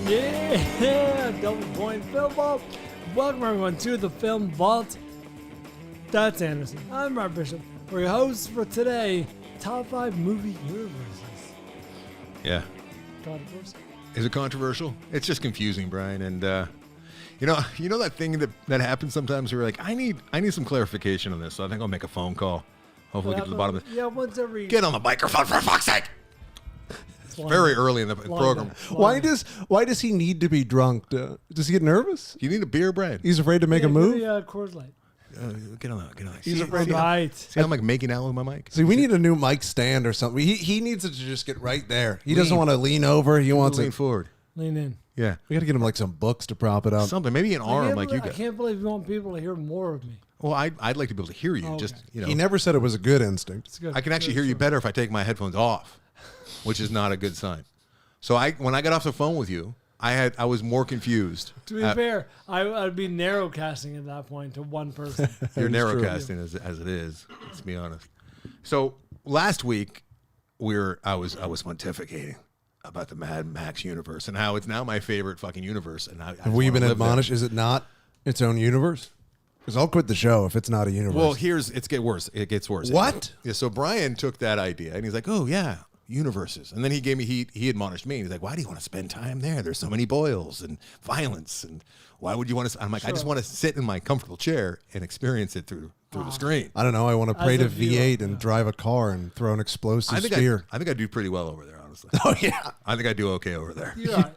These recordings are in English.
Yeah, double point film vault. Welcome everyone to the Film Vault. That's Anderson. I'm Rob Bishop. We're your hosts for today. Top 5 movie universes. Yeah. Controversy. Is it controversial? It's just confusing, Brian. And you know that thing that happens sometimes where you're like, I need some clarification on this, so I think I'll make a phone call. Hopefully get to the bottom of it. Yeah, once every... Get on the microphone for fuck's sake. Very early in the program. Why does he need to be drunk? Does he get nervous? Do you need a beer, Brian? He's afraid to make a move? Coors Light. Get on that. He's afraid. Right. See how I'm like making out with my mic? See, we need a new mic stand or something. He needs it to just get right there. He doesn't want to lean over. He wants lean it forward. Lean in. Yeah. We got to get him like some books to prop it up. Something. Maybe an arm like you I got. can't believe you want people to hear more of me. Well, I'd like to be able to hear you. Okay. Just He never said it was a good instinct. It's good. I can actually hear you better if I take my headphones off, which is not a good sign. So when I got off the phone with you, I was more confused. To be fair, I'd be narrowcasting at that point to one person. You're narrowcasting as it is. Let's be honest. So last week I was pontificating about the Mad Max universe and how it's now my favorite fucking universe. And Have we been admonished? Is it not its own universe? Because I'll quit the show if it's not a universe. Well, it gets worse. What? Yeah. So Brian took that idea and he's like, oh yeah, universes. And then he admonished me. And he's like, why do you want to spend time there? There's so many boils and violence. And why would you want to? I'm like, I just want to sit in my comfortable chair and experience it through the screen. I don't know. I want to pray As to a viewer, V8 and drive a car and throw an explosive I think spear. I do pretty well over there, honestly. Oh, yeah. I think I do okay over there. You're right.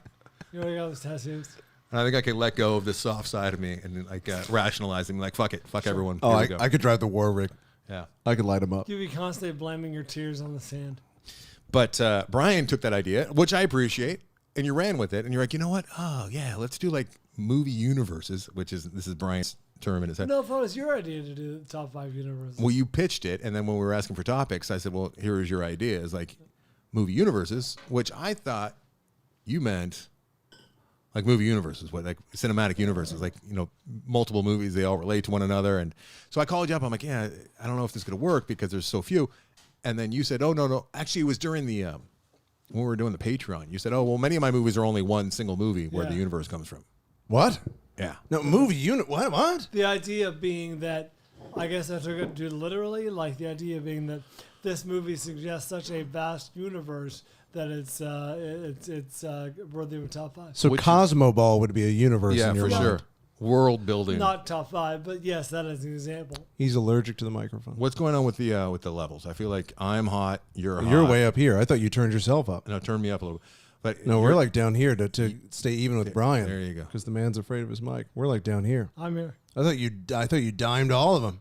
You already got those tattoos. And I think I can let go of this soft side of me and like rationalizing, like, fuck it. Fuck everyone. Oh, Here we go. I could drive the war rig. Yeah. I could light him up. You'd be constantly blaming your tears on the sand. But Brian took that idea, which I appreciate, and you ran with it. And you're like, you know what? Oh, yeah, let's do like movie universes, this is Brian's term in his head. No, I thought it was your idea to do the top 5 universes. Well, you pitched it. And then when we were asking for topics, I said, well, here is your idea. It's like movie universes, which I thought you meant like movie universes, like cinematic universes, like, multiple movies, they all relate to one another. And so I called you up. I'm like, yeah, I don't know if this is going to work because there's so few. And then you said, oh, no. Actually, it was during the, when we were doing the Patreon, you said, oh, well, many of my movies are only one single movie where the universe comes from. What? Yeah. No, movie unit. What? The idea being that, I guess I took it to literally, like the idea being that this movie suggests such a vast universe that it's worthy of a top 5. So Cosmo Ball would be a universe Yeah, in your for mind. sure. World building. Not top 5, but yes, that is an example. He's allergic to the microphone. What's going on with the levels? I feel like I'm hot, you're hot. You're way up here. I thought you turned yourself up. No, turn me up a little bit. But No, we're like down here to stay even with Brian. There you go. Because the man's afraid of his mic. We're like down here. I'm here. I thought you dimed all of them.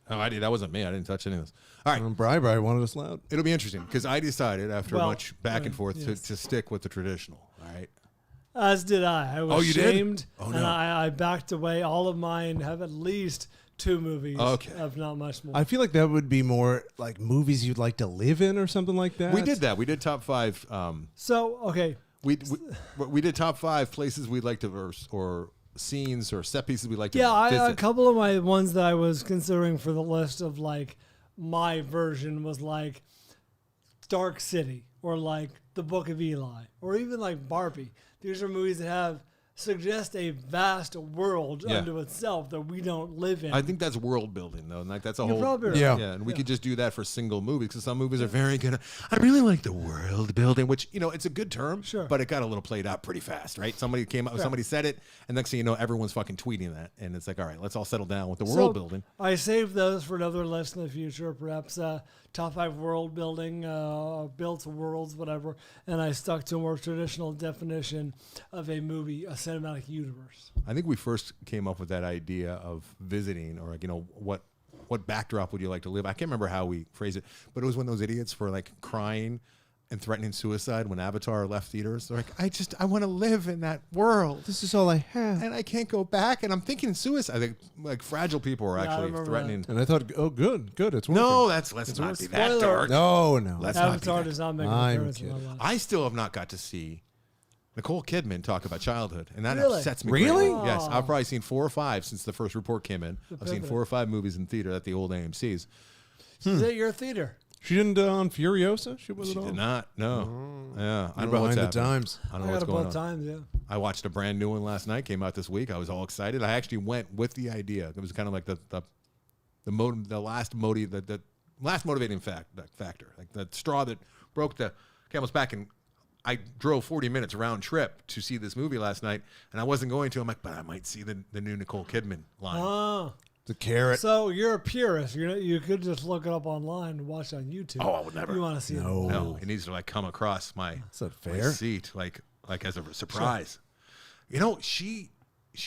Oh, I did. That wasn't me. I didn't touch any of this. All right. Bri wanted us loud. It'll be interesting because I decided after much back and forth to stick with the traditional. All right. As did I. I was you did? shamed, Oh, and no. I backed away. All of mine have at least 2 movies, if not much more. I feel like that would be more like movies you'd like to live in or something like that. We did that. We did top 5. So, okay. We did top 5 places we'd like to or scenes or set pieces we'd like to Yeah, visit. a couple of my ones that I was considering for the list of like my version was like Dark City or like The Book of Eli or even like Barbie. These are movies that suggest a vast world unto itself that we don't live in. I think that's world building though, and like that's a You're whole probably right. Yeah. and we could just do that for single movies because some movies are very good. I really like the world building, which it's a good term, Sure. but it got a little played out pretty fast, right? Somebody came up, somebody said it, and next thing you know, everyone's fucking tweeting that, and it's like, all right, let's all settle down with the world building. I saved those for another list in the future, perhaps top 5 world building, built worlds, whatever. And I stuck to a more traditional definition of a movie, a cinematic universe. I think we first came up with that idea of visiting, or like, what backdrop would you like to live? I can't remember how we phrased it, but it was when those idiots were like crying and threatening suicide when Avatar left theaters. They're like, I want to live in that world. This is all I have. And I can't go back. And I'm thinking suicide. I think like fragile people are I actually remember threatening. And I thought, oh, good, it's working. No, let's not be that Spoiler. dark. No. Let's not be Avatar that. does not make an I'm appearance in my kidding. life. I still have not got to see Nicole Kidman talk about childhood, and that Really? upsets me. Really? greatly. Yes, Aw. I've probably seen 4 or 5 since the first report came in. I've seen pivot. 4 or 5 movies in theater at the old AMC's. Is it your theater? She didn't on Furiosa. She She did not. No. Yeah, I don't know behind what's the happening. times. I don't I know what's got it going both on. times, yeah. I watched a brand new one last night. Came out this week. I was all excited. I actually went with the idea. It was kind of like the last motivating factor, like the straw that broke the camel's back. And I drove 40 minutes round trip to see this movie last night, and I wasn't going to. I'm like, but I might see the new Nicole Kidman line. Oh. The carrot. So you're a purist. You could just look it up online and watch it on YouTube. Oh, I would never. You want to see it? No, it needs to like come across my, Is that my fair? seat, like as a surprise. You know, she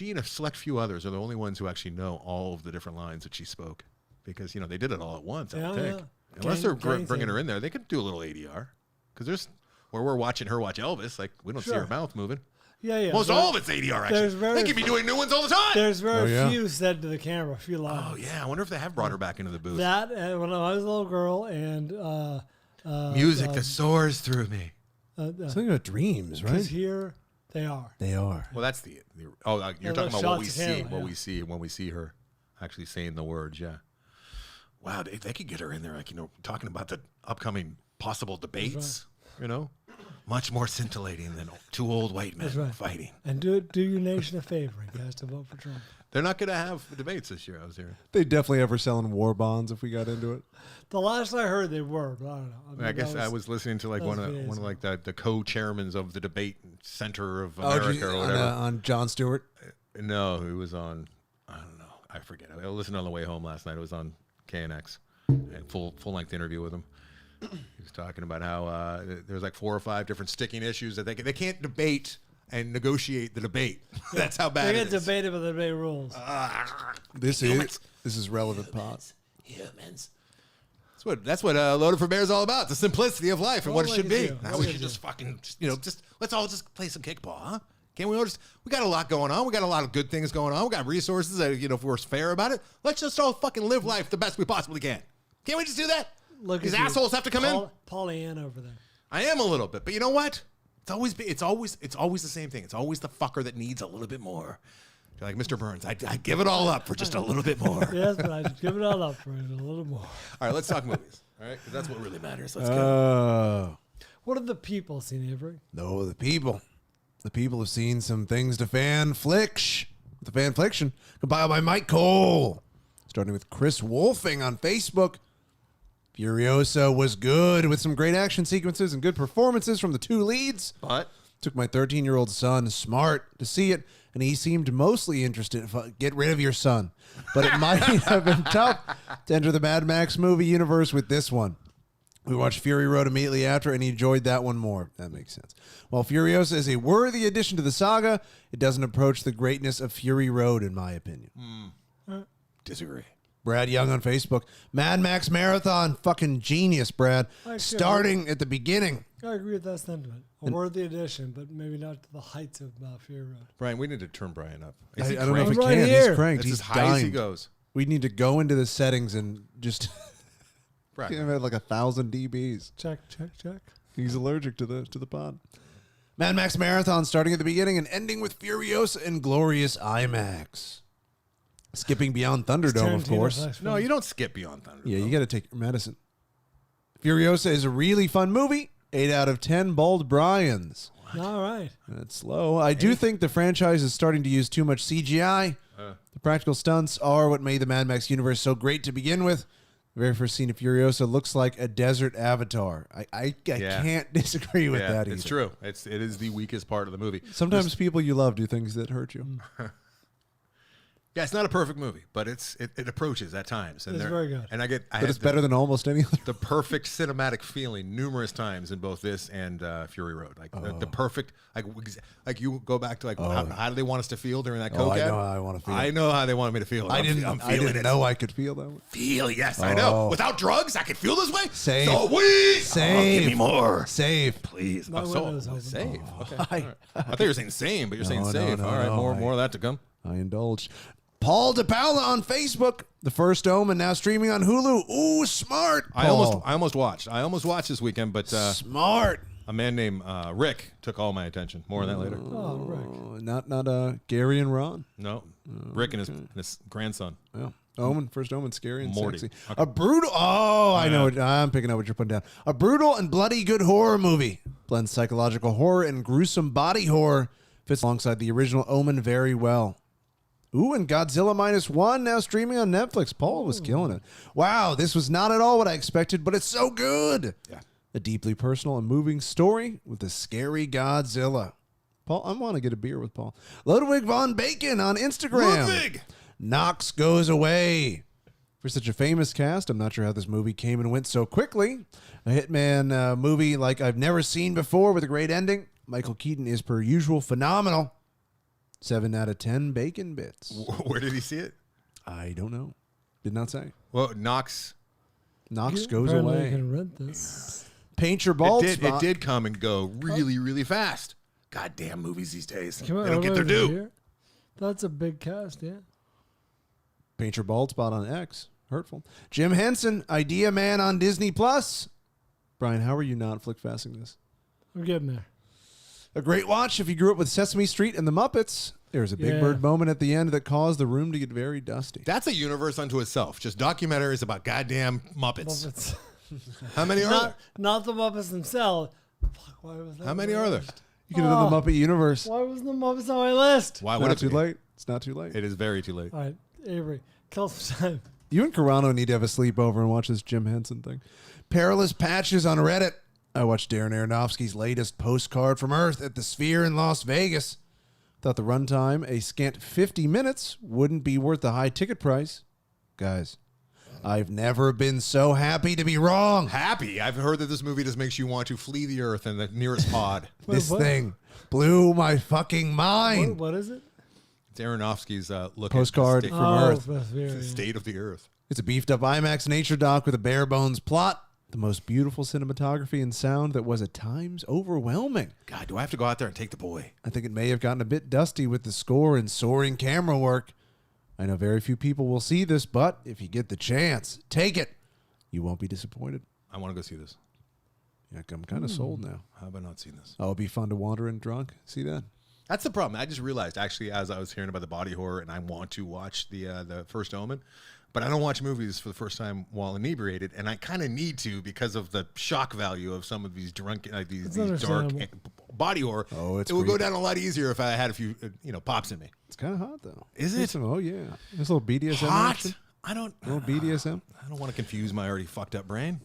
and a select few others are the only ones who actually know all of the different lines that she spoke, because they did it all at once. I would think. Yeah. Unless they're Gang bringing her thing. in there, they could do a little ADR, because there's where we're watching her watch Elvis. Like we don't see her Sure. mouth moving. Yeah. Most all of it's ADR. Actually, there's very they could be doing new ones all the time. There's very Oh, yeah. few said to the camera, few lines. Oh yeah, I wonder if they have brought her back into the booth. That and when I was a little girl and Music that soars through me. Something about dreams, right? because here they are. They are. Well, that's the you're talking those about what we shots see, of camera, when we see her actually saying the words. Yeah. Wow, they could get her in there, like talking about the upcoming possible debates. Much more scintillating than two old white men That's right. fighting. And do your nation a favor, you guys, to vote for Trump. They're not going to have debates this year. I was hearing. They definitely ever selling war bonds if we got into it. The last I heard, they were, but I don't know. I guess I was listening to like that was one a few of days like the co-chairmans of the debate center of Oh, America or whatever. on Jon Stewart. No, it was on. I don't know. I forget. I listened on the way home last night. It was on KNX. And full length interview with him. He was talking about how there's like 4 or 5 different sticking issues that they can't debate and negotiate the debate. That's how bad They it get is. debated with the debate rules. This is relevant pot. Humans. That's what Loaded for Bear is all about. The simplicity of life and what it Well, should like be. you do. Now Well, we like should you just fucking let's all just play some kickball, huh? Can't we all just? We got a lot going on. We got a lot of good things going on. We got resources. That, if we're fair about it, let's just all fucking live life the best we possibly can. Can't we just do that? Look These at you. assholes have to come in. Pollyanna over there. I am a little bit, but you know what? It's always the same thing. It's always the fucker that needs a little bit more. You're like Mr. Burns. I give it all up for just a little bit more. Yes, but I just give it all up for it a little more. All right, let's talk movies. All right, because that's what really matters. Let's go. Oh. What have the people seen, Avery? No, the people. The people have seen some things to fanfliction. The fanfliction compiled by Mike Cole. Starting with Chris Wolfing on Facebook. Furiosa was good with some great action sequences and good performances from the two leads. But Took my 13-year-old son, Smart, to see it, and he seemed mostly interested. Get rid of your son. But it might have been tough to enter the Mad Max movie universe with this one. We watched Fury Road immediately after, and he enjoyed that one more. That makes sense. While Furiosa is a worthy addition to the saga, it doesn't approach the greatness of Fury Road, in my opinion. disagree. Brad Young on Facebook. Mad Max Marathon. Fucking genius, Brad. I Starting at the beginning. I agree with that sentiment. A worthy addition, but maybe not to the heights of Fury Road. Brian, we need to turn Brian up. I He don't know if we cranked? Right can. here. He's cranked. That's He's as high as he dying. goes. We need to go into the settings and just Brian, give him like 1,000 dBs. Check. He's allergic to the pod. Mad Max Marathon starting at the beginning and ending with Furiosa and glorious IMAX. Skipping beyond Thunderdome, of Tarantino course. flash no, film. you don't skip beyond Thunder. Yeah, you got to take your medicine. Furiosa is a really fun movie. 8 out of 10 bald Bryans. All right. That's slow. I do think the franchise is starting to use too much CGI. The practical stunts are what made the Mad Max universe so great to begin with. The very first scene of Furiosa looks like a desert avatar. I can't disagree with that either. It's true. It is the weakest part of the movie. Sometimes people you love do things that hurt you. Yeah, it's not a perfect movie, but it approaches at times. And It's they're- very good. And I But it's better than almost any other. the perfect cinematic feeling numerous times in both this and Fury Road. Like the perfect, like you go back to how do they want us to feel during that Oh, coke I ad? know how I want to feel. I know how they wanted me to feel. I I'm didn't feeling it. know I could feel that way. Feel, yes, I know. Without drugs, I could feel this way. Save. So we Save. give me more, Save. please. My window's open. Save. Okay. I- All right. I thought you were saying same, but you're saying No, save. no, All right, no, more of that to come. I indulged. Paul DePaula on Facebook. The First Dome and now streaming on Hulu. Ooh, smart. I Paul. almost watched. I almost watched this weekend, but Smart. a man named Rick took all my attention. More on that later. Oh, right. Not Gary and Ron. No, Rick and his grandson. Yeah. Omen, first Omen, scary and Morty. sexy. Okay. A brutal. Oh, I know. I'm picking up what you're putting down. A brutal and bloody good horror movie blends psychological horror and gruesome body horror. Fits alongside the original Omen very well. Ooh, and Godzilla Minus One now streaming on Netflix. Paul was killing it. Wow, this was not at all what I expected, but it's so good. Yeah. A deeply personal and moving story with a scary Godzilla. Paul, I want to get a beer with Paul. Ludwig von Bacon on Instagram. Ludwig! Knox goes away. For such a famous cast, I'm not sure how this movie came and went so quickly. A Hitman movie like I've never seen before with a great ending. Michael Keaton is per usual phenomenal. 7 out of 10 bacon bits. Where did he see it? I don't know. Did not say. Well, Knox. Knox goes Apparently away. You can rent this. Paint your bald It spot. did come and go really, really fast. Goddamn movies these days. They Come on, don't get their over due. here. That's a big cast, yeah. Paint your bald spot on X. Hurtful. Jim Henson, Idea Man on Disney Plus. Brian, how are you not flick-fasting this? I'm getting there. A great watch if you grew up with Sesame Street and the Muppets. There's a Big Yeah. Bird moment at the end that caused the room to get very dusty. That's a universe unto itself. Just documentaries about goddamn Muppets. Muppets. How many are there? Not the Muppets themselves. Fuck, why was that How on many my are there? list? You could have done the Oh. Muppet universe. Why wasn't the Muppets on my list? Why It's would not it too be? late. It's not too late. It is very too late. All right, Avery, kill some time. You and Carano need to have a sleepover and watch this Jim Henson thing. Perilous Patches on Reddit. I watched Darren Aronofsky's latest Postcard from Earth at the Sphere in Las Vegas. Thought the runtime, a scant 50 minutes, wouldn't be worth the high ticket price. Guys, I've never been so happy to be wrong. Happy. I've heard that this movie just makes you want to flee the earth in the nearest pod. This What? thing blew my fucking mind. What is it? It's Aronofsky's look Postcard at the from Earth. that's very, the state of the earth. It's a beefed up IMAX nature doc with a bare bones plot. The most beautiful cinematography and sound that was at times overwhelming. God, do I have to go out there and take the boy? I think it may have gotten a bit dusty with the score and soaring camera work. I know very few people will see this, but if you get the chance, take it. You won't be disappointed. I want to go see this. Yeah, I'm kind of sold now. How have I not seen this? Oh, it'll be fun to wander in drunk. See that? That's the problem. I just realized, actually, as I was hearing about the body horror, and I want to watch the first Omen, but I don't watch movies for the first time while inebriated, and I kind of need to because of the shock value of some of these drunk, like these dark understandable. body horror. Oh, it's it would go creepy. down a lot easier if I had a few, pops in me. It's kind of hot, though. Is There's it? some- oh, yeah. There's a little BDSM Hot? action. I don't. A little BDSM. I don't want to confuse my already fucked up brain.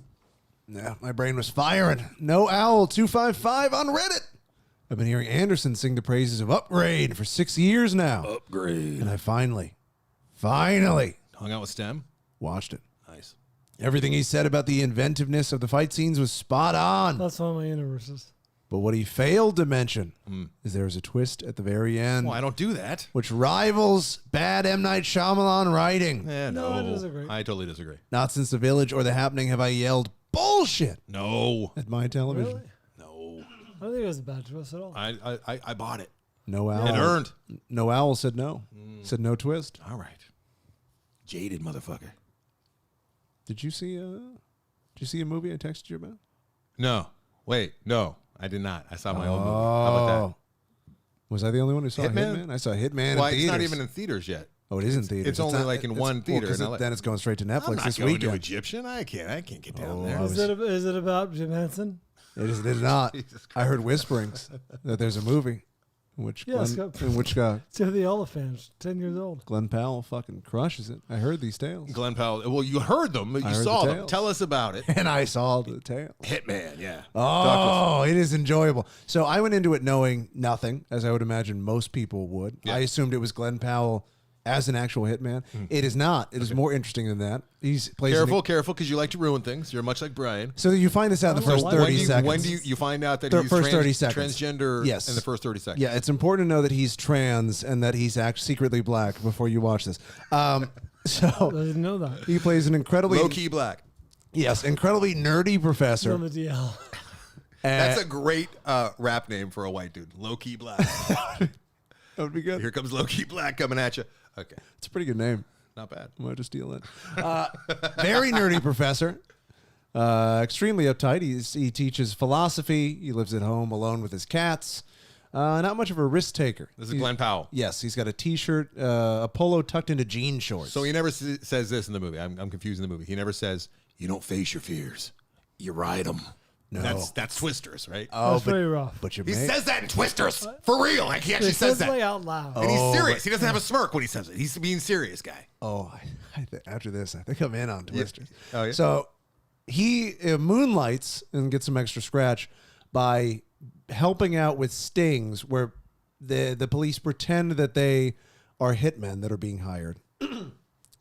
Yeah, my brain was firing. No Owl 255 on Reddit. I've been hearing Anderson sing the praises of Upgrade for 6 years now. Upgrade. And I finally Hung out with STEM. watched it. Nice. Everything he said about the inventiveness of the fight scenes was spot on. That's one of my universes. But what he failed to mention is there was a twist at the very end, Well, I don't do that. which rivals bad M. Night Shyamalan writing. Eh, No, I no, disagree. I totally disagree. Not since The Village or The Happening have I yelled bullshit No, at my television. Really? no. I don't think it was a bad twist at all. I bought it. No It Owl. earned. No Owl said no. Said no twist. All right. Jaded motherfucker. Did you see a movie I texted you about? No. Wait. No, I did not. I saw my own movie. How about Was I the only one who saw Hitman? Hitman? I saw Hitman that? Well, in it's theaters. not even in theaters yet. Oh, it is in theaters. It's only not- like in it's- one well, theater 'cause in LA. then it's going straight to I'm Netflix not this going weekend. to Egyptian. I can't get down Oh, there. I was- Is it about Jim Henson? It is not. Jesus I heard whisperings that there's a movie in which Yeah, it's got- Glenn, The Elephants, 10 years old. Glenn Powell fucking crushes it. I heard these tales. Glenn Powell. Well, you heard them. You I heard saw the them. tales. Tell us about it. And I saw the tale. Hitman. Yeah. Talk to us. Oh, it is enjoyable. So I went into it knowing nothing, as I would imagine most people would. Yeah. I assumed it was Glenn Powell as an actual hitman. It is not. It is more interesting than that. He's plays an- Careful, because you like to ruin things. You're much like Brian. So you find this out in the I first don't know. 30 seconds. When do you find out that The he's first 30 seconds. transgender Yes. in the first 30 seconds? Yeah, it's important to know that he's trans and that he's actually secretly black before you watch this. I So didn't know that. he plays an incredibly Low-key black. yes, incredibly nerdy professor. On the DL. That's a great rap name for a white dude. Low-key black. That would be good. Here comes low-key black coming at you. Okay. It's a pretty good name. Not bad. I might just steal it. Very nerdy professor. Extremely uptight. He teaches philosophy. He lives at home alone with his cats. Not much of a risk taker. This is Glenn Powell. Yes, he's got a T-shirt, a polo tucked into jean shorts. So he never says this in the movie. I'm confused in the movie. He never says, "You don't face your fears, you ride them." No. That's Twisters, right? That's very rough. But you He says that in Twisters for real. Like he actually He says that, out loud. and he's serious. He doesn't have a smirk when he says it. He's being serious, guy. Oh, after this, I think I'm in on Twisters. Oh, yeah? So he moonlights and gets some extra scratch by helping out with stings where the police pretend that they are hitmen that are being hired.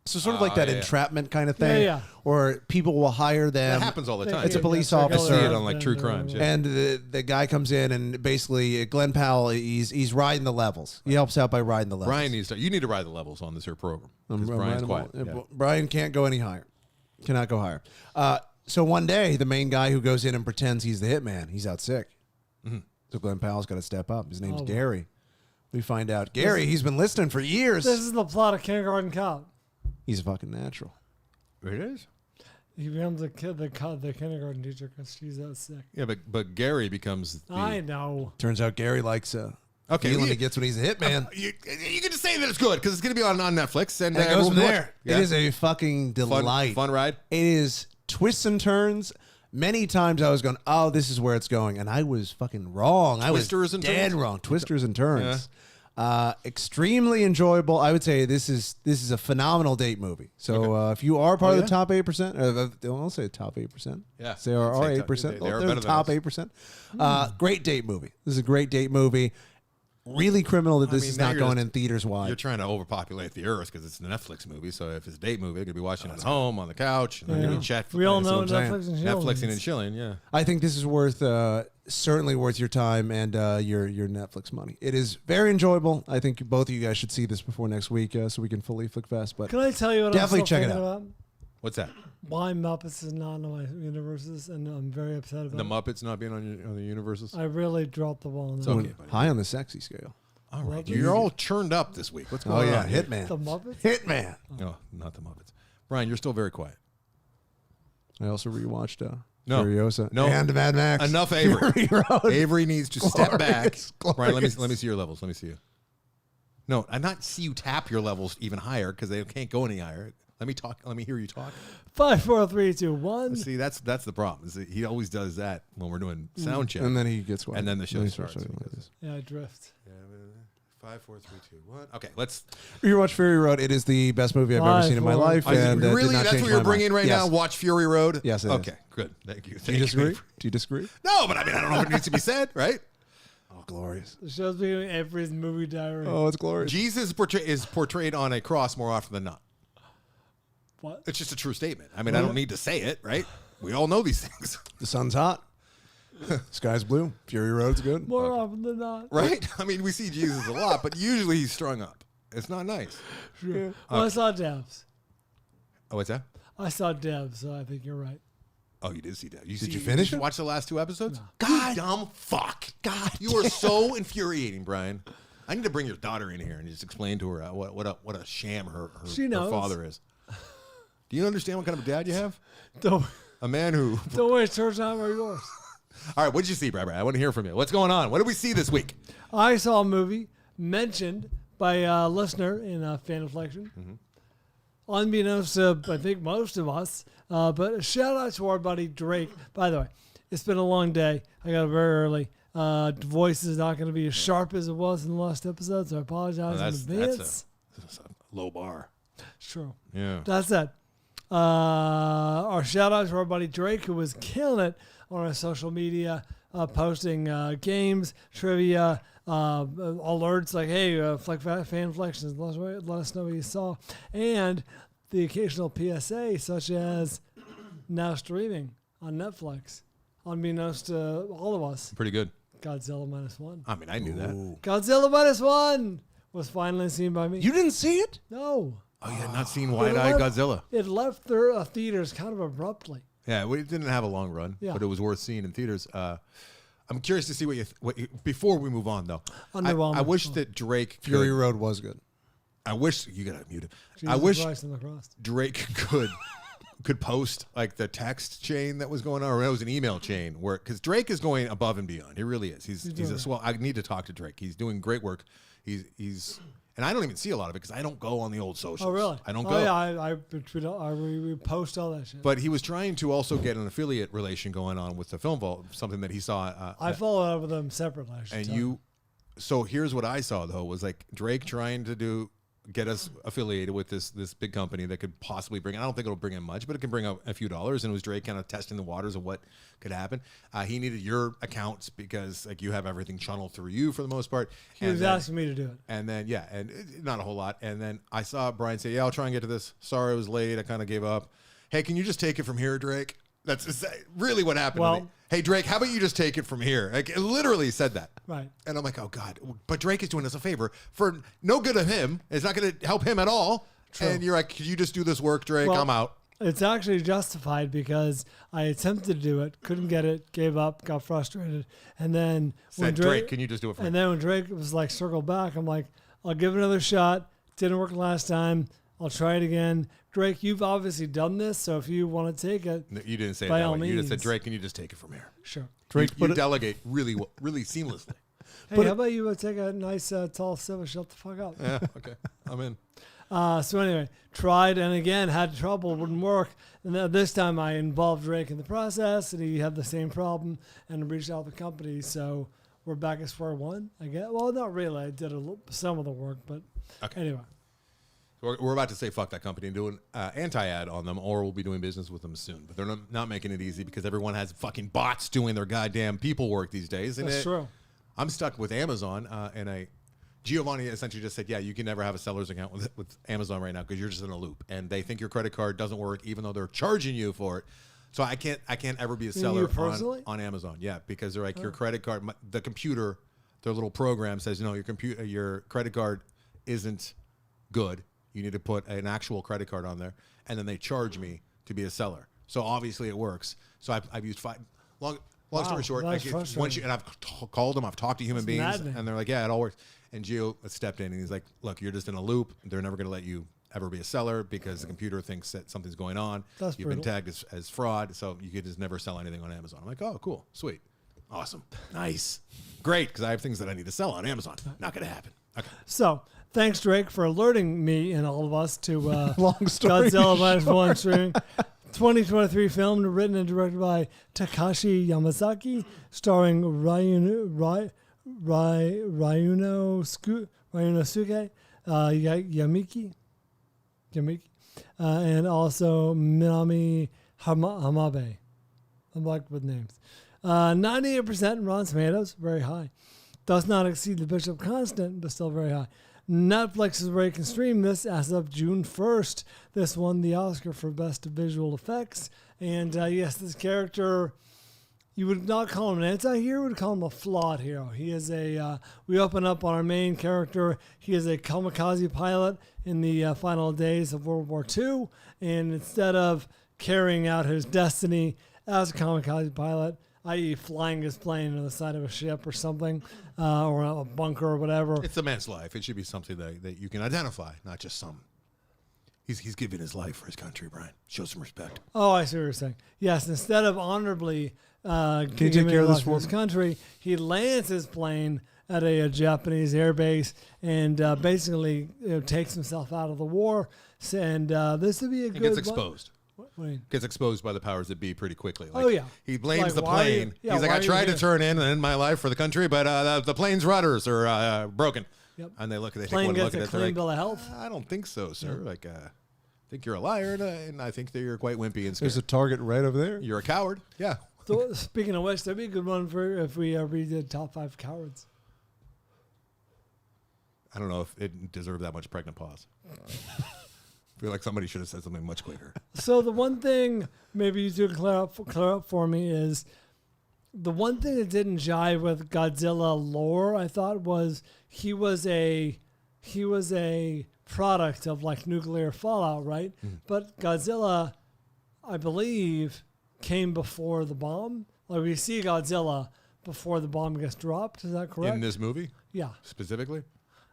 So sort of like that entrapment kind of thing, or people will hire them. That happens all the time. It's a police I officer. see it on like True Crimes. Yeah. And the guy comes in and basically Glenn Powell, he's riding the levels. He helps out by riding the levels. Brian you need to ride the levels on this here program. Because Brian's quiet. Yeah. Brian can't go any higher. Cannot go higher. So one day, the main guy who goes in and pretends he's the hitman, he's out sick. Mm-hmm. So Glenn Powell's got to step up. His name's Gary. We find out Gary, he's been listening for years. This is the plot of Kindergarten Cop. He's a fucking natural. It is. He becomes the kindergarten teacher because she's out sick. Yeah, but Gary becomes. I know. Turns out Gary likes feeling he gets when he's a hitman. You can just say that it's good because it's going to be on Netflix. And it goes from there. Yeah. It is a fucking delight. Fun ride. It is twists and turns. Many times I was going, oh, this is where it's going. And I was fucking wrong. Twisters I was and dead turns? wrong. Twisters and turns. Extremely enjoyable. I would say this is a phenomenal date movie. So if you are part of the top 8%, I'll say top 8%. Yeah. Say our 8%. They are They're the top 8%. Great date movie. This is a great date movie. Really criminal that this is not going in theaters wide. You're trying to overpopulate the earth because it's a Netflix movie. So if it's a date movie, they're going to be watching it at home on the couch. And they're going to be chatting. We all know Netflix and Netflixing and chilling, yeah. I think this is certainly worth your time and your Netflix money. It is very enjoyable. I think both of you guys should see this before next week so we can fully flick fast. But can I tell you what definitely I'm still check it thinking out. about? What's that? Why Muppets is not on my universes, and I'm very upset about The Muppets not being on the universes? I really dropped the ball on that. Okay, buddy. High on the sexy scale. All right. You're all churned up this week. What's Oh, going yeah. on? here? Hitman. The Muppets? Hitman. No, not the Muppets. Brian, you're still very quiet. I also rewatched No. Furiosa No. and Mad Max. Enough, Avery. Fury Road. Avery needs to step back. Brian, Glorious. let me see your levels. Let me see you. No, I not see you tap your levels even higher because they can't go any higher. Let me talk. Let me hear you talk. 5, 4, 3, 2, 1. See, that's the problem. Is that he always does that when we're doing sound check, And then he gets quiet. and then the show he starts. doing because- this. Yeah, I drift. 5, 4, 3, 2, 1. Okay, let's. You watch Fury Road. It is the best movie I've ever 5, seen in my 4. life. And did really? not That's change what you're my bringing mind. right Yes. now? Watch Fury Road? Yes, it is. Okay, good. Thank you. Do you disagree? Do you disagree? No, but I mean, I don't know if it needs to be said, right? Oh, glorious. The show's becoming Avery's movie diary. Oh, it's glorious. Jesus is portrayed on a cross more often than not. What? It's just a true statement. I mean, I don't need to say it, right? We all know these things. The sun's hot. Sky's blue. Fury Road's good. More often than not. Right? I mean, we see Jesus a lot, but usually he's strung up. It's not nice. Sure. Well, I saw Devs. Oh, what's that? I saw Devs, so I think you're right. Oh, you did see that. Did you finish it? Watch the last 2 episodes? No. God. You dumb fuck. God. You are so infuriating, Brian. I need to bring your daughter in here and just explain to her what a sham her She knows. father is. Do you understand what kind of dad you have? Don't, A man who... don't waste her time or yours. All right, what did you see, Brian? I want to hear from you. What's going on? What did we see this week? I saw a movie mentioned by a listener in Fanflickssions. Unbeknownst to, I think, most of us. But a shout out to our buddy Drake. By the way, it's been a long day. I got up very early. Voice is not going to be as sharp as it was in the last episode, so I apologize in advance. That's a low bar. It's true. Yeah. That's it. Our shout out to our buddy Drake, who was killing it on our social media, posting games, trivia, alerts like, hey, Fanflickssions, let us know what you saw. And the occasional PSA, such as now streaming on Netflix, unbeknownst to all of us, Pretty good. Godzilla Minus One. I mean, I knew that. Godzilla Minus One was finally seen by me. You didn't see it? No. Oh, you had not seen Wide-Eyed Godzilla. It left their theaters kind of abruptly. Yeah, we didn't have a long run, Yeah. but it was worth seeing in theaters. I'm curious to see what you before we move on, though. Underwhelming. I wish that Drake Fury could, Road was good. I wish you got to mute it. I Jesus wish Christ on the cross. Drake could could post like the text chain that was going on, or it was an email chain where, because Drake is going above and beyond. He really is. He's a swell. I need to talk to Drake. He's doing great work. He's and I don't even see a lot of it because I don't go on the old socials. Oh, really? I don't go. Yeah, I post all that shit. But he was trying to also get an affiliate relation going on with the Film Vault, something that he saw. I followed up with them separately. So here's what I saw though was like Drake trying to get us affiliated with this big company that could possibly bring. I don't think it'll bring in much, but it can bring a few dollars. And it was Drake kind of testing the waters of what could happen. He needed your accounts because like you have everything channeled through you for the most part. He was asking me to do it. And then not a whole lot. And then I saw Bryan say, "Yeah, I'll try and get to this. Sorry, I was late. I kind of gave up. Hey, can you just take it from here, Drake?" That's really what happened to me. Hey, Drake, how about you just take it from here? Like, it literally said that. Right. And I'm like, oh, God. But Drake is doing us a favor for no good of him. It's not going to help him at all. True. And you're like, could you just do this work, Drake? I'm out. It's actually justified because I attempted to do it, couldn't get it, gave up, got frustrated. And then when Drake, can you just do it for me? And then when Drake was like, circle back, I'm like, I'll give it another shot. Didn't work last time. I'll try it again. Drake, you've obviously done this, so if you want to take it, no, you didn't say it by that all way. means. You just said, Drake, can you just take it from here? Sure. Drake, you delegate really seamlessly. Hey, how about you take a nice tall sip and shut the fuck up? Yeah, okay. I'm in. So anyway, tried and again had trouble, wouldn't work. And then this time I involved Drake in the process, and he had the same problem and reached out to the company. So we're back at square one, I guess. Well, not really. I did some of the work, but anyway. We're about to say fuck that company and do an anti-ad on them, or we'll be doing business with them soon. But they're not making it easy because everyone has fucking bots doing their goddamn people work these days. And That's true. I'm stuck with Amazon, and Giovanni essentially just said, yeah, you can never have a seller's account with Amazon right now because you're just in a loop, and they think your credit card doesn't work even though they're charging you for it. So I can't ever be a seller on Amazon. Yeah, because they're like your credit card, the computer, their little program says no, your credit card isn't good. You need to put an actual credit card on there, and then they charge me to be a seller. So obviously it works. So I've used long story short, and I've called them, I've talked to human beings, and they're like, yeah, it all works. And Gio stepped in, and he's like, look, you're just in a loop. They're never going to let you ever be a seller because the computer thinks that something's going on. You've been tagged as fraud, so you could just never sell anything on Amazon. I'm like, oh, cool, sweet, awesome, nice, great, because I have things that I need to sell on Amazon. Not going to happen. Okay. So thanks, Drake, for alerting me and all of us to Long story Godzilla Minus One streaming. 2023 film written and directed by Takashi Yamazaki, starring Ryunosuke, Yamiki, and also Minami Hamabe. I'm like with names. 98% Rotten Tomatoes, very high. Does not exceed the Bishop Constant, but still very high. Netflix is where you can stream this as of June 1st. This won the Oscar for Best Visual Effects. And yes, this character, you would not call him an anti-hero, you would call him a flawed hero. He is we open up on our main character. He is a kamikaze pilot in the final days of World War II. And instead of carrying out his destiny as a kamikaze pilot, i.e. flying his plane on the side of a ship or something, or a bunker or whatever. It's a man's life. It should be something that you can identify, not just some. He's giving his life for his country, Bryan. Show some respect. Oh, I see what you're saying. Yes, instead of honorably giving take care of this for his country, he lands his plane at a Japanese air base and basically takes himself out of the war. And this would be a good... He gets exposed. What do you mean? Gets exposed by the powers that be pretty quickly. Oh, yeah. He blames Like, the why are you- plane. yeah, He's like, why I are you tried to here?" turn in my life for the country, but the plane's rudders are broken. Yep. And they take Plane one gets look a at it. clean They're like, bill of health. I don't think so, sir. Like, I think you're a liar, and I think that you're quite wimpy and scared. There's a target right over there. You're a coward. Yeah. So, speaking of which, that'd be a good one for if we redid top 5 cowards. I don't know if it deserved that much pregnant pause. I feel like somebody should have said something much quicker. So the one thing maybe you do clear up for me is the one thing that didn't jive with Godzilla lore, I thought, was he was a product of like nuclear fallout, right? Mm-hmm. But Godzilla, I believe, came before the bomb. Like we see Godzilla before the bomb gets dropped. Is that correct? In this movie? Yeah. Specifically?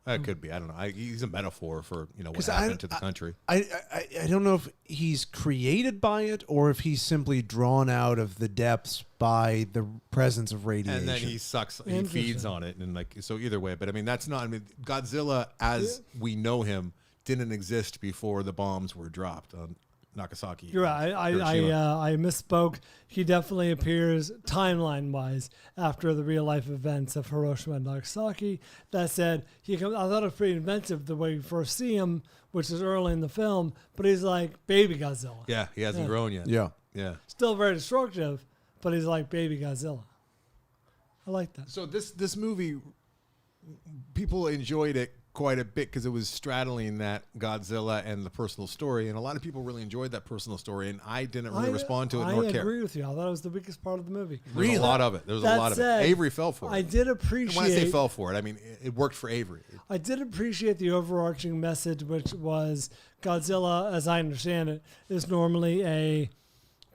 That could be. I don't know. He's a metaphor for what 'Cause happened to the country. I don't know if he's created by it or if he's simply drawn out of the depths by the presence of radiation. And then he feeds on it, and so either way. But I mean, that's not. I mean, Godzilla as we know him didn't exist before the bombs were dropped on Nagasaki. You're right. I misspoke. He definitely appears timeline-wise after the real-life events of Hiroshima and Nagasaki. That said, I thought it was pretty inventive the way we first see him, which is early in the film. But he's like baby Godzilla. Yeah, he hasn't grown yet. Yeah. Still very destructive, but he's like baby Godzilla. I like that. So this movie, people enjoyed it quite a bit because it was straddling that Godzilla and the personal story, and a lot of people really enjoyed that personal story, and I didn't really respond to it nor care. I agree with you. I thought it was the weakest part of the movie. There was a lot of it. There was a lot of it. Avery fell for it. I did appreciate. And when I say fell for it, I mean it worked for Avery. I did appreciate the overarching message, which was Godzilla, as I understand it, is normally a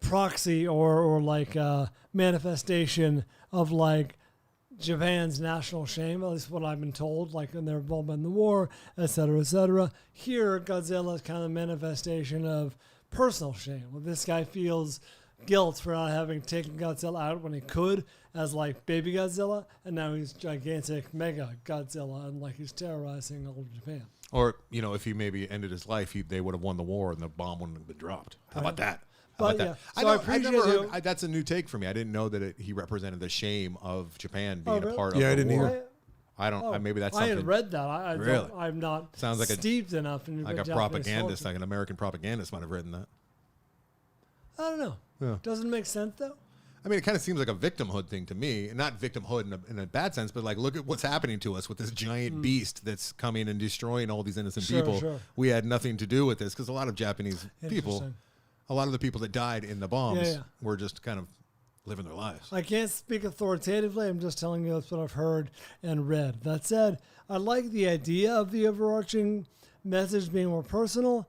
proxy or like a manifestation of like Japan's national shame, at least what I've been told, like in their involvement in the war, et cetera, et cetera. Here, Godzilla is kind of a manifestation of personal shame. Well, this guy feels guilt for not having taken Godzilla out when he could as like baby Godzilla, and now he's gigantic mega Godzilla, and like he's terrorizing all of Japan. Or, if he maybe ended his life, they would have won the war and the bomb wouldn't have been dropped. How about that? But yeah, so I never heard, that's a new take for me. I didn't know that he represented the shame of Japan being a part of the war. I didn't either. I don't. Maybe that's something. I had read that. Really? I'm not Sounds like steeped enough in like a propagandist, like an American propagandist might have written that. I don't know. Yeah. Doesn't make sense though. I mean, it kind of seems like a victimhood thing to me. Not victimhood in a bad sense, but like, look at what's happening to us with this giant beast that's coming and destroying all these innocent people. Sure. We had nothing to do with this because a lot of Japanese people, a lot of the people that died in the bombs were just kind of living their lives. I can't speak authoritatively. I'm just telling you that's what I've heard and read. That said, I like the idea of the overarching message being more personal.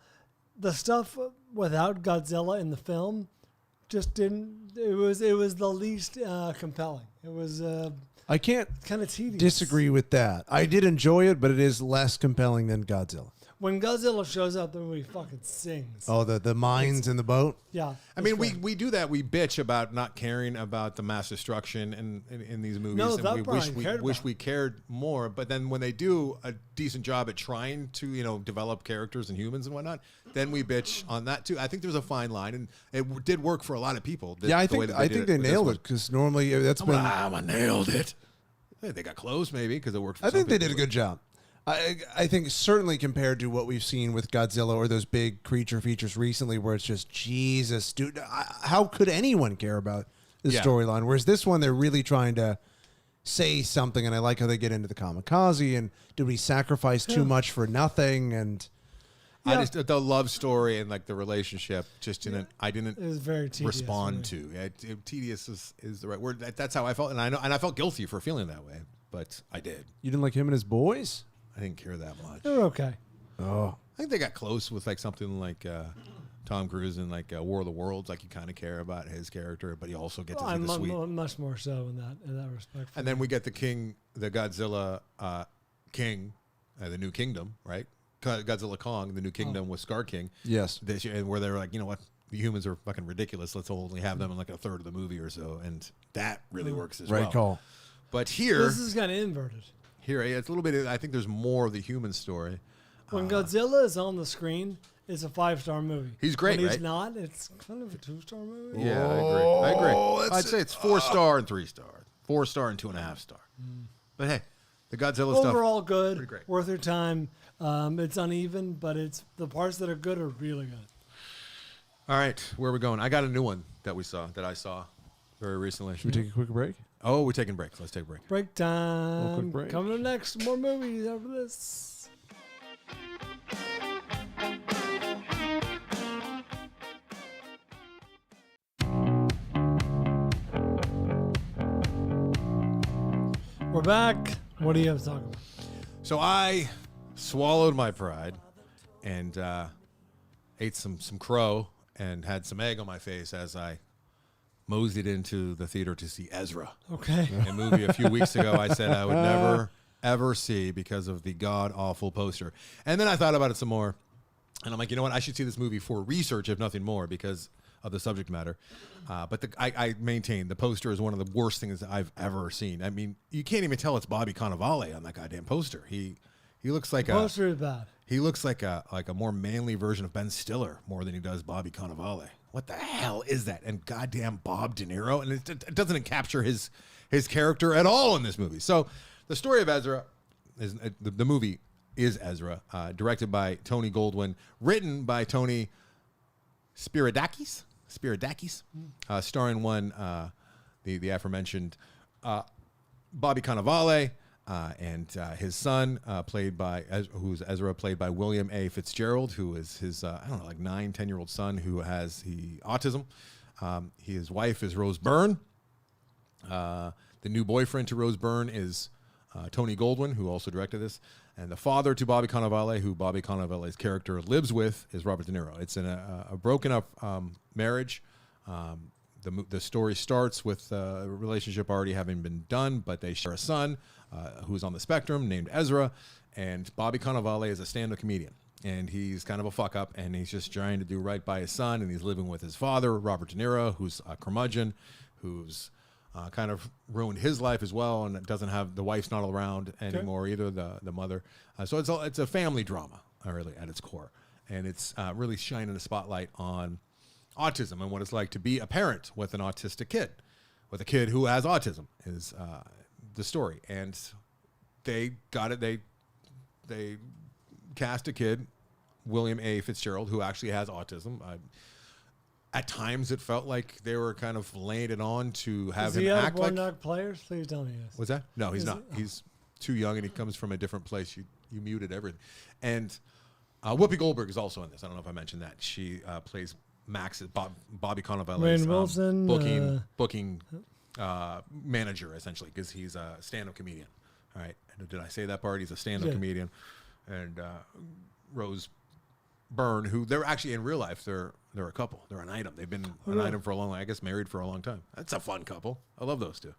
The stuff without Godzilla in the film just didn't. It was the least compelling. It was. I can't kind of tedious. Disagree with that. I did enjoy it, but it is less compelling than Godzilla. When Godzilla shows up, the movie fucking sings. Oh, the mines in the boat? Yeah. I mean, we do that. We bitch about not caring about the mass destruction in these movies. No, and we wish we cared more. But then when they do a decent job at trying to, develop characters and humans and whatnot, then we bitch on that too. I think there's a fine line, and it did work for a lot of people. I think they nailed it because normally that's been. I nailed it. They got close maybe because it worked for I some think they people. did a good job. I think certainly compared to what we've seen with Godzilla or those big creature features recently where it's just, Jesus, dude, how could anyone care about this storyline? Whereas this one, they're really trying to say something, and I like how they get into the kamikaze, and did we sacrifice too much for nothing? And I just the love story and like the relationship just didn't. I didn't. It was very tedious respond to. Tedious is the right word. That's how I felt, and I felt guilty for feeling that way, but I did. You didn't like him and his boys? I didn't care that much. They were okay. Oh, I think they got close with like something like Tom Cruise in like War of the Worlds. Like you kind of care about his character, but you also get to see the sweet. Much more so in that respect. And then we get the Godzilla king, the New Kingdom, right? Godzilla Kong, the New Kingdom with Scar King. Yes. And where they're like, you know what? The humans are fucking ridiculous. Let's only have them in like a third of the movie or so, and that really works as well. Right call. But here, this is kind of inverted. Here, it's a little bit. I think there's more of the human story. When Godzilla is on the screen, it's a 5-star movie. He's great, when right? he's not, it's kind of a 2-star movie. Yeah, I agree. I'd say it's 4-star and 3-star, 4-star and 2.5 star. But hey, the Godzilla stuff overall good, pretty great. worth your time. It's uneven, but it's the parts that are good are really good. All right, where are we going? I got a new one that I saw very recently. Should we take a quick break? Oh, we're taking breaks. Let's take a break. Break time. Quick break. Coming up next, more movies after this. We're back. What do you have to talk about? So I swallowed my pride and ate some crow and had some egg on my face as I moseyed into the theater to see Ezra. Okay. A movie a few weeks ago I said I would never ever see because of the god awful poster. And then I thought about it some more, and I'm like, you know what? I should see this movie for research, if nothing more, because of the subject matter. But I maintain the poster is one of the worst things that I've ever seen. I mean, you can't even tell it's Bobby Cannavale on that goddamn poster. He looks like Poster is bad. he looks like a more manly version of Ben Stiller more than he does Bobby Cannavale. What the hell is that? And goddamn Bob De Niro, and it doesn't capture his character at all in this movie. So the story of Ezra is the movie is Ezra, directed by Tony Goldwyn, written by Tony Spiridakis, starring the aforementioned Bobby Cannavale and his son, who's Ezra, played by William A. Fitzgerald, who is his I don't know, like 9-10-year-old son who has autism. His wife is Rose Byrne. The new boyfriend to Rose Byrne is Tony Goldwyn, who also directed this. And the father to Bobby Cannavale, who Bobby Cannavale's character lives with, is Robert De Niro. It's in a broken up marriage. The story starts with a relationship already having been done, but they share a son who's on the spectrum named Ezra. And Bobby Cannavale is a stand-up comedian. And he's kind of a fuck up, and he's just trying to do right by his son. And he's living with his father, Robert De Niro, who's a curmudgeon, who's kind of ruined his life as well, and doesn't have the wife's not around anymore either, the mother. So it's a family drama, really, at its core, and it's really shining a spotlight on autism and what it's like to be a parent with an autistic kid, with a kid who has autism is the story. And they got it. They cast a kid, William A. Fitzgerald, who actually has autism. At times, it felt like they were kind of laying it on to have him act like. Dog players? Please tell me yes. What's that? No, he's not. He's too young, and he comes from a different place. You muted everything. And Whoopi Goldberg is also in this. I don't know if I mentioned that. She plays Max, Bobby Cannavale's Rainn Wilson, booking manager, essentially, because he's a stand-up comedian. All right. Did I say that part? He's a stand-up comedian. And Rose Byrne, who they're actually in real life, they're a couple. They're an item. They've been an item for a long, I guess, married for a long time. That's a fun couple. I love those two.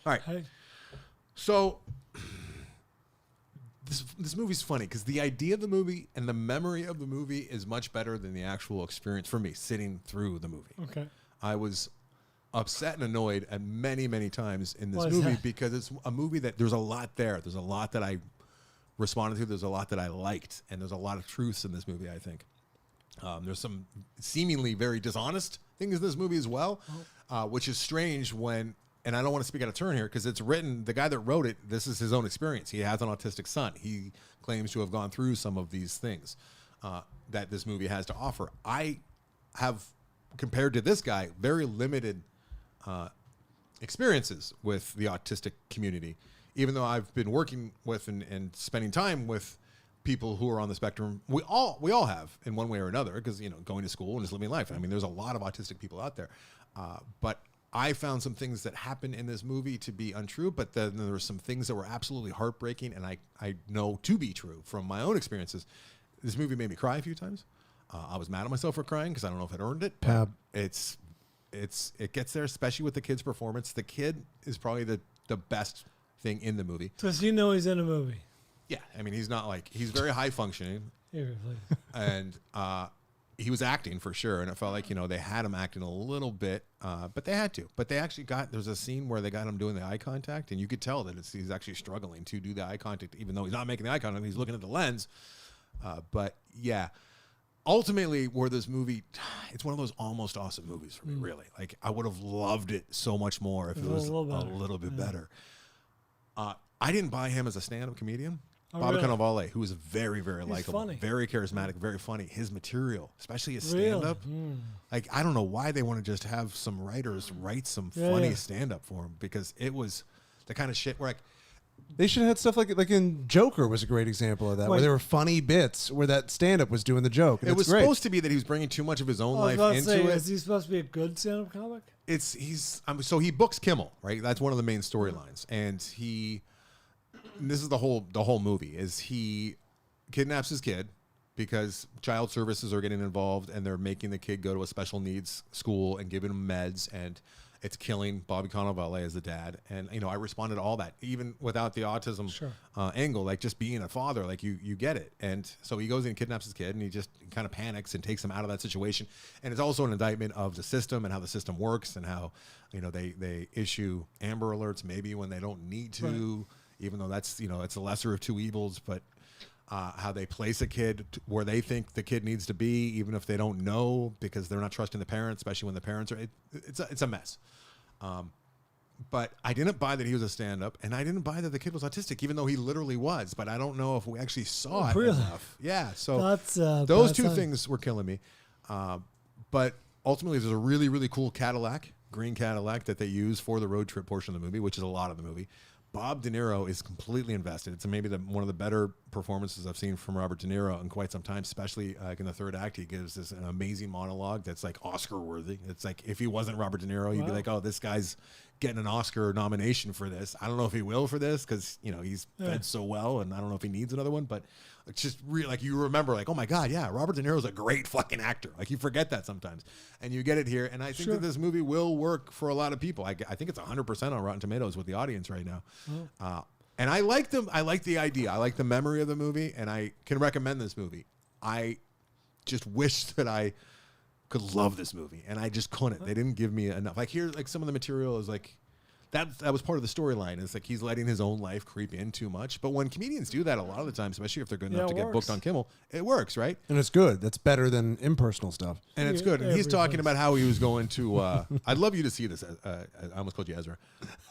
All right. Hey. So this movie's funny because the idea of the movie and the memory of the movie is much better than the actual experience for me sitting through the movie. Okay. I was upset and annoyed at many, many times in this Why is movie that? because it's a movie that there's a lot there. There's a lot that I responded to. There's a lot that I liked, and there's a lot of truths in this movie, I think. There's some seemingly very dishonest things in this movie as well, which is strange when, and I don't want to speak out of turn here because it's written, the guy that wrote it, this is his own experience. He has an autistic son. He claims to have gone through some of these things that this movie has to offer. I have, compared to this guy, very limited experiences with the autistic community, even though I've been working with and spending time with people who are on the spectrum. We all have in one way or another, because going to school and just living life. I mean, there's a lot of autistic people out there, but I found some things that happened in this movie to be untrue. But then there were some things that were absolutely heartbreaking, and I know to be true from my own experiences. This movie made me cry a few times. I was mad at myself for crying because I don't know if I'd earned it. Pab. It gets there, especially with the kid's performance. The kid is probably the best thing in the movie. Because you know he's in a movie. Yeah, I mean, he's very high functioning, Here, please. and he was acting for sure, and it felt like they had him acting a little bit, but they had to. But they actually there's a scene where they got him doing the eye contact, and you could tell that he's actually struggling to do the eye contact, even though he's not making the eye contact, he's looking at the lens. But yeah, ultimately, where this movie, it's one of those almost awesome movies for me, really. Like, I would have loved it so much more if it was a little bit better. I didn't buy him as a stand-up comedian. Bobby Cannavale, who is very, very likable, funny. very charismatic, very funny. His material, especially his stand-up, like, I don't know why they want to just have some writers write some funny stand-up for him, because it was the kind of shit where, like, They should have had stuff like in Joker was a great example of that, where there were funny bits where that stand-up was doing the joke. And it was supposed to be that he was bringing too much of his own life into it. Is he supposed to be a good stand-up comic? So he books Kimmel, right? That's one of the main storylines, and this is the whole movie, is he kidnaps his kid because child services are getting involved, and they're making the kid go to a special needs school and giving him meds, and It's killing Bobby Cannavale as the dad, and I responded to all that, even without the autism angle. Like just being a father, like you get it. And so he goes in and kidnaps his kid, and he just kind of panics and takes him out of that situation. And it's also an indictment of the system and how the system works, and how they issue Amber Alerts maybe when they don't need to, even though that's it's the lesser of two evils, but. How they place a kid where they think the kid needs to be, even if they don't know, because they're not trusting the parents, especially when the parents are. It's a mess. But I didn't buy that he was a stand-up, and I didn't buy that the kid was autistic, even though he literally was. But I don't know if we actually saw it enough. Yeah, so those two things were killing me. But ultimately, there's a really, really cool green Cadillac that they use for the road trip portion of the movie, which is a lot of the movie. Bob De Niro is completely invested. It's maybe one of the better performances I've seen from Robert De Niro in quite some time, especially in the third act. He gives an amazing monologue that's like Oscar worthy. It's like if he wasn't Robert De Niro, you'd be like, oh, this guy's getting an Oscar nomination for this. I don't know if he will for this because he's fed so well, and I don't know if he needs another one. But it's just really like you remember, like, oh my God, yeah, Robert De Niro's a great fucking actor. Like you forget that sometimes, and you get it here. And I think that this movie will work for a lot of people. I think it's 100% on Rotten Tomatoes with the audience right now. And I like them. I like the idea. I like the memory of the movie, and I can recommend this movie. I just wish that I could love this movie, and I just couldn't. They didn't give me enough. Like here, like some of the material is like that was part of the storyline. It's like he's letting his own life creep in too much. But when comedians do that a lot of the time, especially if they're good enough to get booked on Kimmel, it works, right? And it's good. That's better than impersonal stuff. And it's good. And he's talking about how he was going to. I'd love you to see this. I almost called you Ezra.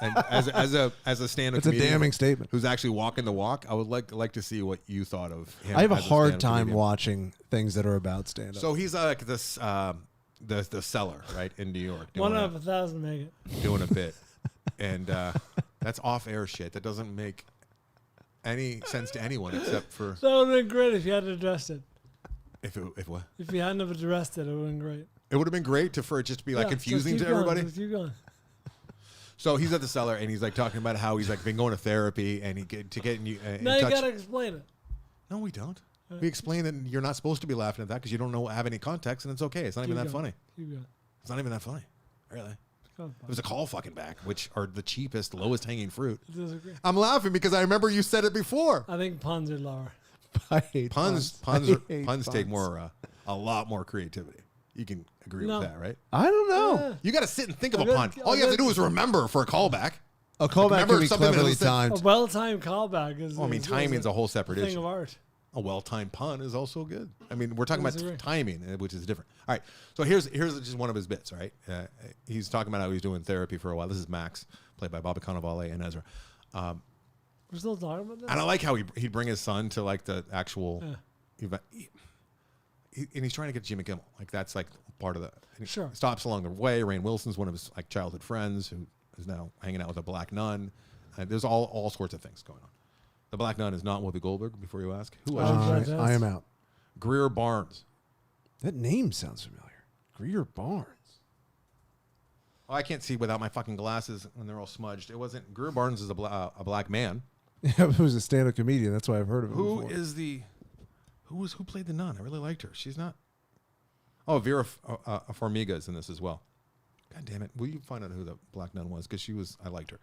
And as a stand-up it's a comedian damning statement. Who's actually walking the walk? I would like to see what you thought of him. I have a hard time watching things that are about stand-up. So he's like this the Cellar, right, in New York. 1 out of 1,000 make it. Doing a bit. And that's off-air shit. That doesn't make any sense to anyone except for... That would have been great if you had addressed it. If what? If you hadn't have addressed it, it would have been great. It would have been great for it just to be like confusing to everybody. Keep going. So he's at the Cellar, and he's like talking about how he's like been going to therapy, and he get in now touch. You gotta explain it. No, we don't. We explain that you're not supposed to be laughing at that because you don't have any context, and it's okay. It's not even that funny. It's not even that funny, really. It was a call fucking back, which are the cheapest, lowest hanging fruit. I'm laughing because I remember you said it before. I think puns are lower. I hate puns. Puns take a lot more creativity. You can agree with that, right? I don't know. You got to sit and think of a pun. All you have to do is remember for a callback. A callback can be cleverly timed. A well-timed callback is. Well, I mean, timing's a whole separate issue. Thing of art. A well-timed pun is also good. I mean, we're talking about timing, which is different. All right, so here's just one of his bits, right? He's talking about how he's doing therapy for a while. This is Max, played by Bobby Cannavale and Ezra. We're still talking about this? And I like how he'd bring his son to, like, the actual event. And he's trying to get Jimmy Kimmel. Like, that's, like, part of the... Sure. He stops along the way. Rainn Wilson's one of his, like, childhood friends who is now hanging out with a black nun. There's all sorts of things going on. The Black Nun is not Whoopi Goldberg, before you ask. Who was I am out. Greer Barnes. That name sounds familiar. Greer Barnes. Oh, I can't see without my fucking glasses when they're all smudged. It wasn't... Greer Barnes is a black man. Yeah, he was a stand-up comedian. That's why I've heard of him Who before. is the... Who played the nun? I really liked her. She's not... Oh, Farmiga is in this as well. God damn it. Will you find out who the black nun was? Because I liked her.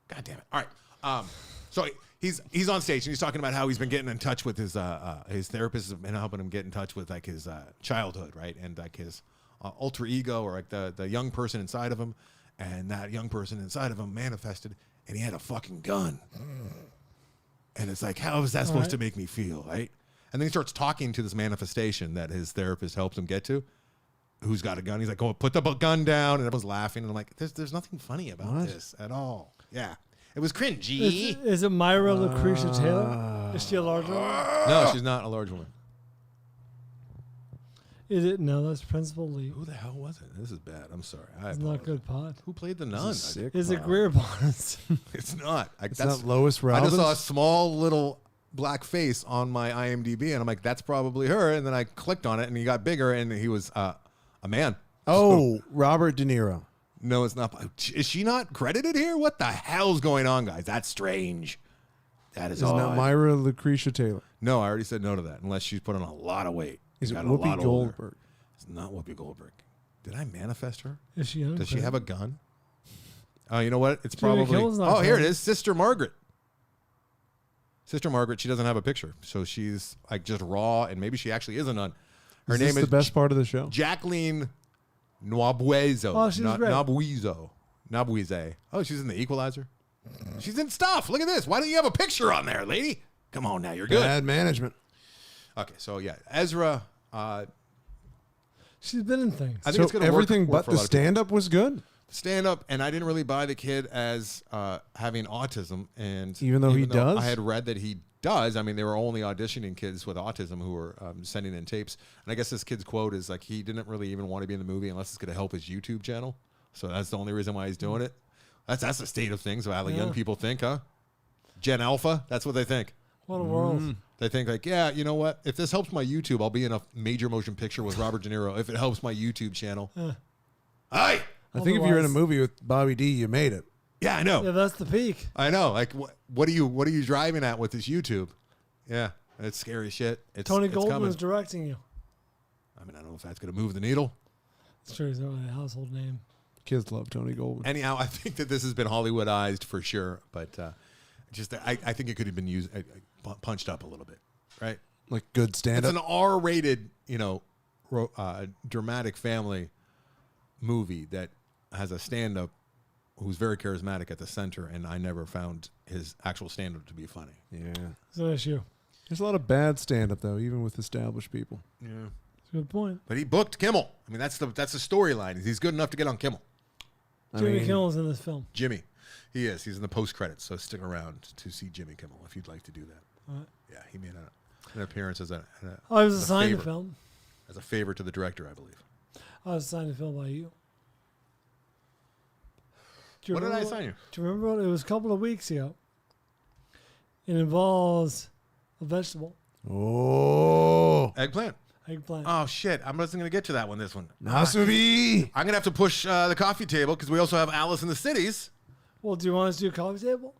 God damn it. All right. So he's on stage and he's talking about how he's been getting in touch with his therapist has been helping him get in touch with like his childhood, right, and like his alter ego or like the young person inside of him, and that young person inside of him manifested and he had a fucking gun, and it's like, how is that supposed to make me feel, right? And then he starts talking to this manifestation that his therapist helped him get to, who's got a gun. He's like, "Oh, put the gun down," and everyone's laughing, and I'm like, "There's nothing funny about this at all." Yeah. It was cringy. Is it Myra Lucretia Taylor? Is she a large woman? No, she's not a large woman. Is it? No, that's Principal Lee. Who the hell was it? This is bad. I'm sorry. It's not good pod. Who played the nun? Is it Greer Barnes? It's not. It's not Lois Robbins? I just saw a small little black face on my IMDb, and I'm like, that's probably her. And then I clicked on it, and he got bigger, and he was a man. Oh, so, Robert De Niro. No, it's not. Is she not credited here? What the hell's going on, guys? That's strange. That is odd. Not Myra Lucretia Taylor. No, I already said no to that, unless she's put on a lot of weight. Is it Whoopi Goldberg? It's not Whoopi Goldberg. Did I manifest her? Is she? Does she have a gun? Oh, you know what? It's Jimmy probably. Kimmel's not Oh, here it dead. is. Sister Margaret. Sister Margaret. She doesn't have a picture, so she's like just raw, and maybe she actually is a nun. Her Is name this is the best part of the show? Jacqueline Nobuezo. Oh, she's great. Nobuize. Oh, she's in The Equalizer. She's in stuff. Look at this. Why don't you have a picture on there, lady? Come on now, you're good. Bad management. Okay, so yeah, Ezra. She's been in things. I think So it's going to everything work but for a the lot of people. stand-up was good, Stand up, and I didn't really buy the kid as having autism, and Even though he does? I had read that he does. I mean, they were only auditioning kids with autism who were sending in tapes, and I guess this kid's quote is like he didn't really even want to be in the movie unless it's going to help his YouTube channel. So that's the only reason why he's doing it. That's the state of things. How the young people think, huh? Gen Alpha, that's what they think. What a world. They think like, yeah, you know what? If this helps my YouTube, I'll be in a major motion picture with Robert De Niro. If it helps my YouTube channel, hi. I think if you're in a Otherwise- movie with Bobby D, you made it. Yeah, I know. Yeah, that's the peak. I know. Like, what are you driving at with this YouTube? Yeah, it's scary shit. It's Tony it's Goldman coming. is directing you. I mean, I don't know if that's going to move the needle. It's true. He's not really a household name. Kids love Tony Goldman. Anyhow, I think that this has been Hollywoodized for sure, but just I think it could have been used punched up a little bit, right? Like good It's stand-up. an R-rated, dramatic family movie that has a stand-up who's very charismatic at the center, and I never found his actual stand-up to be funny. Yeah. It's an issue. There's a lot of bad stand-up, though, even with established people. Yeah, It's a good point. but he booked Kimmel. I mean, that's the storyline. He's good enough to get on Kimmel. Jimmy Kimmel's in this film. Jimmy, he is. He's in the post credits, so stick around to see Jimmy Kimmel if you'd like to do that. All right. Yeah, he made an appearance as I was as a assigned to favor. film. As a favor to the director, I believe. I was assigned to film by you. Do you What did I remember assign you? Do you remember what? It was a couple of weeks ago. It involves a vegetable, Oh. Eggplant. eggplant. Oh shit! I wasn't gonna get to that one. This one. Nasubi. I'm gonna have to push the coffee table because we also have Alice in the Cities. Well, do you want us to do coffee table?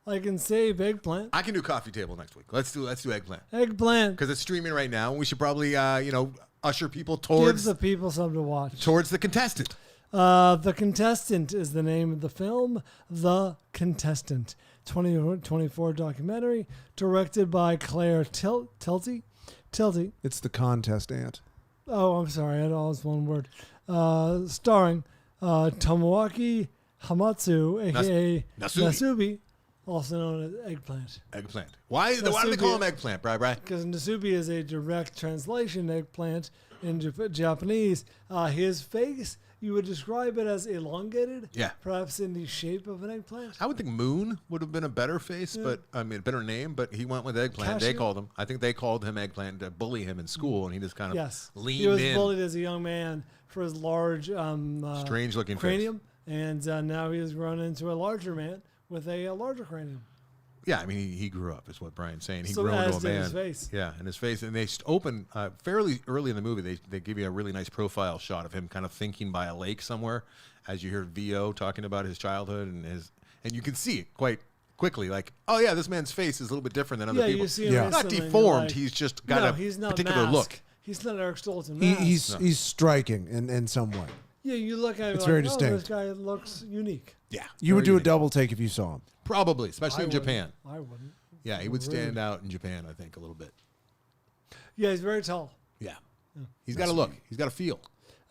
I can save eggplant. I can do coffee table next week. Let's do Eggplant Eggplant. because it's streaming right now, and we should probably usher people Give towards the people something to watch. the contestant. The Contestant is the name of the film. The Contestant, 2024 documentary, directed by Claire Tilty. It's the contest ant. Oh, I'm sorry. I had all this one word. Starring Tomoaki Hamatsu, a.k.a. Nasubi, also known as Eggplant. Eggplant. Why do they call him Eggplant, Bri? Because Nasubi is a direct translation eggplant in Japanese. His face, you would describe it as elongated. Yeah. Perhaps in the shape of an eggplant. I would think Moon would have been a better face, but I mean, a better name. But he went with Eggplant. They Cashew? called him. I think they called him Eggplant to bully him in school, and he just kind of Yes. leaned He was in. bullied as a young man for his large Strange-looking face. cranium. And now he has grown into a larger man with a larger cranium. Yeah, I mean, he grew up, is what Brian's saying. He So grew into as a did man. his face. Yeah, and his face. And they open fairly early in the movie. They give you a really nice profile shot of him kind of thinking by a lake somewhere as you hear VO talking about his childhood and you can see it quite quickly. Like, oh, yeah, this man's face is a little bit different than other Yeah, people. you see him Yeah. Not instantly and you're deformed. like, He's just got no, a he's not particular masked. look. He's not Eric Stoltz. He's striking in some way. Yeah, you look at it It's like, very oh, distinct. this guy looks unique. Yeah. You would very do a unique. double take if you saw him. Probably, especially I in wouldn't. Japan. I wouldn't. Yeah, he would Rude. stand out in Japan, I think, a little bit. Yeah, he's very tall. Yeah. He's got a look. He's got a feel.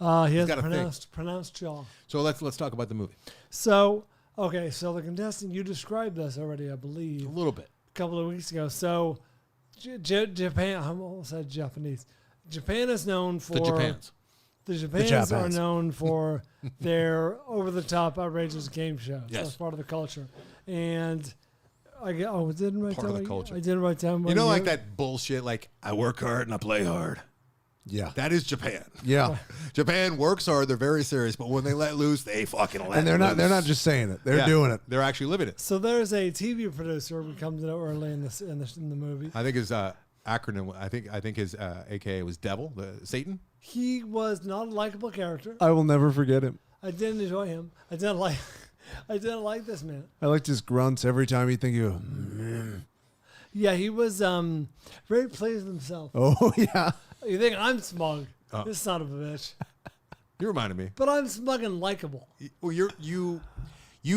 He has got a thing. pronounced jaw. So let's talk about the movie. So, okay, so the contestant, you described this already, I believe, A little bit. a couple of weeks ago. So, Japan, I almost said Japanese. Japan is known for The Japans. The Japans are Japans. known for their over-the-top, outrageous game shows. Yes. That's part of the culture. And I didn't write Part of down. the culture. I didn't write down. You know, like that bullshit, like, I work hard and I play hard. Yeah. That is Japan. Yeah. Japan works hard, they're very serious, but when they let loose, they fucking let And they're not just saying it. They're Yeah, doing it. They're actually living it. So there's a TV producer who comes in early in the movie. I think his acronym, I think his AKA was Devil, Satan. He was not a likable character. I will never forget him. I didn't enjoy him. I didn't like this man. I liked his grunts every time he'd think of. Yeah, he was very pleased with himself. Oh yeah. You think I'm smug? Oh. This son of a bitch. You reminded me. But I'm smug and likable. Well, you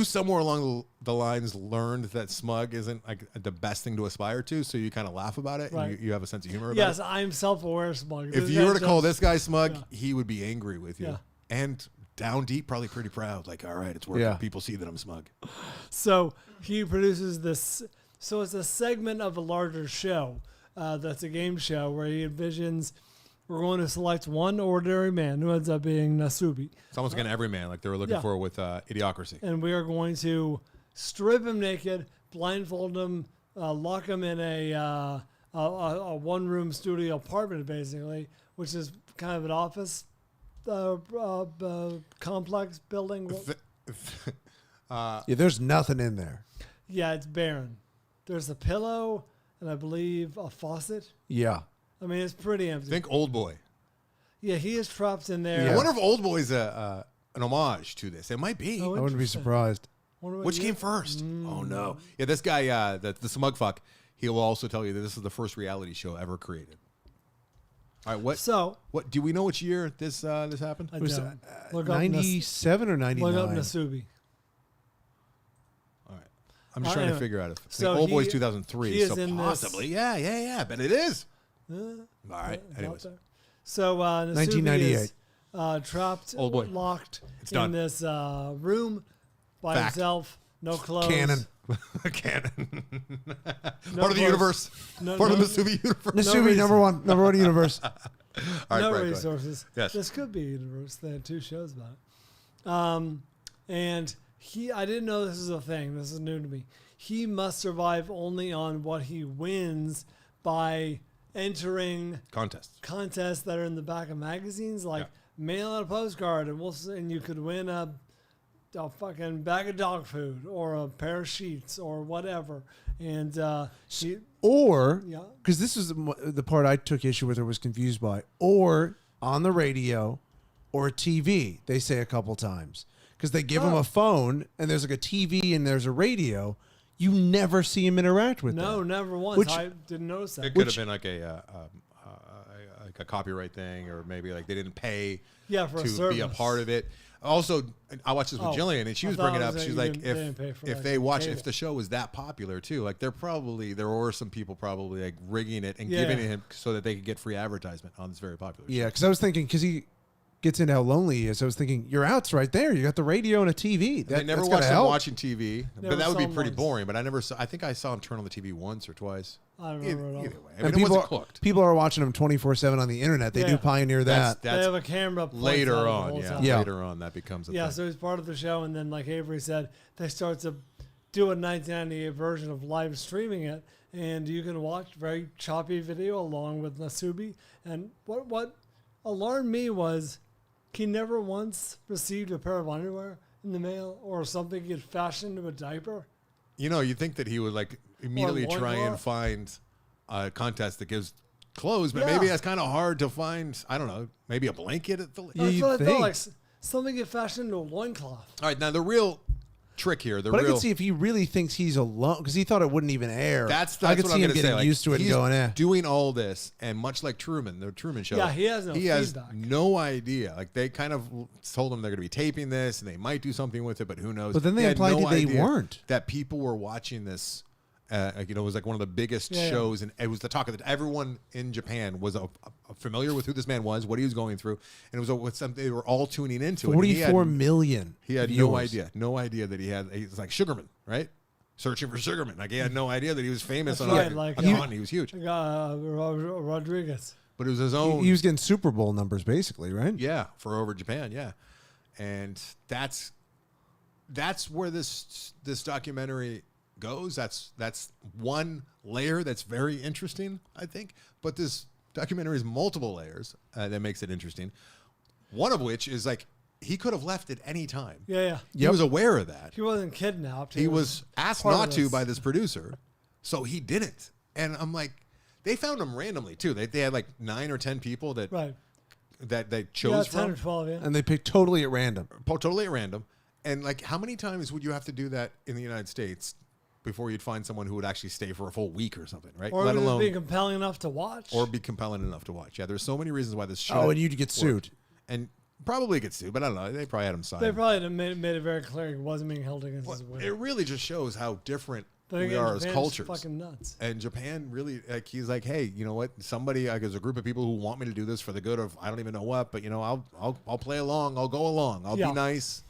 somewhere along the lines learned that smug isn't like the best thing to aspire to, so you kind of laugh about it. Right. And you have a sense of humor about Yes, it. I'm self-aware smug. If you were to call this guy smug, Yeah. he would be angry with you. Yeah. And down deep, probably pretty proud. Like, all right, it's working. Yeah. People see that I'm smug. So he produces this. So it's a segment of a larger show. That's a game show where he envisions we're going to select one ordinary man who ends up being Nasubi. It's almost like an everyman, like they were looking Yeah. for with Idiocracy. And we are going to strip him naked, blindfold him, lock him in a one-room studio apartment, basically, which is kind of an office complex building. Yeah, there's nothing in there. Yeah, it's barren. There's a pillow and I believe a faucet. Yeah. I mean, it's pretty empty. Think Old Boy. Yeah, he is trapped in there. Yeah. I wonder if Old Boy's an homage to this. It might be. Oh, I wouldn't be interesting. surprised. Wonder what Which year- came first? Oh, no. Yeah, this guy, the smug fuck, he will also tell you that this is the first reality show ever created. All right, So, what do we know which year this happened? I It was don't. Look up 97 or 99? Look up Nasubi. All right. I'm just trying anyway. to figure out if So Old Boy's he 2003, is so in this- possibly. Yeah, but it is. All right. About Anyways, there. So Nasubi 1998. is trapped, Old boy. locked It's in done. this room by Fact. himself, no clothes. Canon. canon. No Part of the clothes. universe. No- Part of no- the Nasubi universe. Nasubi, reason. number one universe. All right, no Brett, go ahead. resources. Yes. This could be a universe. They had 2 shows about it. And I didn't know this was a thing. This is new to me. He must survive only on what he wins by entering contests that are in the back of magazines, like mail out a postcard, and you could win a fucking bag of dog food or a pair of sheets or whatever. And Or, Yeah. because this is the part I took issue with or was confused by, or on the radio or TV, they say a couple times. Because they give him a phone and there's like a TV and there's a radio. You never see him interact with no, them. never once. Which- I didn't notice that. It could have been like a copyright thing, or maybe like they didn't pay Yeah, for a to be a service. part of it. Also, I watched this with Oh, Jillian, and she I was thought bringing it up. was that She's you like, didn't- they didn't pay for, if like, they watch, cable. if the show was that popular too, like there were some people probably like rigging it and Yeah. giving it him so that they could get free advertisement on this very popular show. Yeah, because I was thinking, because he gets into how lonely he is, I was thinking, your out's right there. You got the radio and a TV. I never that's watched gotta him help. watching TV, but Never that would be saw him pretty once. boring. But I never saw. I think I saw him turn on the TV once or twice. I don't Either, remember at all. either way, I And mean, it people, wasn't cooked. people are watching him 24/7 on the internet. They Yeah. do pioneer that. They That's have a camera points later out the on. whole Yeah, time. Yeah. later on that becomes a Yeah, thing. so he's part of the show, and then, like Avery said, they start to do a 1998 version of live streaming it, and you can watch very choppy video along with Nasubi. And what alarmed me was he never once received a pair of underwear in the mail or something he'd fashioned into a diaper. You'd think that he would like immediately Or try and loincloth. find a contest that gives clothes, but Yeah. maybe that's kind of hard to find. I don't know, maybe a blanket at the. Yeah, That's you'd what I think. thought, like something get fashioned into a loincloth. All right, now the real trick here, But I can see if he really thinks he's alone, because he thought it wouldn't even air. that's I could what see I'm him gonna getting say. Like, used to it and he's going, doing all this, and much like Truman, the Truman Show. Yeah, he has no feedback. no idea. Like they kind of told him they're going to be taping this, and they might do something with it, but who knows? But then they He had implied no that they idea weren't. That people were watching this. It was like one of the biggest Yeah, yeah. shows, and it was the talk of everyone in Japan was familiar with who this man was, what he was going through, and it was something they were all tuning into. it. And 44 million. He had viewers. no idea that he was like Sugarman, right? Searching for Sugarman. Like he had no idea that he was famous That's on right, like, he was huge. Rodriguez. But it was his own. He was getting Super Bowl numbers, basically, right? Yeah, for over Japan, yeah. And that's where this documentary goes. That's one layer that's very interesting, I think. But this documentary has multiple layers that makes it interesting. One of which is like he could have left at any time. Yeah. He was aware of that. He wasn't kidnapped. He was asked part of not to this. by this producer, so he didn't. And I'm like, they found him randomly too. They had like 9 or 10 people that Right. they Yeah, chose 10 from. or 12, yeah. And they picked totally at random. Totally at random. And like, how many times would you have to do that in the United States before you'd find someone who would actually stay for a full week or something, right? Or Let would it alone be compelling enough to watch? or be compelling enough to watch. Yeah, there's so many reasons why this show. Oh, and you'd get sued. And Probably gets sued, but I don't know. They probably had him sign. They probably made it very clear he wasn't being held against his will. It really just shows how different But we again, are as Japan's cultures. fucking nuts. And Japan really, like, he's like, hey, you know what? Somebody, like, there's a group of people who want me to do this for the good of I don't even know what, but you know, I'll play along. I'll go along. I'll be nice.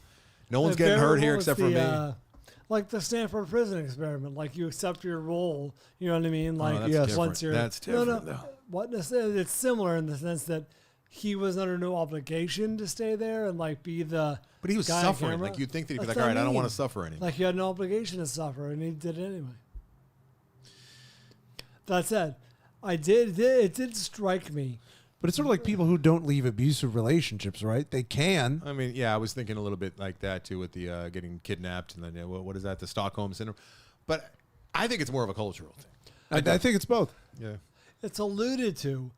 No one's getting hurt here except for me. Like the Stanford prison experiment, like you accept your role. You know what I mean? Like that's different. once you're That's different, though. What it's similar in the sense that he was under no obligation to stay there and like be the. But he was guy on suffering. camera. Like you'd think that he'd be That's like, all what right, I don't want mean. to suffer anymore. Like he had no obligation to suffer, and he did it anyway. That said, it did strike me. But it's sort of like people who don't leave abusive relationships, right? They can. I mean, yeah, I was thinking a little bit like that too with the getting kidnapped and then what is that? The Stockholm syndrome. But I think it's more of a cultural thing. I think it's both. Yeah. It's alluded to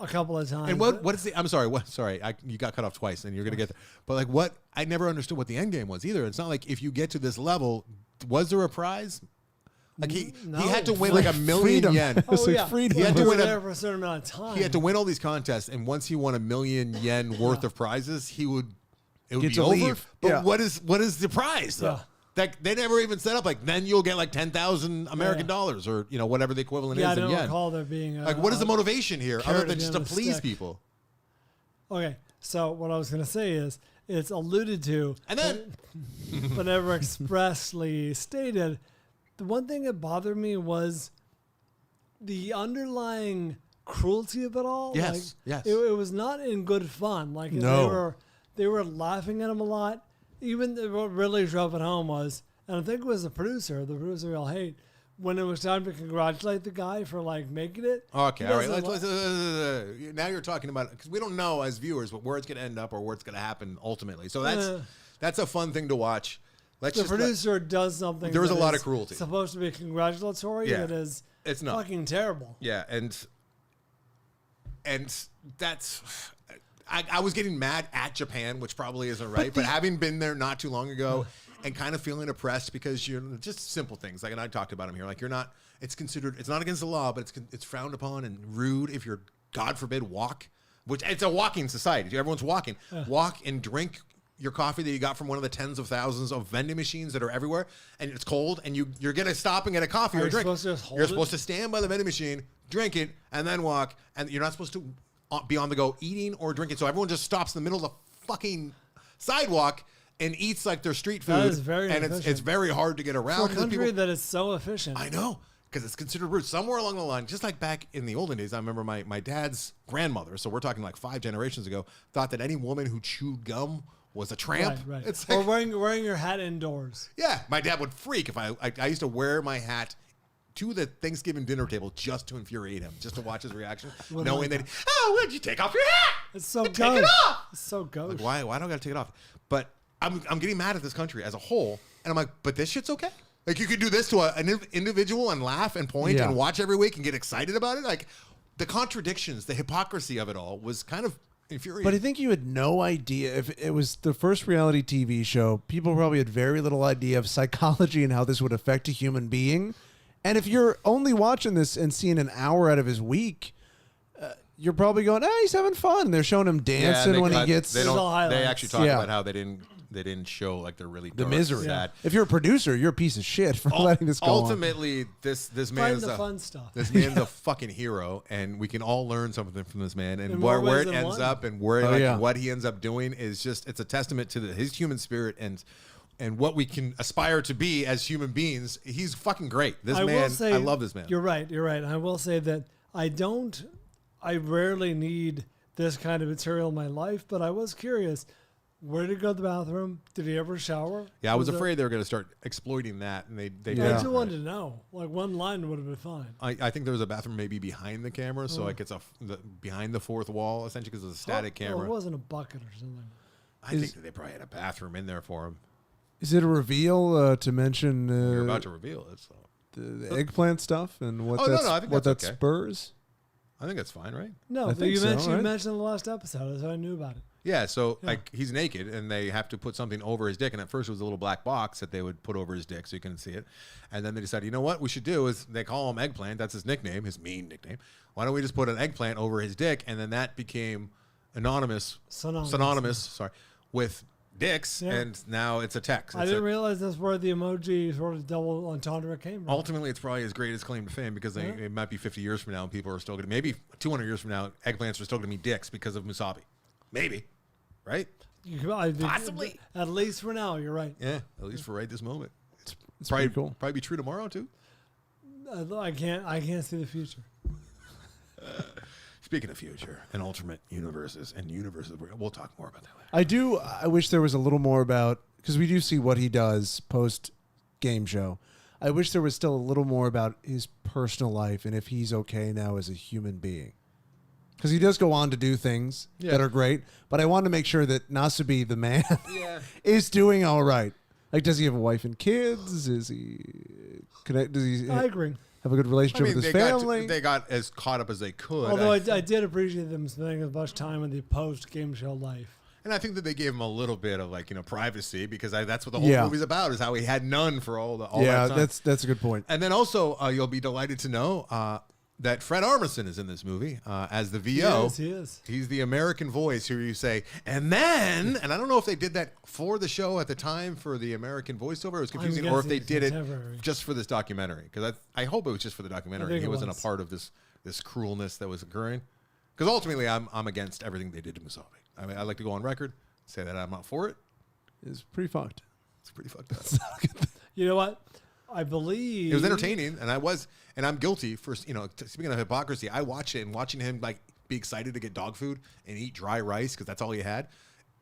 a couple of times. And what is the? I'm sorry. What? Sorry, you got cut off twice, and you're gonna get there. But like, what? I never understood what the end game was either. It's not like if you get to this level, was there a prize? Like he had to win like $1 million Freedom. yen. Oh yeah, freedom. He had to we were win there for a certain amount of time. He had to win all these contests, and once he won $1 million yen worth of prizes, it would Get be to over. leave. But Yeah. what is the prize though? Yeah. Like they never even set up like then you'll get like 10,000 American dollars or whatever the equivalent Yeah, I is in don't yen. recall there being Like what is the motivation here other carrot than just to in the please stick. people? Okay, so what I was going to say is it's alluded to, And then but never expressly stated. The one thing that bothered me was the underlying cruelty of it all. Yes, like, yes. It was not in good fun. Like No. they were laughing at him a lot. Even what really drove it home was, and I think it was the producer we all hate, when it was time to congratulate the guy for like making it. Okay, he all right. doesn't Now you're talking about because we don't know as viewers what where it's going to end up or where it's going to happen ultimately. So that's a fun thing to watch. Let's the just producer does something. There was that a lot is of cruelty. Supposed to be congratulatory. Yeah. That is. It's not. Fucking terrible. Yeah, and that's. I was getting mad at Japan, which probably isn't right, but having been there not too long ago and kind of feeling oppressed because you're just simple things like, and I talked about them here, like you're not. It's considered. It's not against the law, but it's frowned upon and rude if you're, God forbid, walk. Which it's a walking society. Everyone's walking. Walk and drink your coffee that you got from one of the tens of thousands of vending machines that are everywhere, and it's cold, and you're gonna stop and get a coffee or a drink. You're supposed to stand by the vending machine, drink it, and then walk, and you're not supposed to be on the go eating or drinking. So everyone just stops in the middle of the fucking sidewalk and eats like their street food. That is very and efficient. it's very hard to get around. For a country that is so efficient. I know. Because it's considered rude. Somewhere along the line, just like back in the olden days, I remember my dad's grandmother, so we're talking like 5 generations ago, thought that any woman who chewed gum was a tramp. Right. It's Or like, wearing your hat indoors. yeah, my dad would freak if I used to wear my hat to the Thanksgiving dinner table just to infuriate him, just to watch his reaction, knowing that, why'd you take off your hat? It's so Take gauche. it off. It's so gauche. Like, why do I got to take it off? But I'm getting mad at this country as a whole, and I'm like, but this shit's okay. Like you could do this to an individual and laugh and point and watch every week and get excited about it. Like the contradictions, the hypocrisy of it all was kind of infuriating. But I think you had no idea if it was the first reality TV show. People probably had very little idea of psychology and how this would affect a human being. And if you're only watching this and seeing an hour out of his week, you're probably going, he's having fun. They're showing him dancing when he gets They actually talk Yeah. about how they didn't show like they're really the dark, misery. sad. If you're a producer, you're a piece of shit for letting this go on. Ultimately, this man Find is the fun stuff. This man's a fucking hero, and we can all learn something from this man. And In more where ways it than ends one. up and where yeah. what he ends up doing is just it's a testament to his human spirit and what we can aspire to be as human beings. He's fucking great. This will man, say, I love this man. You're right. I will say that I rarely need this kind of material in my life, but I was curious. Where did he go to the bathroom? Did he ever shower? Yeah, I was afraid they were going to start exploiting that, and they I Yeah. just wanted to know. Like one line would have been fine. I think there was a bathroom maybe behind the camera, so like it's behind the fourth wall essentially because it's a static Oh, camera. it wasn't a bucket or something. I think that they probably had a bathroom in there for him. Is it a reveal to mention You're about to reveal it, so the eggplant stuff and what Oh, no, that's, no, I think what that's that okay. spurs? I think that's fine, right? No, I but think you so, mentioned right? in the last episode, so I knew about it. Yeah, so like he's naked and they have to put something over his dick. And at first it was a little black box that they would put over his dick so you couldn't see it. And then they decided, you know what we should do is they call him Eggplant. That's his nickname, his mean nickname. Why don't we just put an eggplant over his dick? And then that became synonymous, sorry, with dicks, and now it's a text. I didn't realize that's where the emoji sort of double entendre came from. Ultimately, it's probably his greatest claim to fame because it might be 50 years from now and people are still going to, maybe 200 years from now, eggplants are still going to be dicks because of Musabi. Maybe. Right? Possibly. At least for now, you're right. Yeah, at least for right this moment. It's probably pretty cool. Probably be true tomorrow, too. I can't see the future. Speaking of future and alternate universes, we'll talk more about that later. I wish there was a little more about, because we do see what he does post game show. I wish there was still a little more about his personal life and if he's okay now as a human being. Because he does go on to do things that are great, but I want to make sure that Nasubi, the man, is doing all right. Like, does he have a wife and kids? Is he connect? Does he? I agree. Have a good relationship with his family. They got as caught up as they could. Although I did appreciate them spending as much time in the post-game show life. And I think that they gave him a little bit of privacy because that's what the whole movie's about is how he had none for all that time. Yeah, that's a good point. And then also you'll be delighted to know that Fred Armisen is in this movie as the VO. He is. He's the American voice who you say, and then, and I don't know if they did that for the show at the time for the American voiceover. It was confusing, or if they did it just for this documentary. Because I hope it was just for the documentary. He wasn't a part of this cruelness that was occurring. Because ultimately, I'm against everything they did to Musabi. I mean, I'd like to go on record, say that I'm not for it. It's pretty fucked. It's pretty fucked up. You know what? I believe it was entertaining, and I'm guilty for speaking of hypocrisy. I watched it and watching him be excited to get dog food and eat dry rice because that's all he had.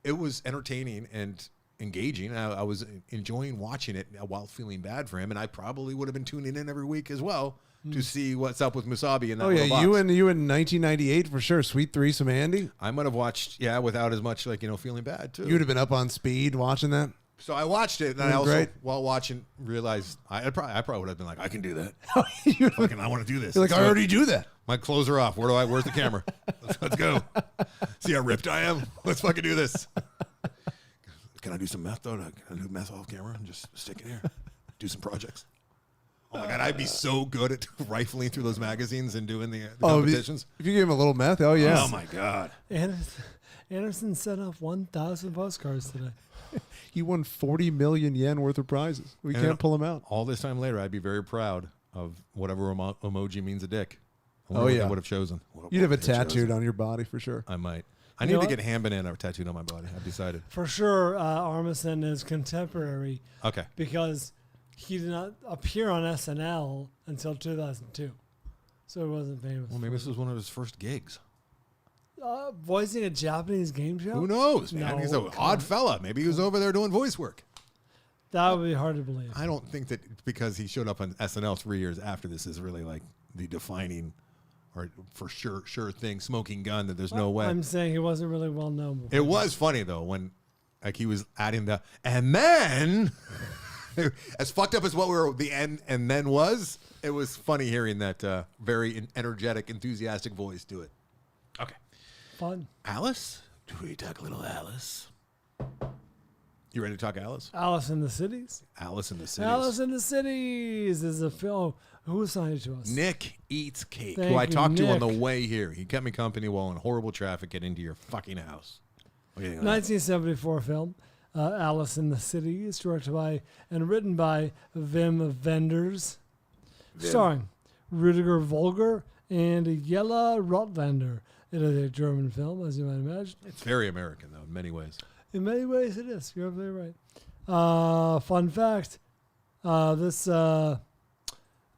It was entertaining and engaging. I was enjoying watching it while feeling bad for him, and I probably would have been tuning in every week as well to see what's up with Musabi in that. Oh yeah, you in 1998 for sure. Sweet Threesome Andy. I might have watched without as much feeling bad too. You would have been up on speed watching that. So I watched it, and I also, while watching, realized I probably would have been like, I can do that. I want to do this. You're like, I already do that. My clothes are off. Where's the camera? Let's go. See how ripped I am? Let's fucking do this. Can I do some meth, though? Can I do meth off camera and just stick it here? Do some projects. Oh, my God. I'd be so good at rifling through those magazines and doing the competitions. If you gave him a little meth, oh, yeah. Oh, my God. Anderson sent off 1,000 postcards today. He won 40 million yen worth of prizes. We can't pull him out. All this time later, I'd be very proud of whatever emoji means a dick. I would have chosen. You'd have it tattooed on your body for sure. I might. I need to get ham banana tattooed on my body. I've decided. For sure, Armisen is contemporary. Okay. Because he did not appear on SNL until 2002. So he wasn't famous. Well, maybe this was one of his first gigs. Voicing a Japanese game show? Who knows, man? He's an odd fella. Maybe he was over there doing voice work. That would be hard to believe. I don't think that because he showed up on SNL 3 years after this is really the defining or for sure thing, smoking gun that there's no way. I'm saying he wasn't really well known before. It was funny, though, when he was adding the, and then, as fucked up as what the end and then was, it was funny hearing that very energetic, enthusiastic voice do it. Okay. Fun. Alice? Do we talk a little Alice? You ready to talk Alice? Alice in the Cities? Alice in the Cities. Alice in the Cities is a film. Who assigned it to us? Nick Eats Cake, who I talked to on the way here. He kept me company while in horrible traffic getting into your fucking house. 1974 film. Alice in the Cities, directed by and written by Wim Wenders. Starring Rüdiger Volger and Jella Rotlander. It is a German film, as you might imagine. It's very American, though, in many ways. In many ways, it is. You're absolutely right. Fun fact: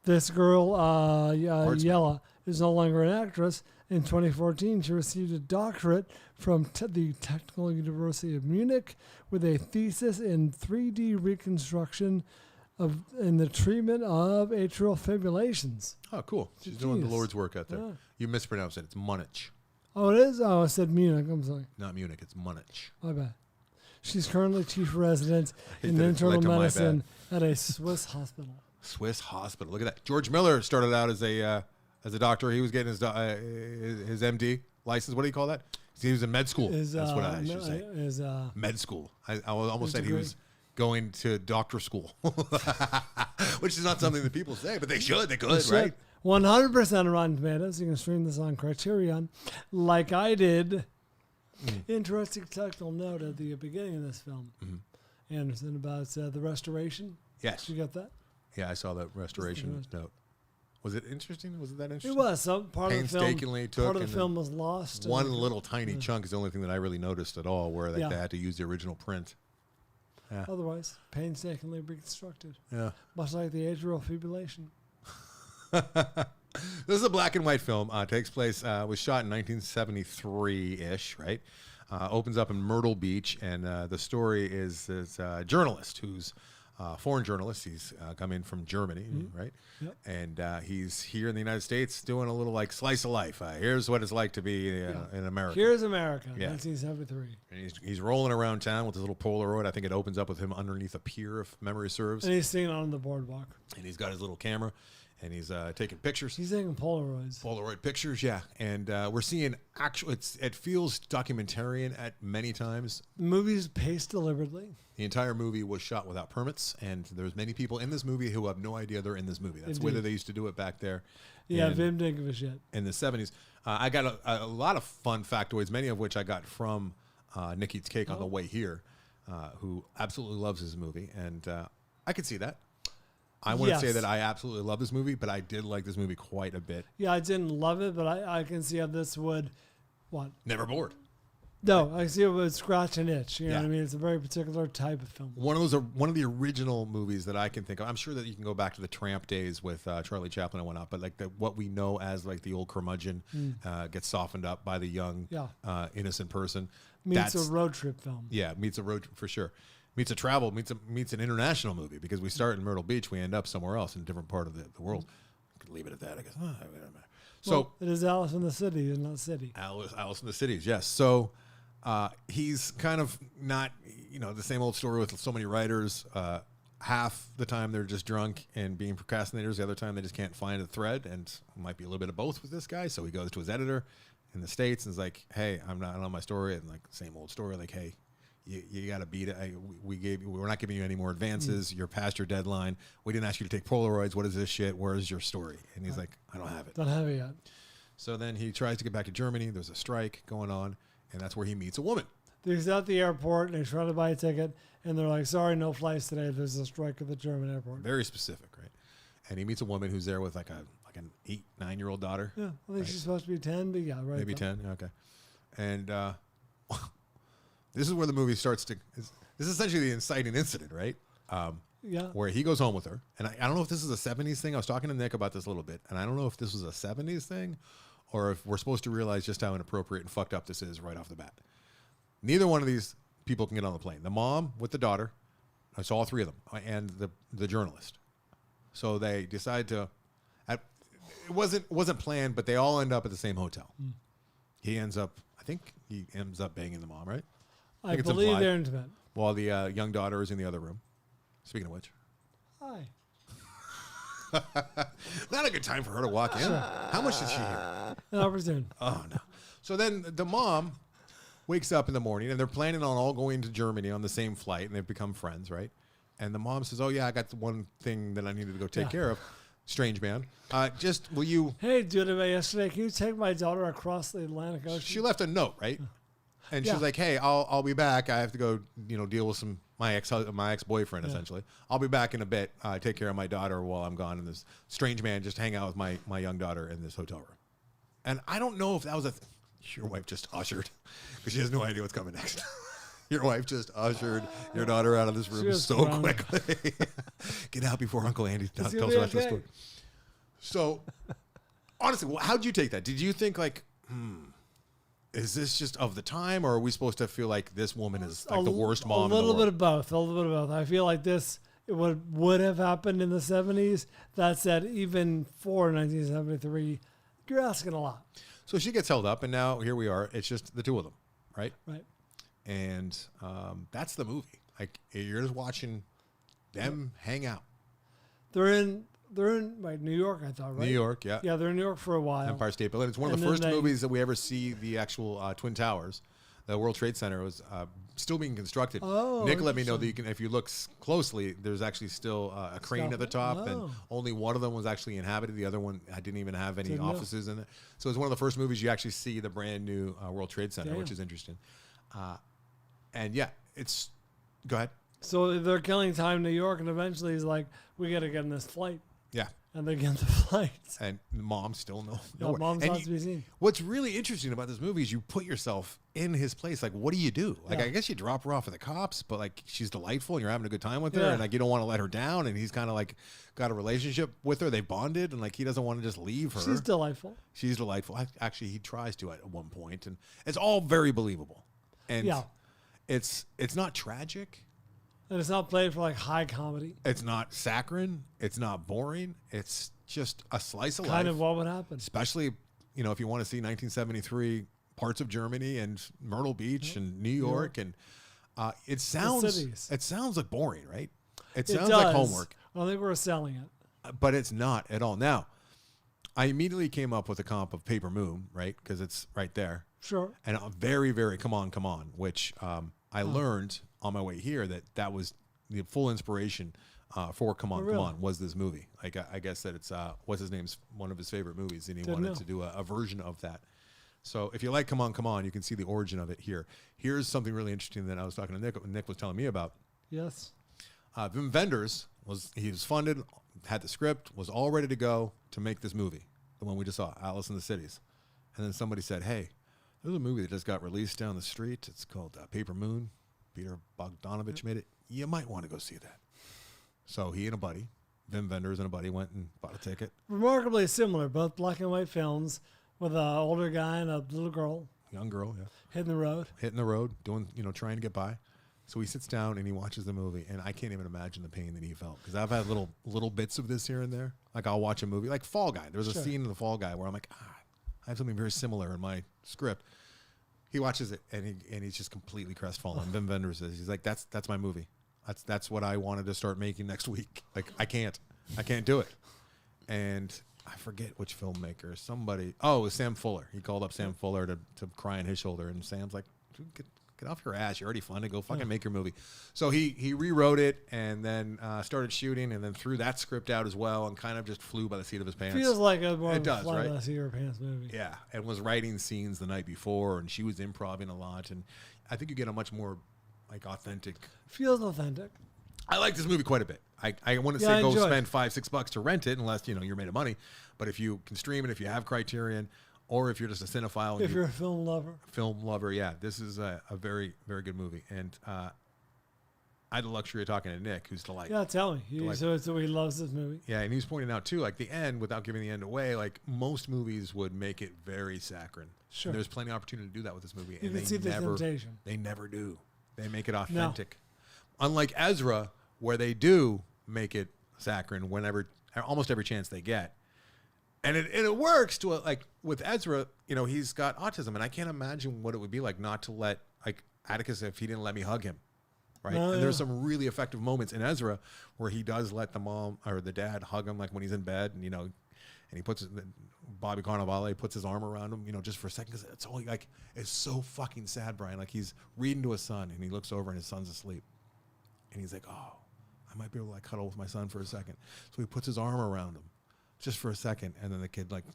this girl, Jella, is no longer an actress. In 2014, she received a doctorate from the Technical University of Munich with a thesis in 3D reconstruction in the treatment of atrial fibrillations. Oh, cool. She's doing the Lord's work out there. Yeah. You mispronounced it. It's Munich. Oh, it is? Oh, I said Munich. I'm sorry. Not Munich. It's Munich. My bad. She's currently chief resident in internal medicine at a Swiss hospital. Swiss hospital. Look at that. George Miller started out as a doctor. He was getting his MD license. What do you call that? He was in med school. That's what I should say. Med school. I almost said he was going to doctor school, which is not something that people say, but they should. They could, right? 100% on Rotten Tomatoes. You can stream this on Criterion, like I did Interesting technical note at the beginning of this film, Anderson, about the restoration. Yes. You got that? Yeah, I saw that restoration note. Was it interesting? Was it that interesting? It was. Some part of the film. Painstakingly took. Part of the film was lost. One little tiny chunk is the only thing that I really noticed at all, where they had to use the original print. Yeah. Otherwise, painstakingly reconstructed. Yeah. Much like the atrial fibrillation. This is a black and white film. Takes place, was shot in 1973-ish, right? Opens up in Myrtle Beach, and the story is this journalist who's a foreign journalist. He's come in from Germany, right? Yep. And he's here in the United States doing a little like slice of life. Here's what it's like to be in America. Here's America, 1973. And he's rolling around town with his little Polaroid. I think it opens up with him underneath a pier, if memory serves. And he's sitting on the boardwalk. And he's got his little camera. And he's taking pictures. He's taking Polaroids. Polaroid pictures, yeah. And we're seeing actual. It feels documentarian at many times. The movie's paced deliberately. The entire movie was shot without permits, and there's many people in this movie who have no idea they're in this movie. That's the way that they used to do it back there. Yeah, Vim didn't give a shit. In the 70s. I got a lot of fun factoids, many of which I got from Nick Eats Cake on the way here, who absolutely loves this movie. And I could see that. I wouldn't say that I absolutely love this movie, but I did like this movie quite a bit. Yeah, I didn't love it, but I can see how this would, what? Never bored. No, I see it would scratch an itch. You know what I mean? It's a very particular type of film. One of the original movies that I can think of. I'm sure that you can go back to the Tramp days with Charlie Chaplin and whatnot, but like what we know as like the old curmudgeon gets softened up by the young, innocent person. Meets a road trip film. Yeah, meets a road for sure. Meets an international movie, because we start in Myrtle Beach, we end up somewhere else in a different part of the world. I could leave it at that, I guess. So it is Alice in the Cities, not City. Alice in the Cities, yes. So he's kind of not, the same old story with so many writers. Half the time they're just drunk and being procrastinators. The other time they just can't find a thread, and it might be a little bit of both with this guy. So he goes to his editor in the States and is like, "Hey, I'm not on my story," and like same old story, like, "Hey, you got to beat it. We're not giving you any more advances. You're past your deadline. We didn't ask you to take Polaroids. What is this shit? Where is your story?" And he's like, "I don't have it." Don't have it yet. So then he tries to get back to Germany. There's a strike going on, and that's where he meets a woman. He's at the airport, and he's trying to buy a ticket, and they're like, "Sorry, no flights today. There's a strike at the German airport." Very specific, right? And he meets a woman who's there with like an 8-9-year-old daughter. Yeah, I think she's supposed to be 10, but yeah, right. Maybe 10, okay. And this is where the movie starts to. This is essentially the inciting incident, right? Where he goes home with her, and I don't know if this is a 70s thing. I was talking to Nick about this a little bit, and I don't know if this was a 70s thing, or if we're supposed to realize just how inappropriate and fucked up this is right off the bat. Neither one of these people can get on the plane. The mom with the daughter, it's all three of them, and the journalist. So they decide to. It wasn't planned, but they all end up at the same hotel. I think he ends up banging the mom, right? I believe they're intimate. While the young daughter is in the other room. Speaking of which. Hi. Not a good time for her to walk in. How much did she hear? An opportunity. Oh, no. So then the mom wakes up in the morning, and they're planning on all going to Germany on the same flight, and they've become friends, right? And the mom says, "Oh, yeah, I got the one thing that I needed to go take care of." Strange man. Will you... Hey, dude, about yesterday, can you take my daughter across the Atlantic Ocean? She left a note, right? And she's like, "Hey, I'll be back. I have to go, deal with my ex-boyfriend, essentially. I'll be back in a bit. Take care of my daughter while I'm gone." And this strange man just hang out with my young daughter in this hotel room. And I don't know if that was your wife just ushered, because she has no idea what's coming next. Your wife just ushered your daughter out of this room so quickly. Get out before Uncle Andy tells the rest of the story. So, honestly, how'd you take that? Did you think like, is this just of the time, or are we supposed to feel like this woman is like the worst mom in the world? A little bit of both. I feel like this would have happened in the 70s. That said, even for 1973, you're asking a lot. So she gets held up, and now here we are. It's just the two of them, right? Right. And that's the movie. Like, you're just watching them hang out. They're in like New York, I thought, right? New York, yeah. Yeah, they're in New York for a while. Empire State Building. It's one of the first movies that we ever see the actual Twin Towers. The World Trade Center was still being constructed. Oh, Nick let me know that you can, if you look closely, there's actually still a crane at the top, and only one of them was actually inhabited. The other one, I didn't even have any offices in it. So it's one of the first movies you actually see the brand new World Trade Center, which is interesting. And yeah, it's. Go ahead. So they're killing time in New York, and eventually he's like, "We got to get in this flight." Yeah. And they get in the flight. And mom's still nowhere. Yeah, mom's not to be seen. What's really interesting about this movie is you put yourself in his place. Like, what do you do? Like, I guess you drop her off at the cops, but like, she's delightful and you're having a good time with her, and like, you don't want to let her down. And he's kind of like got a relationship with her. They bonded, and like, he doesn't want to just leave her. She's delightful. She's delightful. Actually, he tries to at one point, and it's all very believable. And it's not tragic. And it's not played for like high comedy. It's not saccharine. It's not boring. It's just a slice of life. Kind of what would happen. Especially, if you want to see 1973 parts of Germany and Myrtle Beach and New York, and it sounds like boring, right? It sounds like homework. I don't think we're selling it. But it's not at all. Now, I immediately came up with a comp of Paper Moon, right? Because it's right there. Sure. And a very, very Come On, which I learned on my way here that was the full inspiration for Come On was this movie. Like, I guess that it's what's his name's one of his favorite movies, and he wanted to do a version of that. So if you like Come On, you can see the origin of it here. Here's something really interesting that I was talking to Nick. Nick was telling me about. Yes. Wim Wenders was funded, had the script, was all ready to go to make this movie, the one we just saw, Alice in the Cities, and then somebody said, "Hey, there's a movie that just got released down the street. It's called Paper Moon. Peter Bogdanovich made it. You might want to go see that." So he and a buddy, Wim Wenders and a buddy, went and bought a ticket. Remarkably similar, both black and white films with an older guy and a little girl. Young girl, yeah. Hitting the road, doing, trying to get by. So he sits down and he watches the movie, and I can't even imagine the pain that he felt, because I've had little bits of this here and there. Like, I'll watch a movie, like Fall Guy. There was a scene in the Fall Guy where I'm like, I have something very similar in my script. He watches it, and he's just completely crestfallen. Wim Wenders says, he's like, that's my movie. That's what I wanted to start making next week. Like, I can't do it. And I forget which filmmaker. Somebody. Oh, it was Sam Fuller. He called up Sam Fuller to cry on his shoulder, and Sam's like, "Dude, get off your ass. You're already funded. Go fucking make your movie." So he rewrote it, and then started shooting, and then threw that script out as well, and kind of just flew by the seat of his pants. Feels like a more it does, fly right? by the seat of your pants movie. Yeah, and was writing scenes the night before, and she was improvising a lot, and I think you get a much more like authentic. Feels authentic. I like this movie quite a bit. I wouldn't say go spend $5-6 to rent it unless you're made of money, but if you can stream it, if you have Criterion, or if you're just a cinephile, if you're a film lover, yeah, this is a very, very good movie. And I had the luxury of talking to Nick, who's delightful. Yeah, tell me. So he loves this movie. Yeah, and he was pointing out too, like the end, without giving the end away, like most movies would make it very saccharine. Sure, and there's plenty of opportunity to do that with this movie, you and can see the temptation. They never do. They make it authentic, unlike Ezra, where they do make it saccharine almost every chance they get. And it works to like with Ezra, he's got autism, and I can't imagine what it would be like not to let like Atticus if he didn't let me hug him, right? And there's some really effective moments in Ezra where he does let the mom or the dad hug him, like when he's in bed, and and he puts Bobby Cannavale puts his arm around him, just for a second, because it's only like it's so fucking sad, Brian. Like he's reading to his son, and he looks over and his son's asleep, and he's like, "Oh, I might be able to like cuddle with my son for a second." So he puts his arm around him just for a second, and then the kid like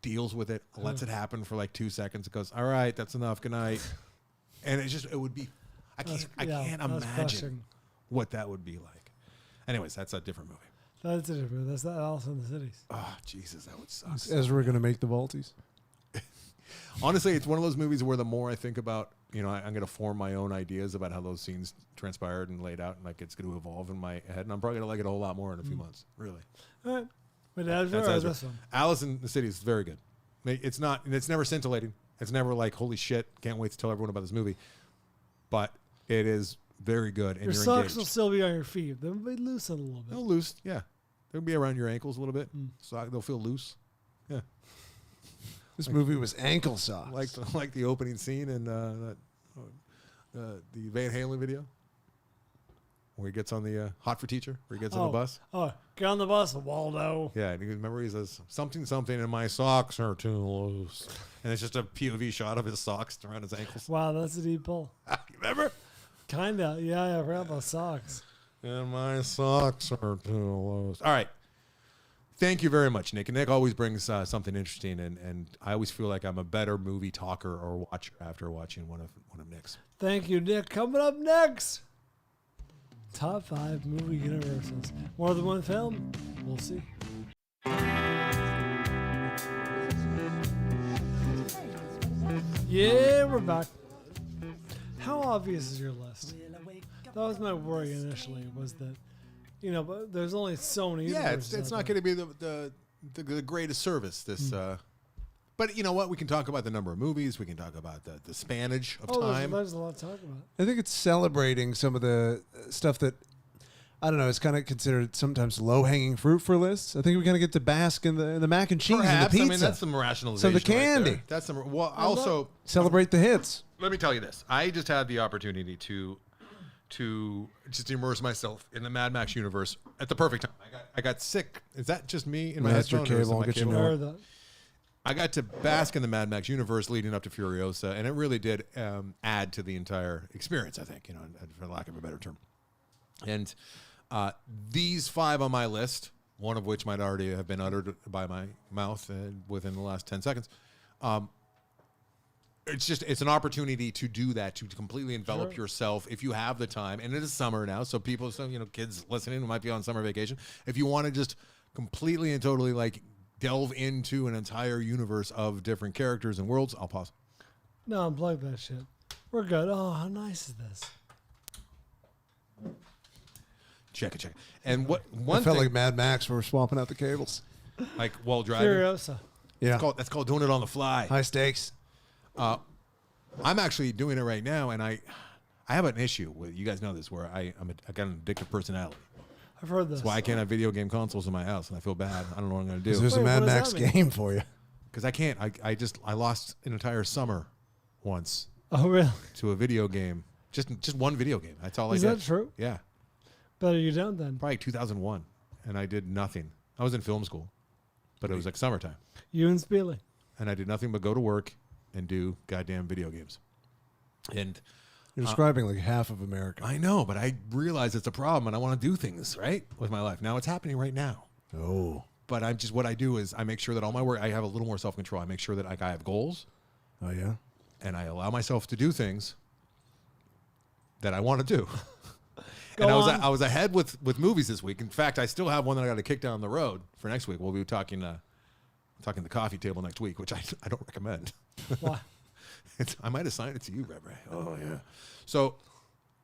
deals with it, lets it happen for like 2 seconds. It goes, "All right, that's enough. Good night." And it would be, I can't imagine what that would be like. Anyways, that's a different movie. That's a different movie. That's not Alice in the Cities. Oh, Jesus, that would suck. Is Ezra going to make the Balties? Honestly, it's one of those movies where the more I think about, I'm going to form my own ideas about how those scenes transpired and laid out, and like it's going to evolve in my head, and I'm probably going to like it a whole lot more in a few months. Really. All right. But Ezra or this one? Alice in the Cities is very good. It's never scintillating. It's never like, holy shit, can't wait to tell everyone about this movie. But it is very good, and your you're socks engaged. will still be on your feet. They'll be loosen a little bit. They'll loose, yeah. They'll be around your ankles a little bit, so they'll feel loose. Yeah. This movie was ankle socks. Like the opening scene in the Van Halen video. where he gets on the Hot for Teacher, where he gets on the bus. Oh, get on the bus, Waldo. Yeah, and remember he says, something, and my socks are too loose. And it's just a POV shot of his socks around his ankles. Wow, that's a deep pull. Remember? Kinda. Yeah, I forgot about socks. And my socks are too loose. All right. Thank you very much, Nick. And Nick always brings something interesting, and I always feel like I'm a better movie talker or watcher after watching one of Nick's. Thank you, Nick. Coming up next, top 5 movie universes. More than one film? We'll see. Yeah, we're back. How obvious is your list? That was my worry initially, was that, but there's only so many. Yeah, it's not going to be the greatest service. This, but you know what? We can talk about the number of movies. We can talk about the spanage of time. There's a lot to talk about. I think it's celebrating some of the stuff that, I don't know, it's kind of considered sometimes low-hanging fruit for lists. I think we kind of get to bask in the mac and cheese and the pizza. I mean, that's some rationalization. Some of the candy. Right, that's some. Well, also celebrate the hits. Let me tell you this. I just had the opportunity to just immerse myself in the Mad Max universe at the perfect time. I got sick. Is that just me in my Master headphones? cable, I'll get you more. I got to bask in the Mad Max universe leading up to Furiosa, and it really did add to the entire experience, I think, for lack of a better term. And these 5 on my list, one of which might already have been uttered by my mouth within the last 10 seconds, it's an opportunity to do that, to completely envelop yourself if you have the time. And it is summer now, so people, kids listening who might be on summer vacation, if you want to just completely and totally delve into an entire universe of different characters and worlds, I'll pause. No, unplug that shit. We're good. Oh, how nice is this? Check it. And I felt like Mad Max when we're swapping out the cables. Like while driving. Furiosa. Yeah. That's called doing it on the fly. High stakes. I'm actually doing it right now, and I have an issue with, you guys know this, where I got an addictive personality. I've heard this. That's why I can't have video game consoles in my house, and I feel bad. I don't know what I'm going to do. There's a Mad Max game for you. Because I can't. I lost an entire summer once. Oh, really? To a video game. Just one video game. That's all I did. Is that true? Yeah. Better you don't then. Probably 2001, and I did nothing. I was in film school, but it was like summertime. You and Spieley. And I did nothing but go to work and do goddamn video games. And you're describing like half of America. I know, but I realize it's a problem, and I want to do things right with my life. Now it's happening right now. Oh. But what I do is I make sure that all my work, I have a little more self-control. I make sure that I have goals. Oh, yeah? And I allow myself to do things that I want to do. And I was ahead with movies this week. In fact, I still have one that I got to kick down the road for next week. We'll be talking the coffee table next week, which I don't recommend. Why? I might assign it to you, Ray. Oh yeah. So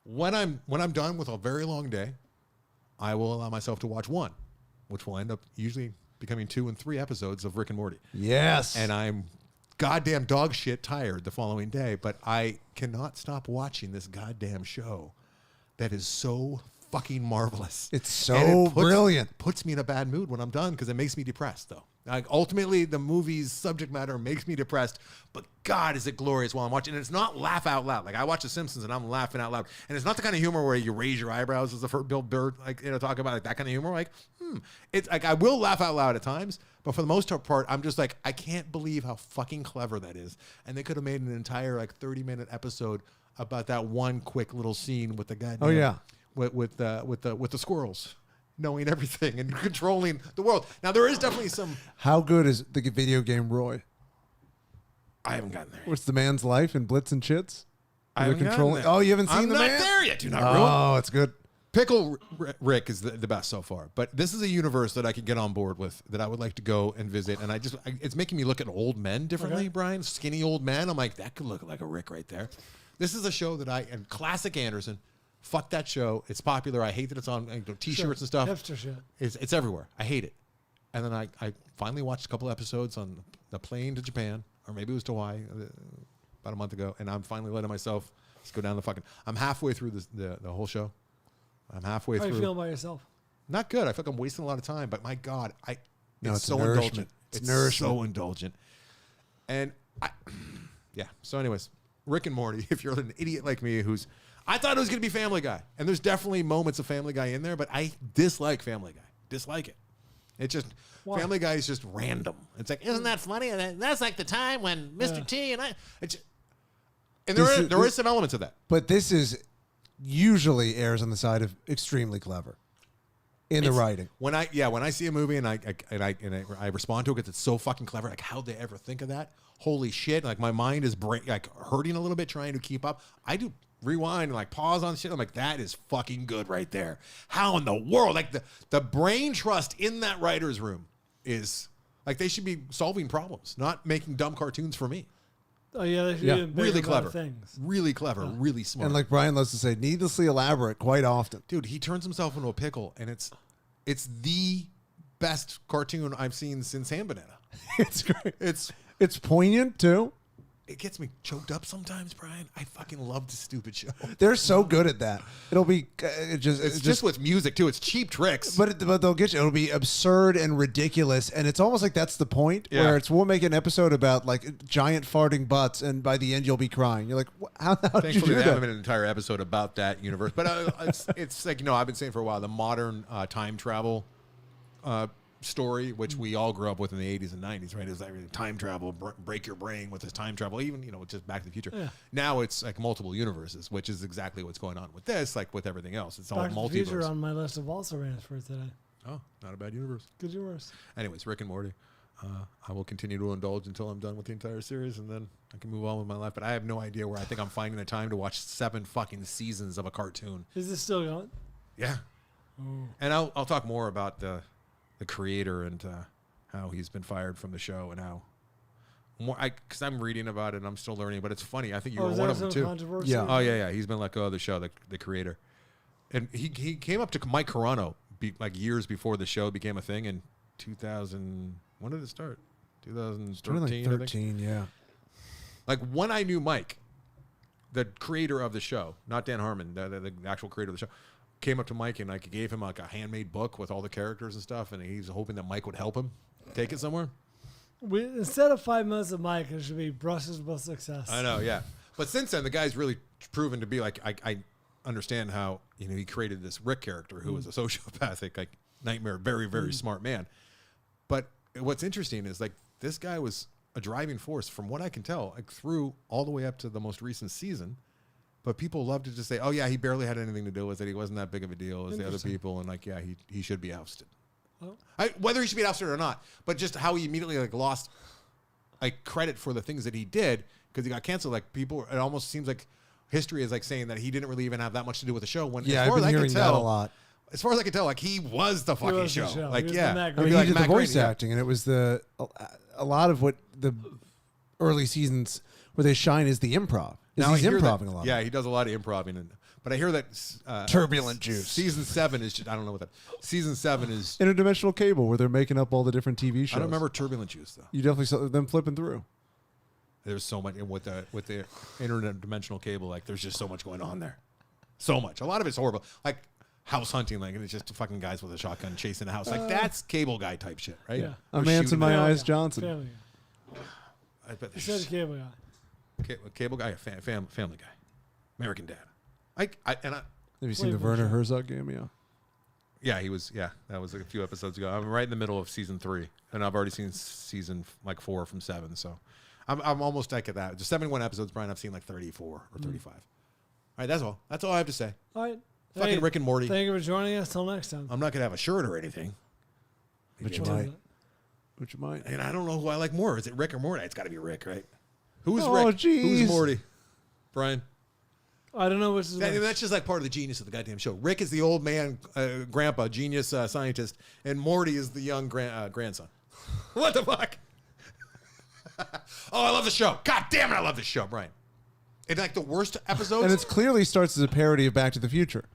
when I'm done with a very long day, I will allow myself to watch one, which will end up usually becoming 2 and 3 episodes of Rick and Morty. Yes. And I'm goddamn dog shit tired the following day, but I cannot stop watching this goddamn show that is so fucking marvelous. It's so brilliant. Puts me in a bad mood when I'm done because it makes me depressed, though. Like, ultimately, the movie's subject matter makes me depressed, but God, is it glorious while I'm watching. And it's not laugh out loud. Like, I watch The Simpsons and I'm laughing out loud. And it's not the kind of humor where you raise your eyebrows as the first Bill Burr, talk about that kind of humor. Like, It's like, I will laugh out loud at times, but for the most part, I'm just like, I can't believe how fucking clever that is. And they could have made an entire 30-minute episode about that one quick little scene with the guy. Oh yeah, with the squirrels knowing everything and controlling the world. Now there is definitely some. How good is the video game Roy? I haven't gotten there. What's the man's life in Blitz and Chits? I haven't gotten there. Oh, you haven't seen I'm the not man? there yet. Do not ruin. Oh, it's good. Pickle Rick is the best so far, but this is a universe that I could get on board with, that I would like to go and visit. And it's making me look at old men differently, Brian. Skinny old men. I'm like, that could look like a Rick right there. This is a show that and classic Anderson. Fuck that show. It's popular. I hate that it's on T-shirts and stuff. Hipster shit. It's everywhere. I hate it. And then I finally watched a couple episodes on the plane to Japan, or maybe it was to Hawaii about a month ago, and I'm finally letting myself just go down the fucking. I'm halfway through the whole show. I'm halfway through. How you feeling by yourself? Not good. I feel like I'm wasting a lot of time, but my God, it's so indulgent. It's so indulgent. And yeah. So anyways, Rick and Morty, if you're an idiot like me I thought it was going to be Family Guy. And there's definitely moments of Family Guy in there, but I dislike Family Guy. Dislike it. It's just, Why? Family Guy is just random. It's like, isn't that funny? And that's like the time when Mr. T and I... And there is some elements of that. But this is usually errs on the side of extremely clever in the writing. When I see a movie and I respond to it because it's so fucking clever, like how'd they ever think of that? Holy shit! Like my mind is hurting a little bit trying to keep up. I do rewind and like pause on shit. I'm like, that is fucking good right there. How in the world? Like the brain trust in that writer's room is like they should be solving problems, not making dumb cartoons for me. Oh yeah, they should be Really clever. things. Really clever, really smart. And like Brian loves to say, needlessly elaborate quite often. Dude, he turns himself into a pickle, and it's the best cartoon I've seen since Ham Banana. It's great. It's poignant too. It gets me choked up sometimes, Brian. I fucking love this stupid show. They're so good at that. It'll be It's just with music too. It's cheap tricks. But they'll get you. It'll be absurd and ridiculous, and it's almost like that's the point. Yeah. Where we'll make an episode about like giant farting butts, and by the end you'll be crying. You're like, how did you Thankfully, do they that? haven't made an entire episode about that universe. But it's like, I've been saying for a while, the modern time travel story, which we all grew up with in the 80s and 90s, right? It was like time travel, break your brain with this time travel, even, just Back to the Future. Yeah. Now it's like multiple universes, which is exactly what's going on with this, like with everything else. It's all Back to the multiverse. Future on my list of also rants for today. Oh, not a bad universe. Good universe. Anyways, Rick and Morty. I will continue to indulge until I'm done with the entire series, and then I can move on with my life. But I have no idea where I think I'm finding the time to watch 7 fucking seasons of a cartoon. Is this still going? Yeah. Oh. And I'll talk more about the creator and how he's been fired from the show and how because I'm reading about it and I'm still learning. But it's funny. I think you were one of them too. Controversy? Yeah. Oh yeah. He's been let go of the show. The creator, and he came up to Mike Carano like years before the show became a thing in 2000. When did it start? 2013. Like 13, yeah. Like when I knew Mike, the creator of the show, not Dan Harmon, the actual creator of the show, came up to Mike and like gave him like a handmade book with all the characters and stuff, and he's hoping that Mike would help him take it somewhere. Instead of 5 minutes of Mike, it should be brushes with success. I know, yeah. But since then, the guy's really proven to be like, I understand how he created this Rick character who was a sociopathic, like nightmare, very very smart man. But what's interesting is like this guy was a driving force, from what I can tell, like through all the way up to the most recent season. But people love to just say, "Oh yeah, he barely had anything to do with it. He wasn't that big of a deal as the other people." And like, yeah, he should be ousted. Oh. Whether he should be ousted or not, but just how he immediately like lost like credit for the things that he did because he got canceled. Like people, it almost seems like history is like saying that he didn't really even have that much to do with the show. When Yeah, as far I've been as I hearing can tell, that a lot. As far as I can tell, like he was the fucking was the show. show. Like He was yeah, the Matt I mean, Groening. he did the Matt voice Groening, acting, and it was a lot of what the early seasons where they shine is the improv. Now He's I hear improving that, a lot. Yeah, he does a lot of improving, but I hear that Turbulent juice. Season 7 is just, I don't know what that. Season 7 is. Interdimensional cable, where they're making up all the different TV shows. I don't remember Turbulent Juice though. You definitely saw them flipping through. There's so much with the interdimensional cable. Like there's just so much going on there. So much. A lot of it's horrible. Like house hunting. Like and it's just fucking guys with a shotgun chasing a house. Like that's cable guy type shit, right? Yeah. A Or man's in shooting my at- eyes, Guy. Johnson. Family Guy. I bet He there's said cable guy. cable guy, Family Guy, American Dad. Have you seen the Wait, Werner which- Herzog cameo? Yeah, he was. Yeah, that was a few episodes ago. I'm right in the middle of season 3, and I've already seen season like 4 from 7. So I'm almost like at that. Just 71 episodes, Brian. I've seen like 34 or 35. All right, that's all. That's all I have to say. All right. Fucking Hey, Rick and Morty. Thank you for joining us. Till next time. I'm not gonna have a shirt or anything. But you What is might. it? But you might. And I don't know who I like more. Is it Rick or Morty? It's got to be Rick, right? Who's Oh, Rick? jeez. Who's Morty? Brian. I don't know which is which. That's just like part of the genius of the goddamn show. Rick is the old man, grandpa, genius scientist, and Morty is the young grandson. What the fuck? Oh, I love the show. God damn it, I love this show, Brian. And like the worst episodes. And it clearly starts as a parody of Back to the Future.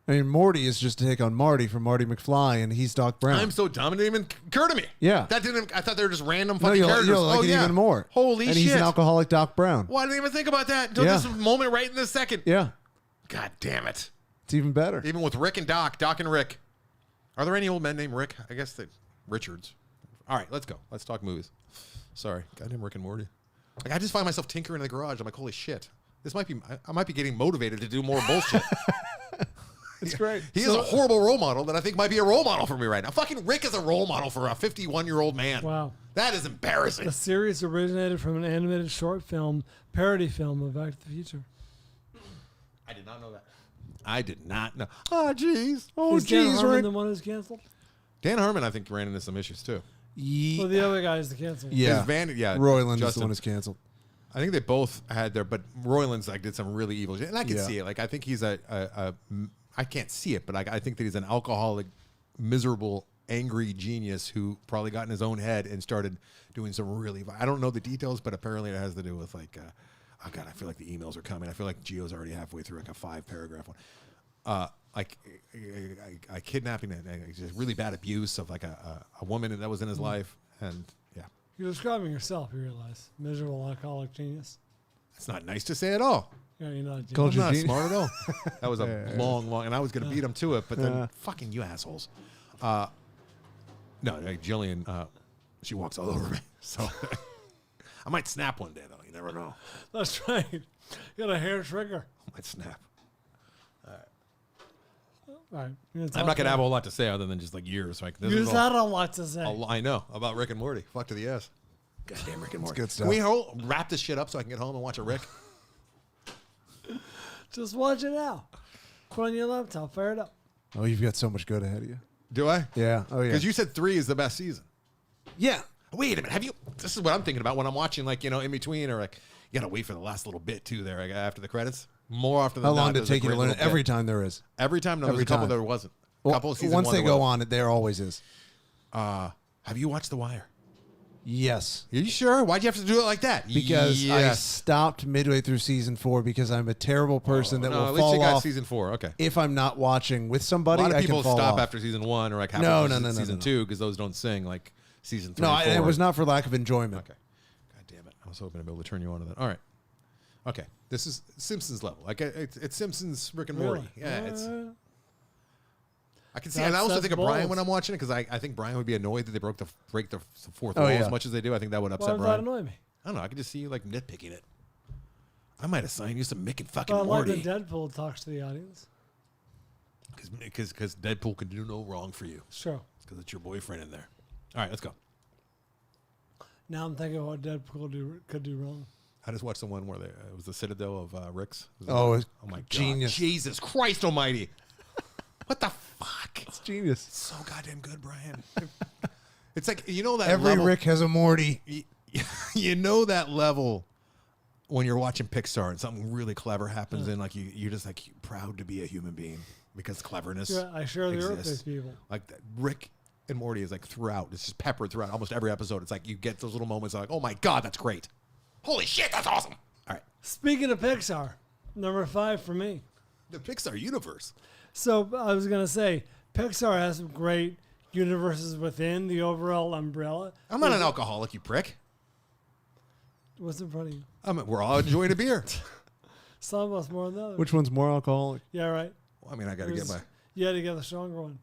I mean, Morty is just a take on Marty from Marty McFly, and he's Doc Brown. I'm so dumb it didn't even occur to me. Yeah. That didn't. I thought they were just random No, fucking you'll characters. like oh it yeah, even more. Holy and shit! he's an alcoholic Doc Brown. Well, I didn't even think about that until Yeah. this moment right in this second. Yeah, God damn it! it's even better. Even with Rick and Doc and Rick. Are there any old men named Rick? I guess that Richards. All right, let's go. Let's talk movies. Sorry, goddamn Rick and Morty. Like I just find myself tinkering in the garage. I'm like, holy shit! This might be. I might be getting motivated to do more bullshit. It's great. He is a horrible role model that I think might be a role model for me right now. Fucking Rick is a role model for a 51-year-old man. Wow. That is embarrassing. The series originated from an animated short film, parody film of Back to the Future. I did not know that. I did not know. Oh, jeez. Oh, Is Dan jeez, Harmon Rick. the one who's canceled? Dan Harmon, I think, ran into some issues, too. Well, the other guy is the canceled. Yeah. Yeah. Roiland is the Justin. one who's canceled. I think they both had their, but Roiland's like did some really evil shit, and I can Yeah. see it. Like I think he's I can't see it, but I think that he's an alcoholic, miserable, angry genius who probably got in his own head and started doing some really. I don't know the details, but apparently it has to do with like, oh god, I feel like the emails are coming. I feel like Gio's already halfway through like a 5-paragraph one. Like a kidnapping, just really bad abuse of like a woman that was in his life, and yeah. You're describing yourself, you realize. Miserable alcoholic genius. It's not nice to say at all. Yeah, you're not a genius. Called I'm you not genius? smart at all. That was a long, and I was going to beat him to it, but then fucking you assholes. No, like Jillian, she walks all over me. So I might snap one day, though. You never know. That's right. You got a hair trigger. I might snap. All right. I'm not going to have a whole lot to say other than just like years. Like this You is just had a lot to say. I know about Rick and Morty. Fuck to the ass. Goddamn Rick and Morty. good stuff. Can we wrap this shit up so I can get home and watch a Rick? Just watch it now. Put on your laptop. Fire it up. Oh, you've got so much good ahead of you. Do I? Yeah. Oh, yeah. Because you said 3 is the best season. Yeah. Wait a minute. Have you? This is what I'm thinking about when I'm watching, like, in between, or like, you gotta wait for the last little bit too. There, like, after the credits. More often than How not, long did it there's a take you to great learn it? little Every bit. time there is. Every time. No, there's Every a couple time. there wasn't. Well, Couple of season once one they there go wasn't. on it, there always is. Have you watched The Wire? Yes. Are you sure? Why'd you have to do it like that? Because I yes. stopped midway through season 4 because I'm a terrible person that no, will at least fall you got off season 4. Okay. if I'm not watching with A somebody. lot of I people can fall stop off. after season 1 or like half No, of no, season no. 2 because those don't sing like season 3. No, and 4. it was not for lack of enjoyment. Okay. God damn it. I was hoping to be able to turn you on to that. All right. Okay. This is Simpsons level. Like it's Simpsons, Rick and Morty. Really? Yeah, it's. I can see, That's- and I also that's think of Brian bold. when I'm watching it because I think Brian would be annoyed that they break the fourth Oh, wall yeah. as much as they do. I think that would Why upset would that Brian. annoy me? I don't know. I could just see you like nitpicking it. I might assign you some Mick and fucking But I like Morty when Deadpool talks to the audience. because Deadpool can do no wrong for you. Sure. It's because it's your boyfriend in there. All right, let's go. Now I'm thinking what Deadpool could do wrong. I just watched the one where it was the Citadel of Rick's. Oh, it's my God. genius. Jesus Christ Almighty! What the fuck? It's genius. So goddamn good, Brian. It's like that Every level, Rick has a Morty. You know that level when you're watching Pixar and something really clever happens and like you're just like proud to be a human being because cleverness. Yeah, I share the earth exists. with people. Like Rick and Morty is like throughout. It's just peppered throughout almost every episode. It's like you get those little moments like, oh my God, that's great. Holy shit, that's awesome. All right. Speaking of Pixar, number 5 for me. The Pixar universe. So I was going to say, Pixar has some great universes within the overall umbrella. I'm not an alcoholic, you prick. What's in front of you? We're all enjoying a beer. Some of us more than others. Which one's more alcoholic? Yeah, right. Well, I mean, I got to get my You had to get the stronger one.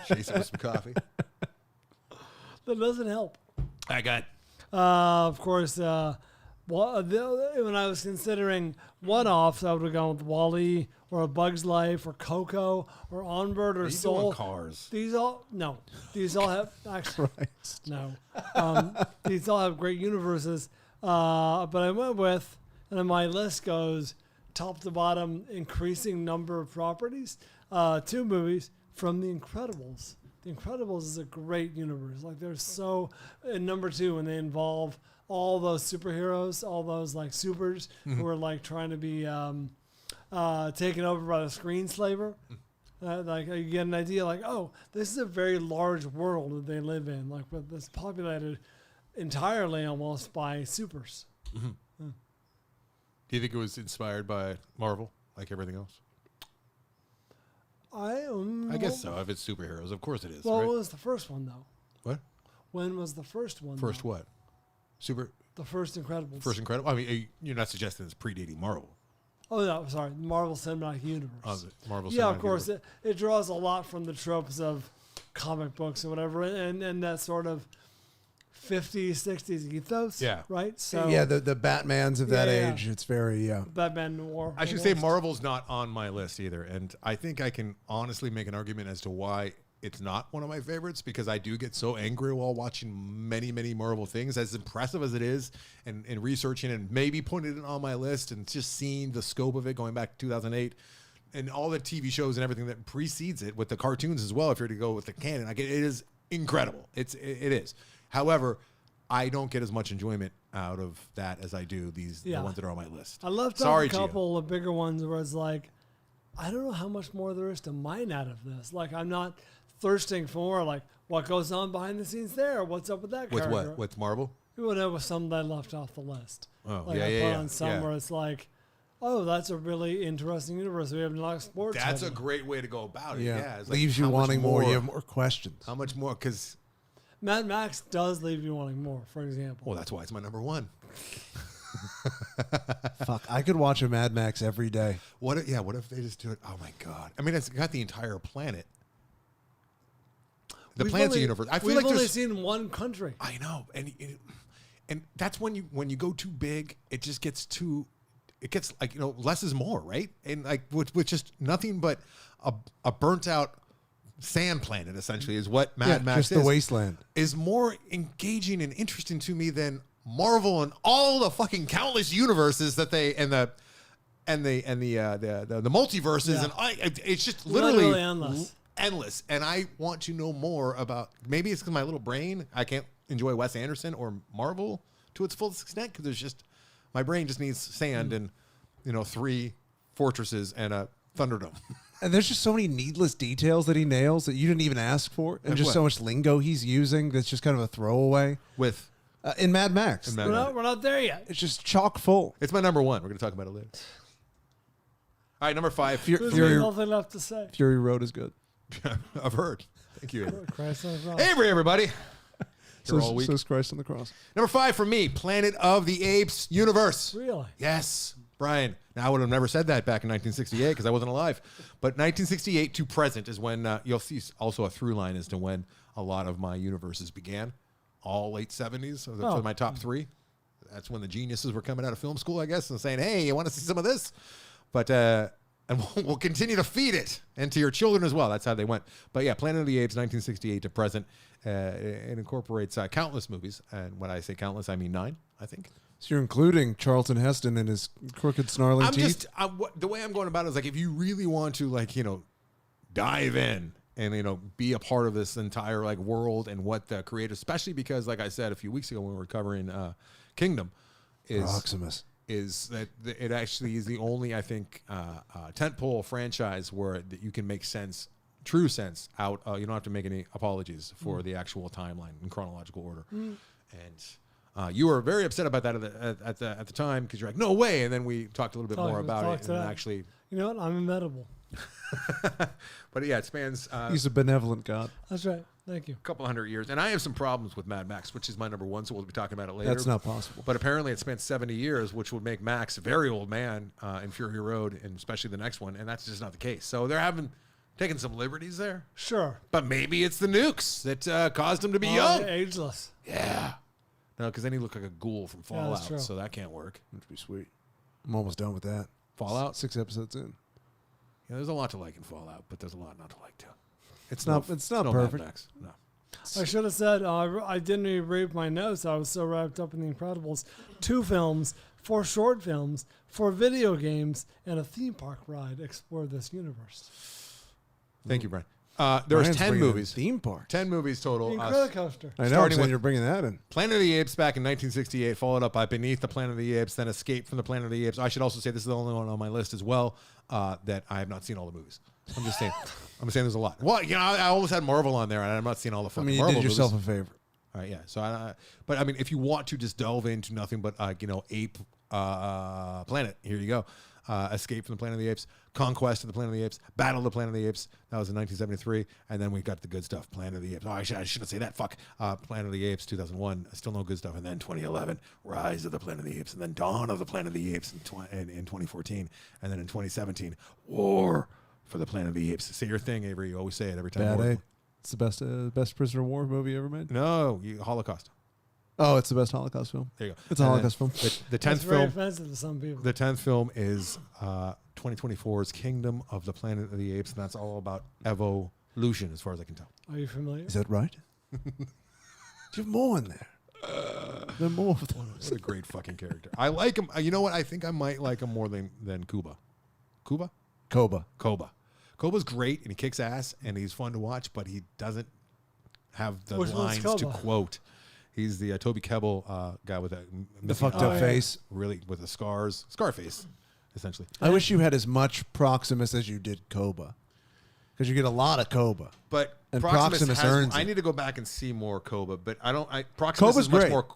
chase it with some coffee. That doesn't help. I got. Of course, when I was considering one-offs, I would have gone with Wall-E or A Bug's Life or Coco or Onward or You Soul. doing Cars? These all have actually Christ. no. These all have great universes. But I went with, and then my list goes top to bottom, increasing number of properties. 2 movies from The Incredibles. The Incredibles is a great universe. Like there's so, and number 2, when they involve all those superheroes, all those like supers who are like trying to be taken over by the screenslaver. Like you get an idea like, oh, this is a very large world that they live in. Like, but it's populated entirely almost by supers. Do you think it was inspired by Marvel, like everything else? I guess so. If it's superheroes, of course it is. Well, right? what was the first one though? What? When was the first one? First though? what? Super. The first Incredibles. First Incredible. I mean, you're not suggesting it's predating Marvel. Oh no, sorry, Marvel Cinematic Universe. Oh, the Marvel. Yeah, of Cinematic course. Universe. It draws a lot from the tropes of comic books or whatever, and that sort of 50s, 60s ethos. Yeah. Right? So Yeah, the Batmans of that Yeah. age. It's very Batman Noir. I should say almost. Marvel's not on my list either, and I think I can honestly make an argument as to why it's not one of my favorites, because I do get so angry while watching many, many Marvel things, as impressive as it is, and researching and maybe putting it on my list and just seeing the scope of it going back to 2008 and all the TV shows and everything that precedes it with the cartoons as well. If you're to go with the canon, it is incredible. It is. However, I don't get as much enjoyment out of that as I do the ones that are on my list. I left off a couple of bigger ones where it's like, I don't know how much more there is to mine out of this. Like, I'm not thirsting for like what goes on behind the scenes there. What's up with that With character? what? With Marvel? Whatever, some that I left off the list. Oh, like I put on some where it's like, oh, that's a really interesting universe. We have not explored. That's a great way to go about it. Yeah, it's like, leaves you how much wanting more. You have more questions. How much more? Because Mad Max does leave you wanting more. For example. well, that's why it's my number one. Fuck, I could watch a Mad Max every day. What if they just do it? Oh my god! I mean, it's got the entire planet. The planet's a universe. I feel we've like only there's. seen one country. I know, and that's when you go too big, it just gets too. It gets like less is more, right? And like with just nothing but a burnt out sand planet essentially is what Mad Max just is. the wasteland Is more engaging and interesting to me than Marvel and all the fucking countless universes that they and the multiverses and it's just literally endless. And I want to know more about. Maybe it's because my little brain, I can't enjoy Wes Anderson or Marvel to its fullest extent because there's just my brain just needs sand and 3 fortresses and a Thunderdome. And there's just so many needless details that he nails that you didn't even ask for, and just so much lingo he's using that's just kind of a throwaway. With in Mad Max, We're not there yet. it's just chock full. it's my number one. We're going to talk about it later. All right, number 5. There's nothing left to say. Fury Road is good. I've heard. Thank you, Avery. Christ on the cross. Avery, everybody. So all week. is Christ on the cross. Number 5 for me, Planet of the Apes universe. Really? Yes, Brian. Now, I would have never said that back in 1968 because I wasn't alive. But 1968 to present is when you'll see also a through line as to when a lot of my universes began. All late 70s. So for my top 3. That's when the geniuses were coming out of film school, I guess, and saying, hey, you want to see some of this? But and we'll continue to feed it and to your children as well. That's how they went. But yeah, Planet of the Apes, 1968 to present. It incorporates countless movies. And when I say countless, I mean 9, I think. So you're including Charlton Heston and his crooked, snarling teeth? The way I'm going about it is like, if you really want to dive in and, be a part of this entire world and what the creators, especially because, like I said a few weeks ago when we were covering Kingdom, is that it actually is the only, I think, tentpole franchise where that you can make true sense out. You don't have to make any apologies for the actual timeline in chronological order. And you were very upset about that at the time because you're like, no way. And then we talked a little bit more about it. And actually, you know what? I'm inedible. But yeah, it spans. He's a benevolent God. That's right. Thank you. A couple hundred years. And I have some problems with Mad Max, which is my number 1. So we'll be talking about it later. That's not possible. But apparently it spans 70 years, which would make Max a very old man in Fury Road, and especially the next one. And that's just not the case. So they're taking some liberties there. Sure. But maybe it's the nukes that caused him to be young. Ageless. Yeah. No, because then he looked like a ghoul from Fallout, true. so that can't work. That'd be sweet. I'm almost done with that. Fallout? 6 episodes in. Yeah, there's a lot to like in Fallout, but there's a lot not to like too. It's not no perfect. Mad Max. No. I should have said I didn't even read my notes. I was so wrapped up in The Incredibles. 2 films, 4 short films, 4 video games, and a theme park ride explore this universe. Thank you, Brian. There's 10 movies. Theme park. 10 movies total. The Incredicoaster. I know. Starting with You're bringing that in. Planet of the Apes back in 1968, followed up by Beneath the Planet of the Apes, then Escape from the Planet of the Apes. I should also say this is the only one on my list as well that I have not seen all the movies. I'm just saying. I'm saying there's a lot. Well, I almost had Marvel on there, and I'm not seeing all the fucking you Marvel did yourself movies. a favor. All right, yeah. So, but I mean, if you want to just delve into nothing but ape planet, here you go. Escape from the Planet of the Apes, Conquest of the Planet of the Apes, Battle of the Planet of the Apes. That was in 1973, and then we got the good stuff, Planet of the Apes. Oh, I shouldn't say that. Fuck. Planet of the Apes, 2001. Still no good stuff, and then 2011, Rise of the Planet of the Apes, and then Dawn of the Planet of the Apes in 2014, and then in 2017, War for the Planet of the Apes. Say your thing, Avery. You always say it every time. Bad A. It's the best Prisoner of War movie ever made. No, Holocaust. Oh, it's the best Holocaust film. There you go. It's a Holocaust film. The That's 10th very film. offensive to some people. The 10th film is 2024's Kingdom of the Planet of the Apes, and that's all about evolution, as far as I can tell. Are you familiar? Is that right? Do you have more in there? There are more of those. What a great fucking character. I like him. You know what? I think I might like him more than Kuba. Kuba? Koba. Koba. Koba's great, and he kicks ass, and he's fun to watch, but he doesn't have the Which one's lines to Koba? quote. He's the Toby Kebbell guy with The fucked up yeah. face. really with the Scarface, essentially. I wish you had as much Proximus as you did Koba. Because you get a lot of Koba. But And Proximus Proximus earns I it. need to go back and see more Koba, but I don't. Proximus Koba's is much great. more.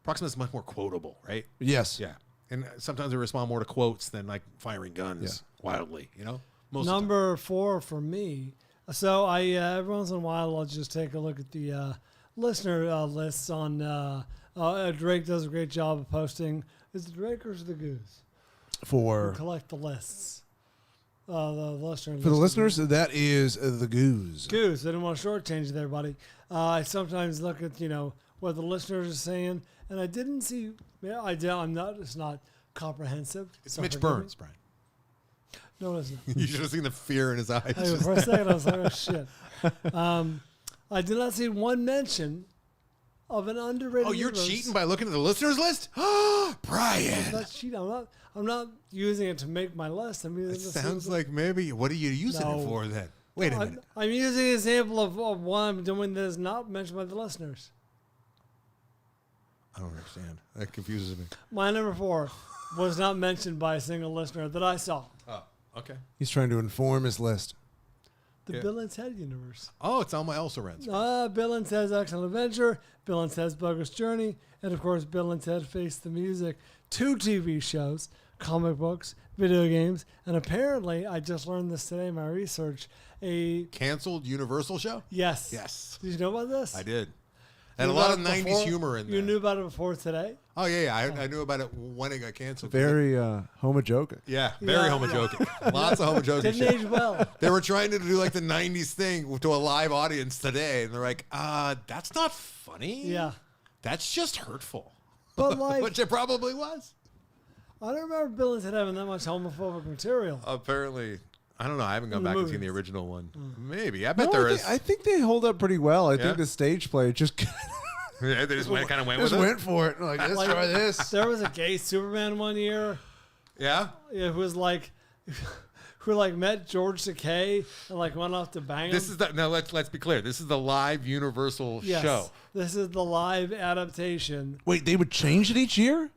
Proximus is much more quotable, right? Yes. Yeah, and sometimes they respond more to quotes than like firing guns wildly. You know, most Number 4 for me. So I every once in a while I'll just take a look at the listener lists on. Drake does a great job of posting. Is it Drake or is it the Goose? For Collect the lists. The listener the listeners, that is the Goose. Goose. I didn't want to shortchange there, buddy. I sometimes look at what the listeners are saying, and I didn't see. Yeah, I did. I'm not. It's not comprehensive. It's so Mitch forgive me. Burns, Brian. No, it's not. You should have seen the fear in his eyes. Hey, for a second, I was like, oh, shit. I did not see one mention of an underrated Oh, you're universe. cheating by looking at the listeners list? I'm Brian. not cheating. I'm not using it to make my list. I mean, It sounds like maybe. What are you using it No. for then? Wait a I'm, minute. I'm using an example of one I'm doing that is not mentioned by the listeners. I don't understand. That confuses me. My number 4 was not mentioned by a single listener that I saw. Oh, okay. He's trying to inform his list. The Yeah. Bill and Ted universe. Oh, it's on my also rents. Bill and Ted's Excellent Adventure, Bill and Ted's Bogus Journey, and of course Bill and Ted Face the Music. 2 TV shows, comic books, video games, and apparently, I just learned this today in my research, Canceled Universal show? yes. Yes. Did you know about this? I did. You And a knew lot of about it 90s before? humor in there. You knew about it before today? Oh, yeah. I knew about it when it got canceled. Very homojoking. Yeah, very Yeah. homojoking. Lots of homojoking Didn't shit. age well. They were trying to do like the 90s thing to a live audience today. And they're like, that's not funny. Yeah. That's just hurtful. But like, Which it probably was. I don't remember Bill and Ted having that much homophobic material. Apparently. I don't know. I haven't gone In the back and seen movies. the original one. Maybe. I bet No, there I is. think, I think they hold up pretty well. I Yeah? think the stage play just Yeah, they just kind of went with just it. went for it. Like, let's Like, try this. There was a gay Superman one year. Yeah. Who was like, who like met George Takei and like went off to bang him. This is the now. Let's be clear. This is the live Universal Yes. show. This is the live adaptation. Wait, they would change it each year?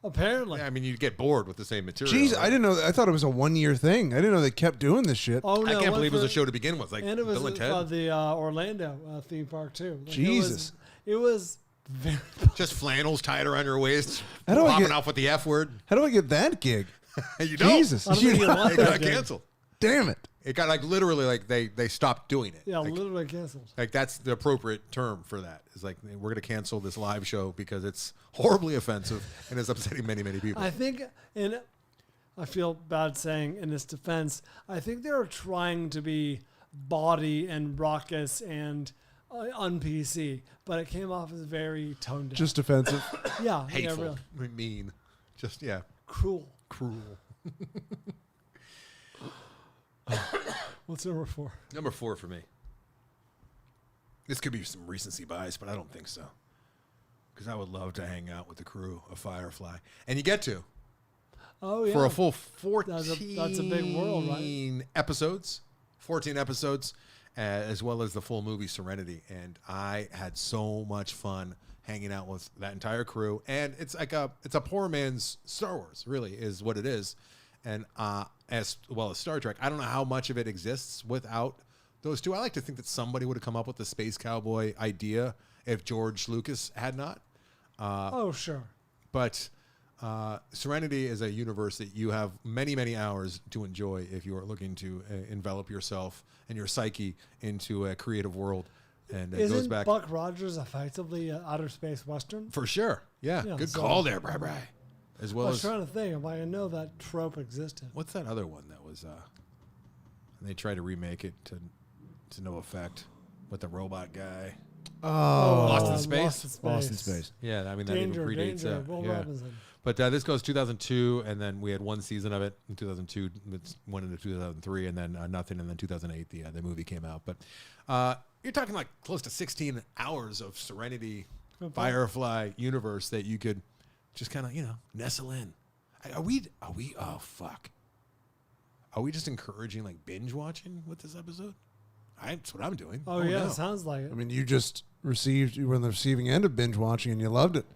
Apparently. Yeah, I mean, you get bored with the same material. Jeez, right? I didn't know. I thought it was a 1-year thing. I didn't know they kept doing this shit. Oh no! I can't believe it was a for- show to begin with. Like And it was Bill and Ted. the Orlando theme park too. Like, Jesus. It was very. Just flannels tied around your waist, How do I popping get- off with the F word. How do I get that gig? You don't. Jesus. I don't think You- you want It that got gig. canceled. Damn it. It got like literally like they stopped doing it. Yeah, like, literally canceled. like that's the appropriate term for that. Is like we're gonna cancel this live show because it's horribly offensive and is upsetting many people. I think, and I feel bad saying in this defense, I think they were trying to be bawdy and raucous and un-PC, but it came off as very toned down. Just offensive. yeah, Hateful, yeah, really mean, just yeah, cruel. cruel. What's number 4? Number 4 for me. This could be some recency bias, but I don't think so. Because I would love to hang out with the crew of Firefly, and you get to Oh yeah, for a full 14. That's a big world, right? Episodes, 14 episodes, as well as the full movie Serenity, and I had so much fun hanging out with that entire crew. And it's like it's a poor man's Star Wars, really, is what it is. And as well as Star Trek, I don't know how much of it exists without those two. I like to think that somebody would have come up with the space cowboy idea if George Lucas had not. Oh sure. But Serenity is a universe that you have many, many hours to enjoy if you are looking to envelop yourself and your psyche into a creative world. And it goes Isn't back Buck Rogers effectively an outer space western? for sure. Yeah, Yeah, good so- call there, Bri. As I well was as trying to think. I'm like, I know that trope existed. what's that other one that was? They tried to remake it to no effect with the robot guy. Lost in Space? Lost in Space. Yeah, I mean, that Danger, even predates Danger, Will yeah. Robinson. But this goes 2002, and then we had one season of it in 2002. It went into 2003, and then nothing, and then 2008, the movie came out. But you're talking like close to 16 hours of Serenity, Firefly universe that you could just kind of, nestle in. Are we? Oh fuck! Are we just encouraging like binge watching with this episode? That's what I'm doing. Oh yeah, sounds like it. I mean, you were on the receiving end of binge watching, and you loved it.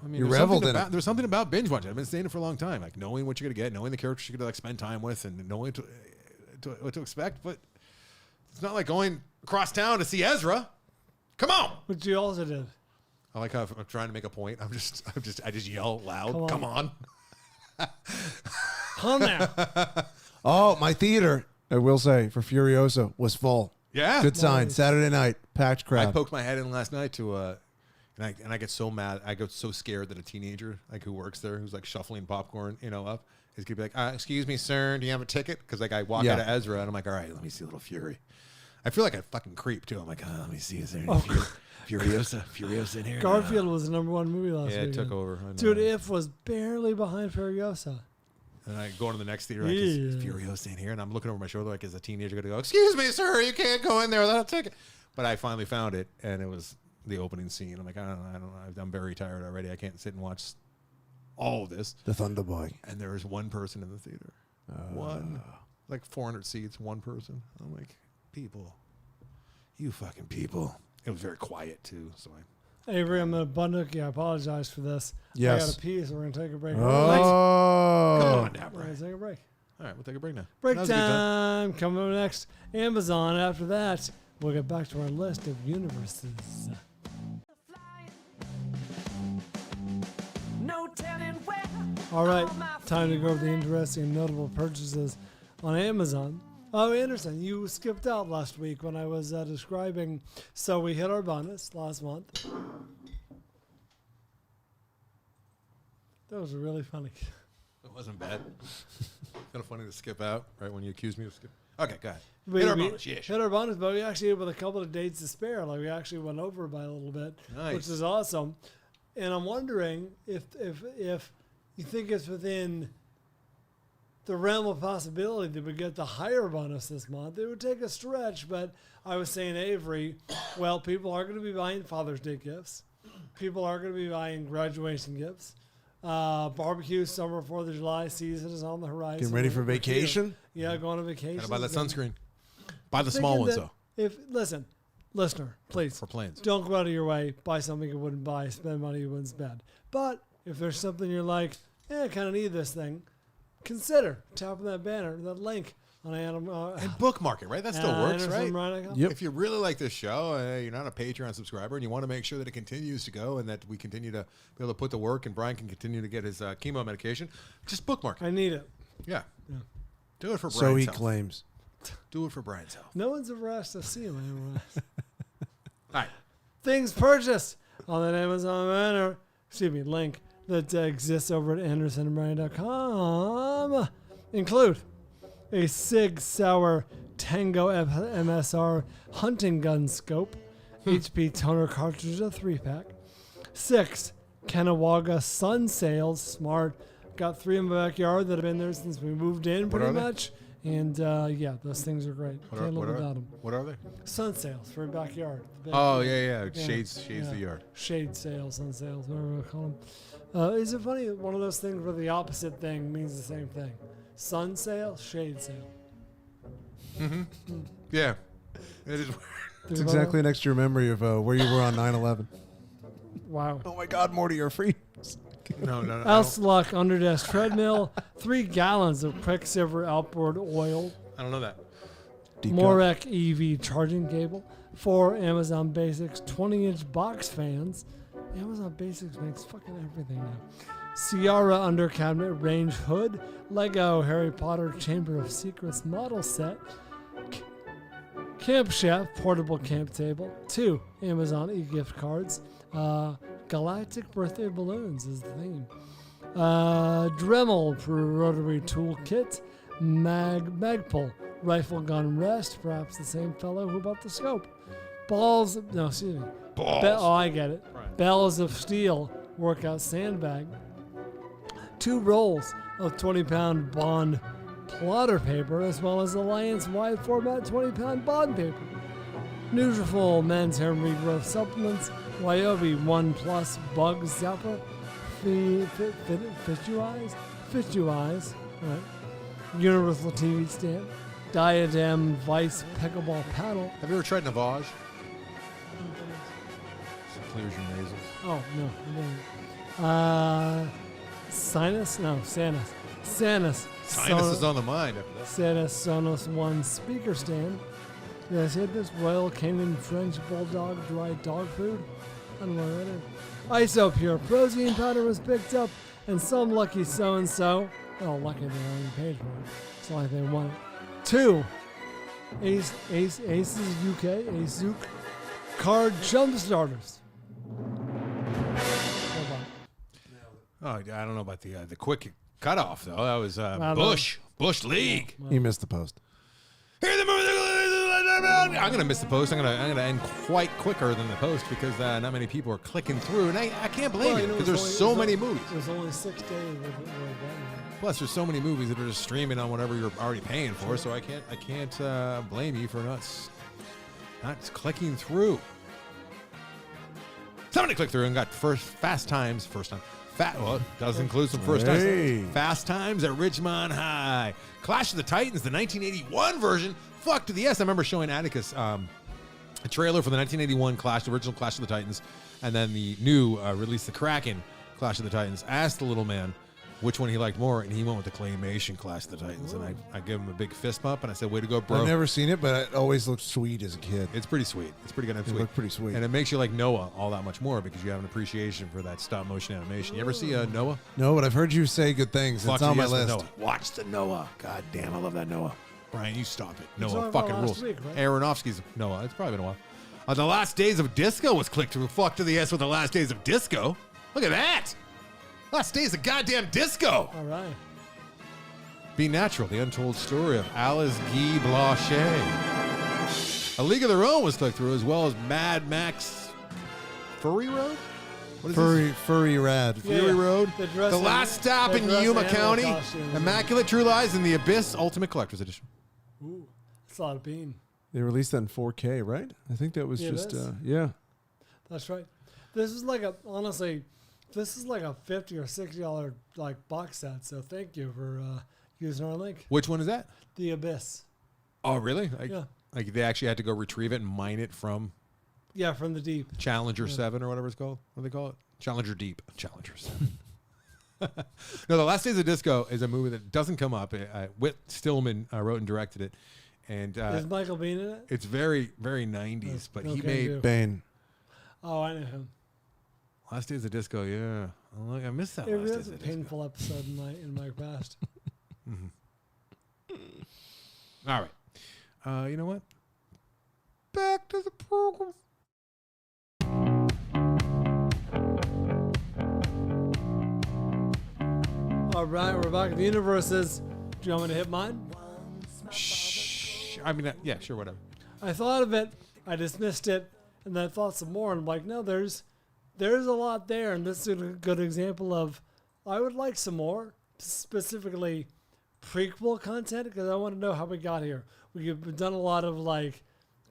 I mean, you reveled in it. There's something about binge watching. I've been saying it for a long time, like knowing what you're gonna get, knowing the characters you're gonna like spend time with, and knowing what to expect. But it's not like going across town to see Ezra. Come on. Which you also did. I like how I'm trying to make a point. I just yell loud. Come on. Come now. Oh, my theater, I will say, for Furiosa was full. Yeah. Good sign. Saturday night, packed crowd. I poked my head in last night to and I get so mad. I get so scared that a teenager like who works there, who's like shuffling popcorn, up, is gonna be like, "Excuse me, sir, do you have a ticket?" Because like I walk out of Ezra and I'm like, "All right, let me see a little Fury." I feel like a fucking creep too. I'm like, "Let me see, is there any Furiosa in here?" Garfield was the #1 movie last week. Yeah, it took over. Dude, If was barely behind Furiosa. And I go into the next theater, like, is Furiosa in here? And I'm looking over my shoulder, like, is a teenager going to go, "Excuse me, sir, you can't go in there without a ticket." But I finally found it, and it was the opening scene. I'm like, I don't know. I'm very tired already. I can't sit and watch all of this. The Thunder Boy. And there was one person in the theater. One. Like 400 seats, one person. I'm like, people. You fucking people. It was very quiet, too, so Avery, I'm going to Bunduki. I apologize for this. Yes. I got a pee, so we're going to take a break. Come on now, We're going to take a break. All right, we'll take a break now. Break time. Coming up next, Amazon. After that, we'll get back to our list of universes. All right, time to go over the interesting and notable purchases on Amazon. Oh, Anderson, you skipped out last week when I was describing. So we hit our bonus last month. That was really funny. It wasn't bad. Kind of funny to skip out right when you accused me of skipping. Okay, go ahead. We Hit our bonus, but we actually with a couple of dates to spare. Like we actually went over by a little bit, Nice. which is awesome. And I'm wondering if you think it's within the realm of possibility that we get the higher bonus this month. It would take a stretch, but I was saying, Avery, well, people are going to be buying Father's Day gifts. People are going to be buying graduation gifts. Barbecue, summer, 4th of July season is on the horizon. Getting ready for vacation? Yeah, going on vacation. Gotta buy that sunscreen. Buy the small ones, though. Listener, please. For planes. Don't go out of your way, buy something you wouldn't buy, spend money you wouldn't spend. But if there's something you're like, I kind of need this thing, consider tapping that banner, that link on and bookmark it, right? That still works, right? Yep. If you really like this show, you're not a Patreon subscriber, and you want to make sure that it continues to go and that we continue to be able to put the work and Bryan can continue to get his chemo medication, just bookmark it. I need it. Yeah. Do it for Bryan's So he health. claims. Do it for Bryan's health. No one's ever asked to see him. All right. Things purchased on that Amazon banner, link that exists over at AndersonandBryan.com include a Sig Sauer Tango MSR hunting gun scope, HP toner cartridge, a 3-pack, 6 Kanawha sun sails, smart. Got 3 in my backyard that have been there since we moved in, pretty much. And those things are great. Can't live without them. What are they? Sun sails for your backyard. Oh, yeah. Shades the yard. Shade sails, sun sails, whatever we call them. Is it funny? One of those things where the opposite thing means the same thing. Sun sail, shade sail. Mm-hmm. Yeah. It is weird. It's exactly next to your memory of where you were on 9/11. Wow. Oh my God, Morty, you're free. No. Alsluck Underdesk treadmill, 3 gallons of Quicksilver outboard oil. I don't know that. Morek EV charging cable, 4 Amazon Basics 20-inch box fans. Amazon Basics makes fucking everything now. Ciara under cabinet range hood, Lego Harry Potter Chamber of Secrets model set, Camp Chef portable camp table, 2 Amazon e-gift cards, Galactic birthday balloons is the theme. Dremel rotary tool kit, Magpul rifle gun rest, perhaps the same fellow who bought the scope. Balls. No, excuse me. Balls. Oh, I get it. Right. Bells of Steel workout sandbag. 2 rolls of 20-pound bond plotter paper, as well as Alliance-wide format 20-pound bond paper. Nutrafol men's hair regrowth supplements. Wyobi 1 Plus Bug Zapper. Fit You Eyes. Right. Universal TV stand. Diadem Vice Pickleball paddle. Have you ever tried Navage? Clears your nasals. Oh, no. I didn't. Sinus? No, Sanus. Sanus. Sinus is on the mind after that. Sanus Sonos 1 speaker stand. You guys hit this? Royal Canin French Bulldog dry dog food? I don't know what that is. ISO Pure protein powder was picked up, and some lucky so-and-so, oh, lucky they're on the page for it. It's not like they want it. 2 Aces UK, Azuke card jump starters. Hold on. Oh, I don't know about the quick cutoff though. That was know. Bush League. You missed the post. Here's the movie. I'm gonna miss the post. I'm gonna end quite quicker than the post because not many people are clicking through, and I can't blame Well, you know, because it's there's only- so many movies. There's only 6 days with it. Plus, there's so many movies that are just streaming on whatever you're already paying for. So I can't blame you for not clicking through. Somebody clicked through and got Fast Times. Well, it does include some first Hey. times. Fast Times at Ridgemont High. Clash of the Titans, the 1981 version. Fuck to the yes. I remember showing Atticus a trailer for the 1981 original Clash of the Titans, and then the new release, the Kraken Clash of the Titans. Asked the little man which one he liked more, and he went with the claymation Clash of the Titans. And I gave him a big fist bump, and I said, way to go, bro. I've never seen it, but it always looked sweet as a kid. It's pretty sweet. It's pretty good. It looked pretty sweet. And it makes you like Noah all that much more because you have an appreciation for that stop motion animation. You ever see Noah? No, but I've heard you say good things. Fuck It's on my yes with list. Noah. Watch the Noah. God damn, I love that Noah. Brian, you stop it. talking Noah about fucking last rules. week, right? Aronofsky's Noah. It's probably been a while. The Last Days of Disco was clicked through. Fuck to the S with the Last Days of Disco. Look at that. Last Days of goddamn Disco. All right. Be Natural, the untold story of Alice Guy Blanchet. A League of Their Own was clicked through, as well as Mad Max Furry Road? What is this? Furry rad. Yeah, Fury yeah. Road. The dress The in- Last Stop the in dress Yuma animal County. costumes. Immaculate True Lies in the Abyss Ultimate Collector's Edition. Ooh, that's a lot of bean. They released that in 4K, right? I think that was Yeah, it just, is. yeah. That's right. This is like honestly, this is like a $50 or $60 like box set. So thank you for using our link. Which one is that? The Abyss. Oh, really? Yeah. Like they actually had to go retrieve it and mine it from Yeah, from the deep. Challenger 7 or whatever it's called. What do they call it? Challenger Deep. Challenger 7. No, The Last Days of Disco is a movie that doesn't come up. Whit Stillman wrote and directed it. And Is Michael Bean in it? it's very, very 90s. But he Okay, made dude. Bane. Oh, I know him. Last Days of Disco, yeah. Oh, look, I missed that It Last was Days a of Disco. painful episode in my past. All right. You know what? Back to the program. All right, we're back at the universes. Do you want me to hit mine? Shh. I mean, yeah, sure, whatever. I thought of it, I dismissed it, and then I thought some more, and I'm like, no, there's a lot there, and this is a good example of I would like some more, specifically prequel content, because I want to know how we got here. We've done a lot of like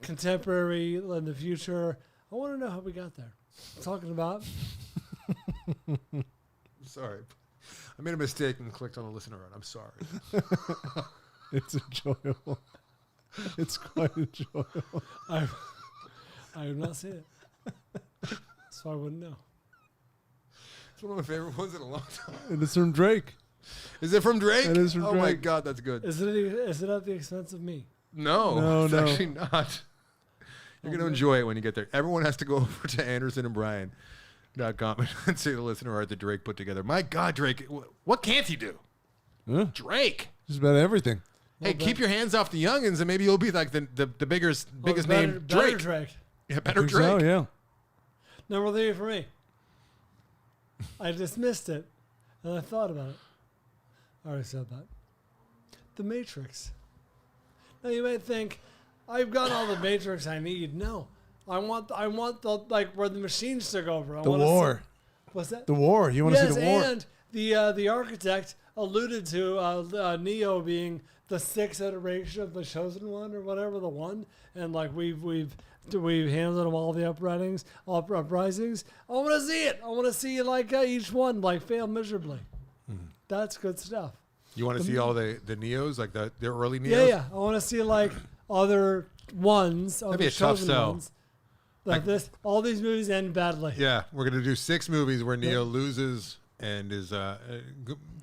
contemporary in the future. I want to know how we got there. I'm talking about Sorry. I made a mistake and clicked on the listener run. I'm sorry. It's enjoyable. It's quite enjoyable. I have not seen it, so I wouldn't know. It's one of my favorite ones in a long time. And it's from Drake. Is it from Drake? It is from Oh my Drake. God, that's good. Is it at the expense of me? No, it's No. actually not. You're going to enjoy it when you get there. Everyone has to go over to AndersonandBryan.com and see the listener art that Drake put together. My God, Drake, what can't he do? Huh? Drake. Just about everything. Hey, keep your hands off the youngins, and maybe you'll be like the biggest name Better Drake. Drake. Yeah, better Think Drake. So, yeah. Number 3 for me. I dismissed it, and I thought about it. I already said that. The Matrix. Now you might think, I've got all the Matrix I need. No. I want the like where the machines took over. The war. What's that? The war. You want to Yes, see the war? and the architect alluded to Neo being the 6th iteration of the chosen one or whatever, the one, and like we've handed him all the uprisings. I want to see it. I want to see like each one like fail miserably. That's good stuff. You want to see all the Neos, like the early Neos? Yeah. I want to see like other ones, That'd be other a tough chosen sell. ones. Like this, all these movies end badly. Yeah, we're gonna do 6 movies where Neo loses and is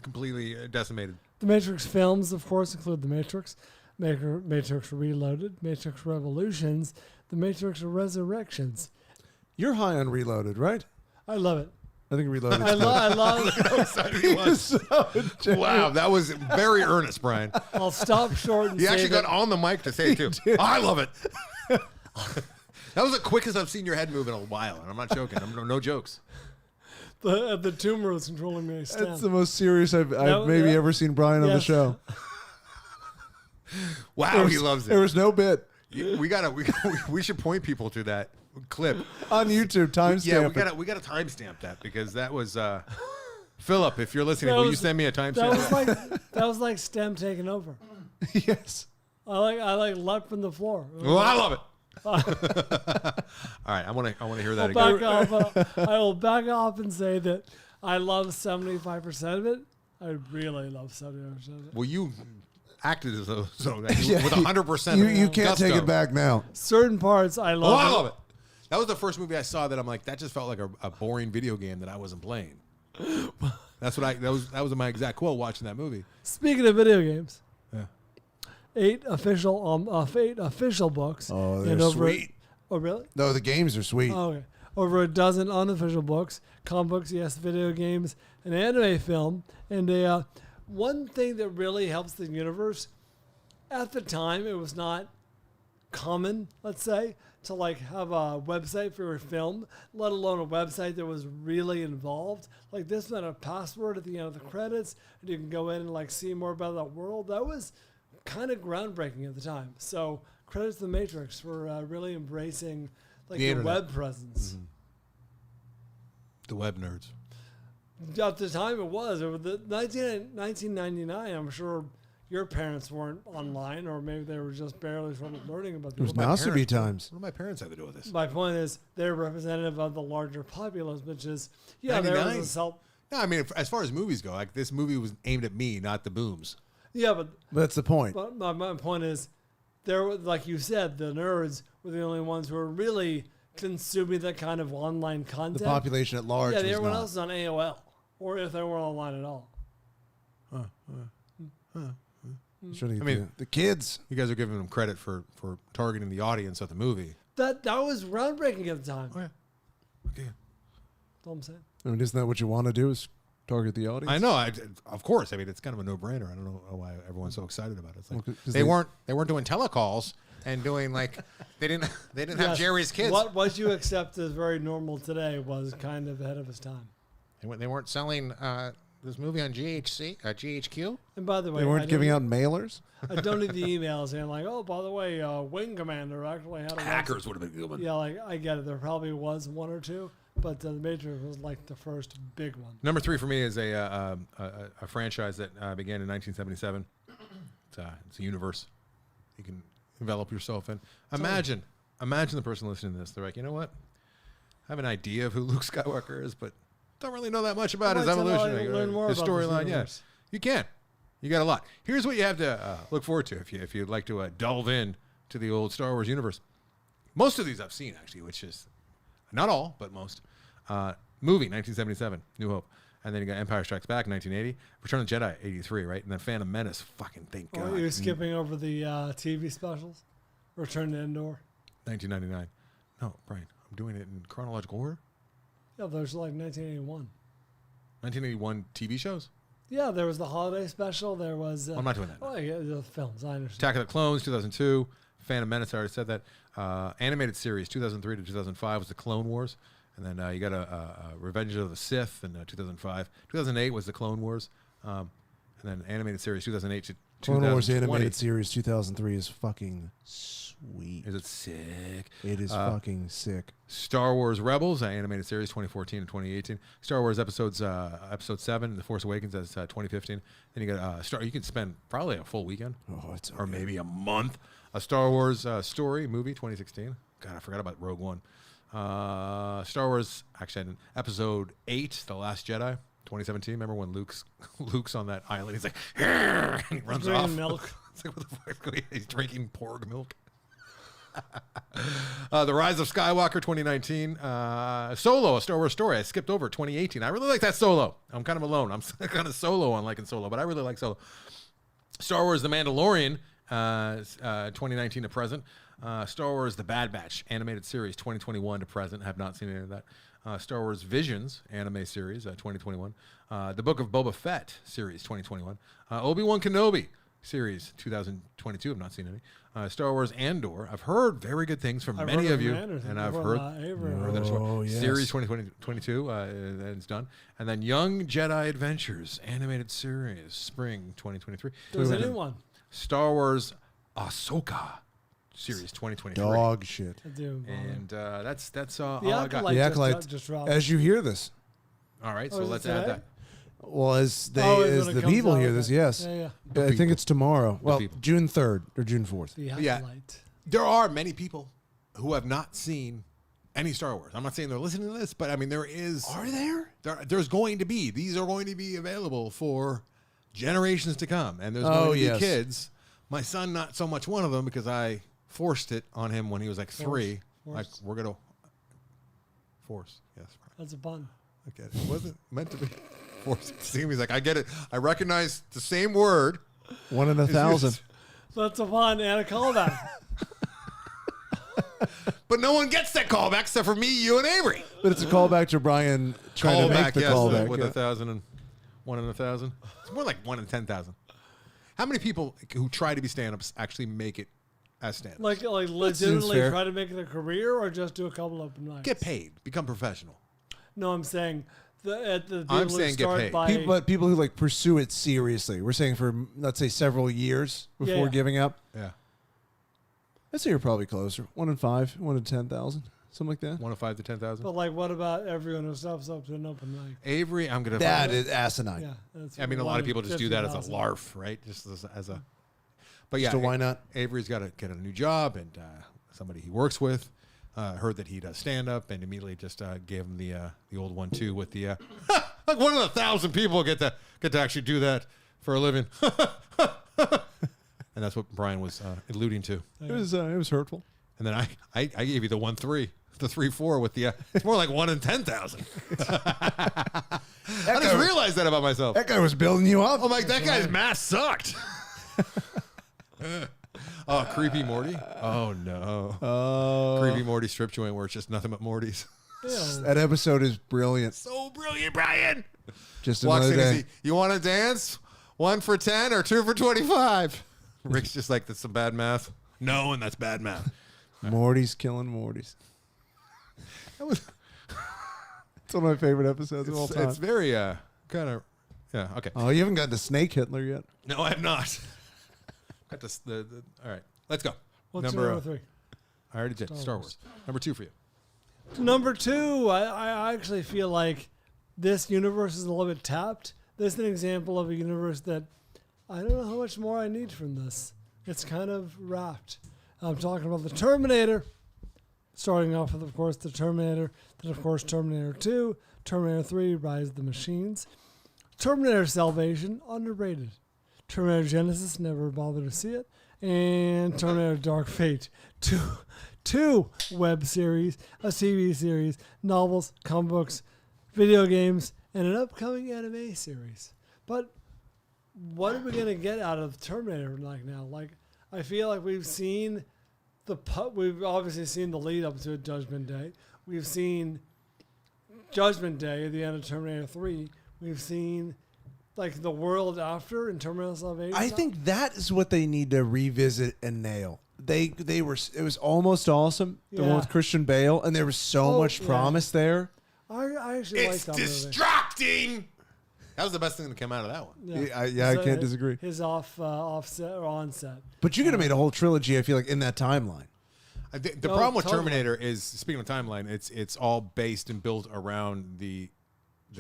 completely decimated. The Matrix films, of course, include The Matrix, Matrix Reloaded, Matrix Revolutions, The Matrix Resurrections. You're high on Reloaded, right? I love it. I think Reloaded. I love it. Wow, that was very earnest, Brian. I'll stop short and He say actually that got on the mic to say it too. I love it. That was the quickest I've seen your head move in a while, and I'm not joking. No jokes. the tumor was controlling me. That's the most serious I've maybe ever seen Brian on the show. Wow, he loves There it. was no bit We should point people to that clip. on YouTube. Timestamp. Yeah, we gotta timestamp that because that was Philip. If you're listening, That will you was- send me a that timestamp? was like STEM taking over. Yes. I like leapt from the floor. Well, I love it. All right, I want to hear that I'll again. back off. I will back off and say that I love 75% of it. I really love 75% of it. Well, you acted as though with Yeah, 100%. You can't take it back now. Certain parts I Oh, love. I love it. That was the first movie I saw that I'm like, that just felt like a boring video game that I wasn't playing. That was my exact quote watching that movie. Speaking of video games, Yeah. 8 official books. Oh, they're and over sweet. Oh, really? No, the games are sweet. Oh, okay. Over a dozen unofficial books, comic books, yes, video games, an anime film, and one thing that really helps the universe. At the time, it was not common, let's say, to like have a website for your film, let alone a website that was really involved. Like this had a password at the end of the credits, and you can go in and like see more about that world. That was kind of groundbreaking at the time. So credits to the Matrix for really embracing like The the internet. web presence. The web nerds. At the time, it was the 1999. I'm sure your parents weren't online, or maybe they were just barely sort of learning about It was the Nasabi times. What do my parents have to do with this? My point is, they're representative of the larger populace, which is, yeah, there 99. was a self. No, I mean, as far as movies go, like this movie was aimed at me, not the booms. Yeah, but That's the point. my point is, there were, like you said, the nerds were the only ones who were really consuming that kind of online content. The population at large Yeah, was everyone not. else is on AOL, or if they weren't online at all. Shouldn't I mean- you- the kids. You guys are giving them credit for targeting the audience of the movie. That was groundbreaking at the time. Oh, yeah. Okay. That's all I'm saying. I mean, isn't that what you want to do? Is target the audience? I know. Of course. I mean, it's kind of a no-brainer. I don't know why everyone's so excited about it. It's like Well, 'cause they weren't doing telecalls and doing like they didn't have Yes, Jerry's kids. What you accept as very normal today was kind of ahead of its time. They weren't selling this movie on GHQ. And by the way, They weren't giving out mailers. I don't need the emails saying like, oh, by the way, Wing Commander actually had a Hackers would have been a good one. Yeah, like I get it. There probably was one or two, but the Matrix was like the first big one. Number 3 for me is a franchise that began in 1977. It's a universe you can envelop yourself in. Imagine the person listening to this. They're like, you know what? I have an idea of who Luke Skywalker is, but don't really know that much about his evolution, learn more his about this storyline. Yeah, universe. you can. You got a lot. Here's what you have to look forward to if you'd like to delve in to the old Star Wars universe. Most of these I've seen actually, which is not all, but most. Movie 1977, New Hope, and then you got Empire Strikes Back 1980, Return of the Jedi 83, right, and then Phantom Menace. Fucking thank God. Or you're skipping over the TV specials. Return to Endor. 1999. No, Brian, I'm doing it in chronological order. Yeah, there's like 1981. 1981 TV shows. Yeah, there was the holiday special. There was. I'm not doing that. Oh, yeah, the films. I understand. Attack of the Clones 2002, Phantom Menace. I already said that. Animated series 2003 to 2005 was the Clone Wars, and then you got a Revenge of the Sith in 2005. 2008 was the Clone Wars, and then animated series 2008 to Clone 2020. Wars animated series 2003 is fucking sweet. sweet. Is it sick? It is fucking sick. Star Wars Rebels, animated series, 2014 and 2018. Star Wars episode 7, The Force Awakens, that's 2015. Then you got you can spend probably a full weekend, or maybe a month. A Star Wars story movie, 2016. God, I forgot about Rogue One. Star Wars, actually, episode 8, The Last Jedi, 2017. Remember when Luke's on that island? He's like, and he runs off. Milk. It's like, what the fuck? He's drinking porg milk. The Rise of Skywalker, 2019. Solo, a Star Wars story. I skipped over 2018. I really like that Solo. I'm kind of alone. I'm kind of solo on liking Solo, but I really like Solo. Star Wars The Mandalorian, 2019 to present. Star Wars The Bad Batch, animated series, 2021 to present. Have not seen any of that. Star Wars Visions, anime series, 2021. The Book of Boba Fett, series, 2021. Obi-Wan Kenobi, series, 2022. I've not seen any. Star Wars Andor. I've heard very good things from many of you, and I've heard that series 2022 and it's done. And then Young Jedi Adventures animated series, spring 2023. There's a new one. Star Wars Ahsoka series 2023. Dog shit. I do. And that's all The I got. The Acolyte, just dropped. as you hear this. All right, Oh, so is it let's add today? that. Well, as when it the comes people out, hear okay. this, yes. Yeah. I think it's tomorrow. Well, people. June 3rd or June 4th. The Yeah. Acolyte. There are many people who have not seen any Star Wars. I'm not saying they're listening to this, but I mean there is. Are there? There's going to be. These are going to be available for generations to come, and there's going to be kids. My son, not so much one of them, because I forced it on him when he was like 3. Like, we're gonna force. Yes, That's a pun. okay. It wasn't meant to be forced. See, he's like, I get it. I recognize the same word. 1 in 1,000. That's a pun and a callback. But no one gets that callback except for me, you, and Avery. But it's a callback to Brian trying to make the callback. With yeah. 1,000 and 1 in 1,000. It's more like 1 in 10,000. How many people who try to be stand-ups actually make it as stand-ups? like legitimately fair. try to make it a career, or just do a couple open nights? Get paid. Become professional. No, I'm saying the people I'm who saying get start paid. by But people who like pursue it seriously. We're saying for, let's say, several years before Yeah. giving up. Yeah. I'd say you're probably closer. 1 in 5, 1 in 10,000, something like that. 1 in 5 to 10,000. But like, what about everyone who steps up to an open mic? Avery, I'm gonna. That is asinine. Yeah, that's I mean, a lot of people just do that as a 50,000. larf, right? Just as a. But yeah, So why not? Avery's got to get a new job, and somebody he works with heard that he does stand up, and immediately just gave him the old 1-2 with the like 1 in 1,000 people get to actually do that for a living, and that's what Brian was alluding to. It was hurtful. And then I gave you the 1-3, the 3-4 with the. It's more like 1 in 10,000. I just realized that about myself. That guy was building you up. I'm like, that guy's math sucked. Oh, Creepy Morty. Oh no. Creepy Morty strip joint where it's just nothing but Mortys. Yeah. That episode is brilliant. So brilliant, Brian. Just Walks another in and day. see, you want to dance? 1 for 10 or 2 for 25? Rick's just like, that's some bad math. No, and that's bad math. Morty's killing Morty's. That was, It's one of my favorite episodes of all time. it's very kind of, yeah, okay. Oh, you haven't got the Snake Hitler yet. No, I have not. Got the all right, let's go. What's your number 3? I already did. Star Wars. Number 2 for you. Number 2, I actually feel like this universe is a little bit tapped. This is an example of a universe that I don't know how much more I need from this. It's kind of wrapped. I'm talking about the Terminator. Starting off with, of course, the Terminator. Then, of course, Terminator 2. Terminator 3, Rise of the Machines. Terminator Salvation, underrated. Terminator Genesis, never bothered to see it. And Terminator Dark Fate. Two web series, a TV series, novels, comic books, video games, and an upcoming anime series. But what are we going to get out of Terminator like now? Like, I feel like we've seen we've obviously seen the lead up to Judgment Day. We've seen Judgment Day at the end of Terminator 3. We've seen like the world after in Terminator Salvation. I think that is what they need to revisit and nail. They were, it was almost awesome, the one Yeah. with Christian Bale, and there was so much yeah. promise there. I actually like It's that distracting. That was the best thing to come out of that one. movie. I can't disagree. His offset or onset. But you could have made a whole trilogy, I feel like, in that timeline. The problem with Terminator is, speaking of timeline, it's all based and built around the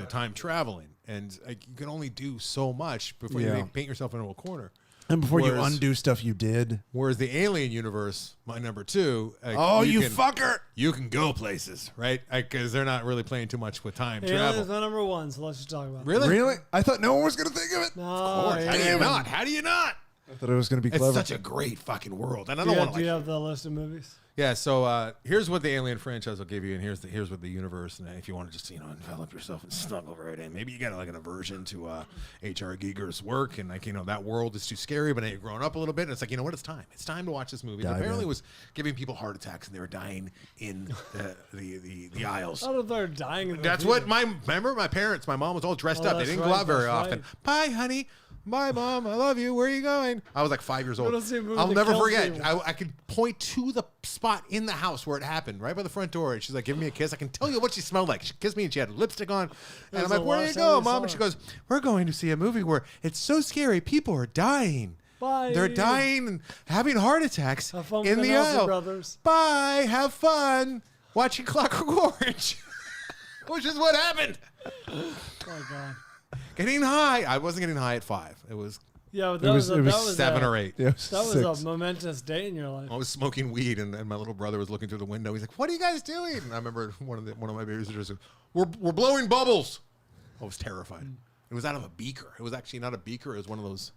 time traveling, and like you can only do so much before you paint yourself into a corner. And before you undo stuff you did. Whereas the Alien universe, my number 2. Fucker! You can go places, right? Because they're not really playing too much with time Alien's travel. my number 1, so let's just talk about it. Really? I thought no one was going to think of it. No, Of course. How do you not? How do you not? I thought it was going to be clever. It's such a great fucking world, and I don't want to. Do you have the list of movies? Yeah, so here's what the Alien franchise will give you, and here's what the universe. And if you want to just envelop yourself and snuggle right in, maybe you got like an aversion to H.R. Giger's work, and like that world is too scary. But now you've grown up a little bit, and it's like what? It's time. It's time to watch this movie. Apparently, it was giving people heart attacks, and they were dying in the aisles. I don't know if they're dying. That's what my parents. My mom was all dressed up. They didn't go out very often. Bye, honey. Bye, Mom. I love you. Where are you going? I was like 5 years old. I'll never forget. I could point to the spot in the house where it happened, right by the front door. And she's like, give me a kiss. I can tell you what she smelled like. She kissed me and she had lipstick on. And I'm like, where do you go, Mom? And she goes, we're going to see a movie where it's so scary. People are dying. Bye. They're dying and having heart attacks in the aisle. Brothers. Bye. Have fun watching Clockwork Orange, which is what happened. Oh, my God. Getting high. I wasn't getting high at 5. It was that was 7 or 8. Yeah, that was a momentous day in your life. I was smoking weed, and my little brother was looking through the window. He's like, "What are you guys doing?" And I remember one of my babysitters said, "We're blowing bubbles." I was terrified. It was out of a beaker. It was actually not a beaker. It was one of those,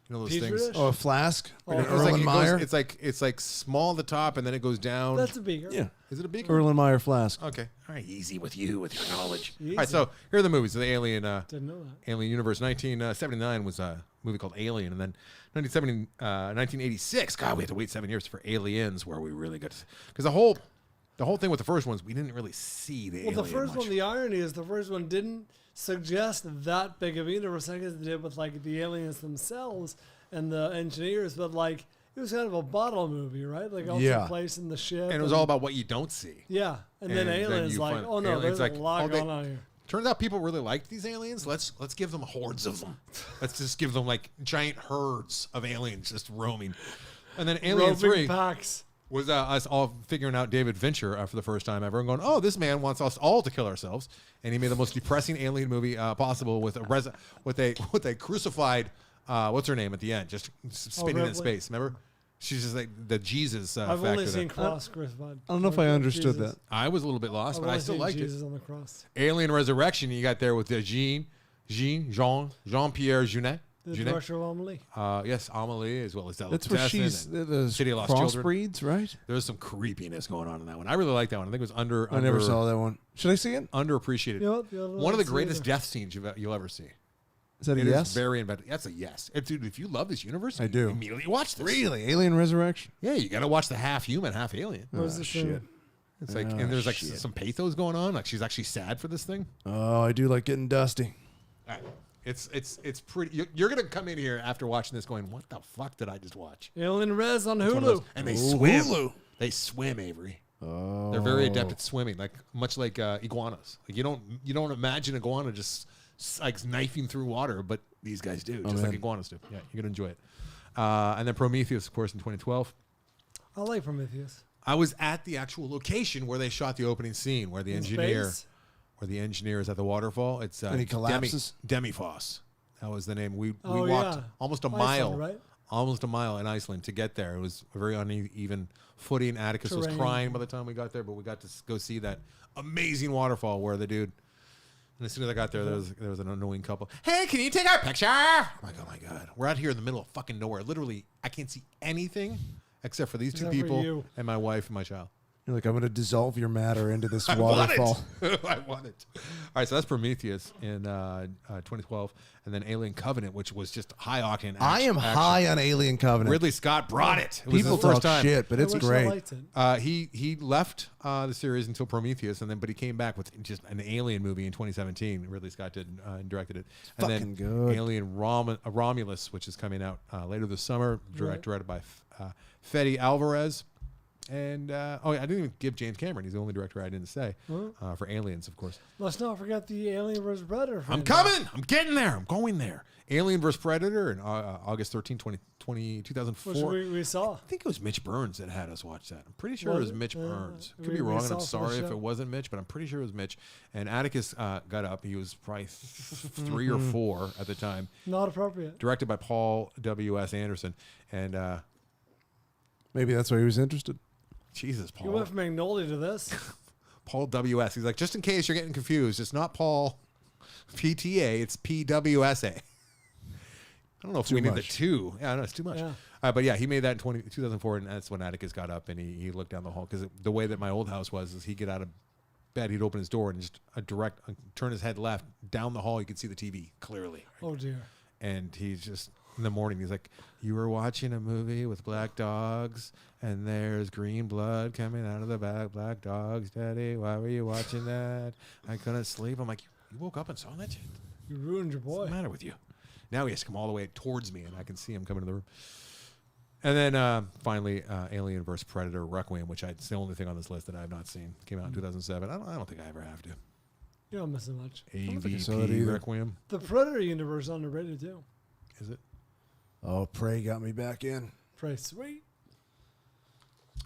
those Petri things. dish? Oh, a flask? Like an It was like- Erlenmeyer? it's like small at the top, and then it goes down. That's a beaker. Yeah. Is it a beaker? Erlenmeyer flask. Okay. All right. Easy with you, with your knowledge. Easy. All right. So here are the movies. The Alien. Didn't know that. Alien Universe. 1979 was a movie called Alien, and then 1986. God, we had to wait 7 years for Aliens, where we really got because the whole thing with the first ones, we didn't really see the alien Well, the first much. one, the irony is the first one didn't suggest that big of a universe. I guess they did with like the aliens themselves and the engineers, but like it was kind of a bottle movie, right? Like also place in the ship, and it was all about what you don't see. yeah. And then aliens you like, find oh no, aliens there's like, a lot oh, going on here. Turns out people really liked these aliens. Let's give them hordes of them. Let's just give them like giant herds of aliens just roaming. And then Alien Roving 3 packs. was us all figuring out David Fincher for the first time ever and going, oh, this man wants us all to kill ourselves. And he made the most depressing alien movie possible with a crucified, what's her name at the end, just spinning in space. Remember? She's just like the Jesus I've factor only seen there. cross crucified. I don't know if I understood that. I was a little bit lost, I've but I only still seen liked Jesus it. on the cross. Alien Resurrection, you got there with Jean-Pierre Jeunet. The director of Amelie. Yes, Amelie, as well as That's where she's the City of Lost Children. crossbreeds, right? There was some creepiness going on in that one. I really like that one. I think it was I never saw that one. Should I see it? underappreciated. You know what? The other One of the one's greatest either. death scenes you'll ever see. Is that a It is yes? very inventive. That's a yes. Dude, if you love this universe, I do. immediately watch this. Really? Alien Resurrection? Yeah, you got to watch the half human, half alien. Where's Oh, the shit. shit? It's like, and there's like some pathos going on. Like she's actually sad for this thing. Oh, I do like getting dusty. All right. It's pretty. You're gonna come in here after watching this, going, "What the fuck did I just watch?" Alien Res on It's one of those- Hulu. and they Ooh, swim. Hulu. They swim, Avery. Oh. They're very adept at swimming, much like iguanas. Like you don't imagine iguana just like knifing through water, but these guys do, just like iguanas do. Yeah, you're gonna enjoy it. And then Prometheus, of course, in 2012. I like Prometheus. I was at the actual location where they shot the opening scene, where the engineer is at the waterfall. It's And he collapses? Demifoss. That was the name. We Oh, walked yeah. almost a Iceland, mile, right? almost a mile in Iceland to get there. It was a very uneven footing. Atticus was Terrain. crying by the time we got there, but we got to go see that amazing waterfall where the dude. And as soon as I got there, there was an annoying couple. Hey, can you take our picture? I'm like, oh my god, we're out here in the middle of fucking nowhere. Literally, I can't see anything except for these two Except for people you. and my wife and my child. You're like, I'm going to dissolve your matter into this I waterfall. want it. I want it. All right, so that's Prometheus in 2012, and then Alien Covenant, which was just high octane. I am high on Alien Covenant. Ridley Scott brought it. It was People his first talk time. shit, but it's I wish I great. liked it. He left the series until Prometheus, but he came back with just an Alien movie in 2017. Ridley Scott did and directed it, and fucking then good. Alien Romulus, which is coming out later this summer, directed by Fede Alvarez. And I didn't even give James Cameron. He's the only director I didn't say for Aliens, of course. Let's not forget the Alien vs. Predator. I'm coming. I'm getting there. I'm going there. Alien vs. Predator in August 13, 2004. Which we saw. I think it was Mitch Burns that had us watch that. I'm pretty sure it was Mitch Burns. Could be we wrong, and saw I'm it for the sorry if show. it wasn't Mitch, but I'm pretty sure it was Mitch. And Atticus got up. He was probably 3 or 4 at the time. Not appropriate. Directed by Paul W.S. Anderson. And Maybe that's why he was interested. Jesus, You went Paul. from Magnolia to this. Paul W.S. He's like, just in case you're getting confused, it's not Paul PTA, it's PWSA. I don't know if we need the 2. Yeah, I know it's too much. Yeah. But yeah, he made that in 2004, and that's when Atticus got up and he looked down the hall. Because the way that my old house was is he'd get out of bed, he'd open his door and just turn his head left down the hall. You could see the TV clearly. Oh dear. And he's just in the morning. He's like, "You were watching a movie with black dogs, and there's green blood coming out of the back. Black dogs, Daddy. Why were you watching that? I couldn't sleep." I'm like, "You woke up and saw that shit? You ruined your boy. What's the matter with you?" Now he has to come all the way towards me, and I can see him coming in the room. And then finally, Alien vs. Predator Requiem, which it's the only thing on this list that I have not seen. Came out in 2007. I don't think I ever have to. You don't miss it much. think I saw that AVP either. Requiem. The Predator universe is underrated too. Is it? Oh, Prey got me back in. Pretty sweet.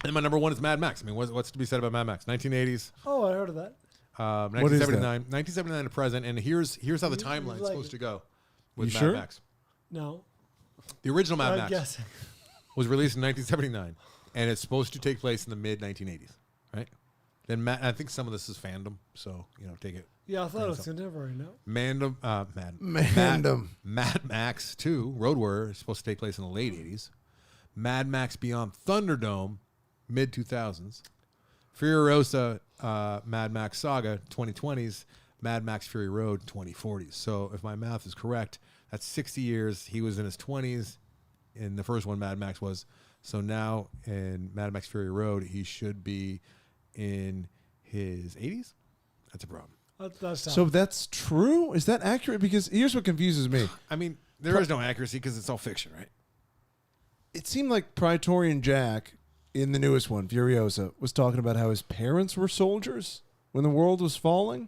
And my number 1 is Mad Max. I mean, what's to be said about Mad Max? 1980s. Oh, I heard of that. 1979 to present, and here's how the timeline's like supposed to go with You Mad sure? Max. No. The original Mad I'm Max guessing. was released in 1979, and it's supposed to take place in the mid 1980s, right? Then I think some of this is fandom, so take it. Yeah, I thought it was contemporary. No. Mandem. Mad Max 2 Road Warrior is supposed to take place in the late 80s. Mad Max Beyond Thunderdome, mid 2000s. Furiosa Mad Max Saga 2020s. Mad Max Fury Road 2040s. So if my math is correct, that's 60 years. He was in his 20s in the first one, Mad Max was. So now in Mad Max Fury Road, he should be in his 80s. That's a problem. That's So that's true? Is that accurate? Because here's what confuses me. I mean, there is no accuracy because it's all fiction, right? It seemed like Praetorian Jack in the newest one, Furiosa, was talking about how his parents were soldiers when the world was falling.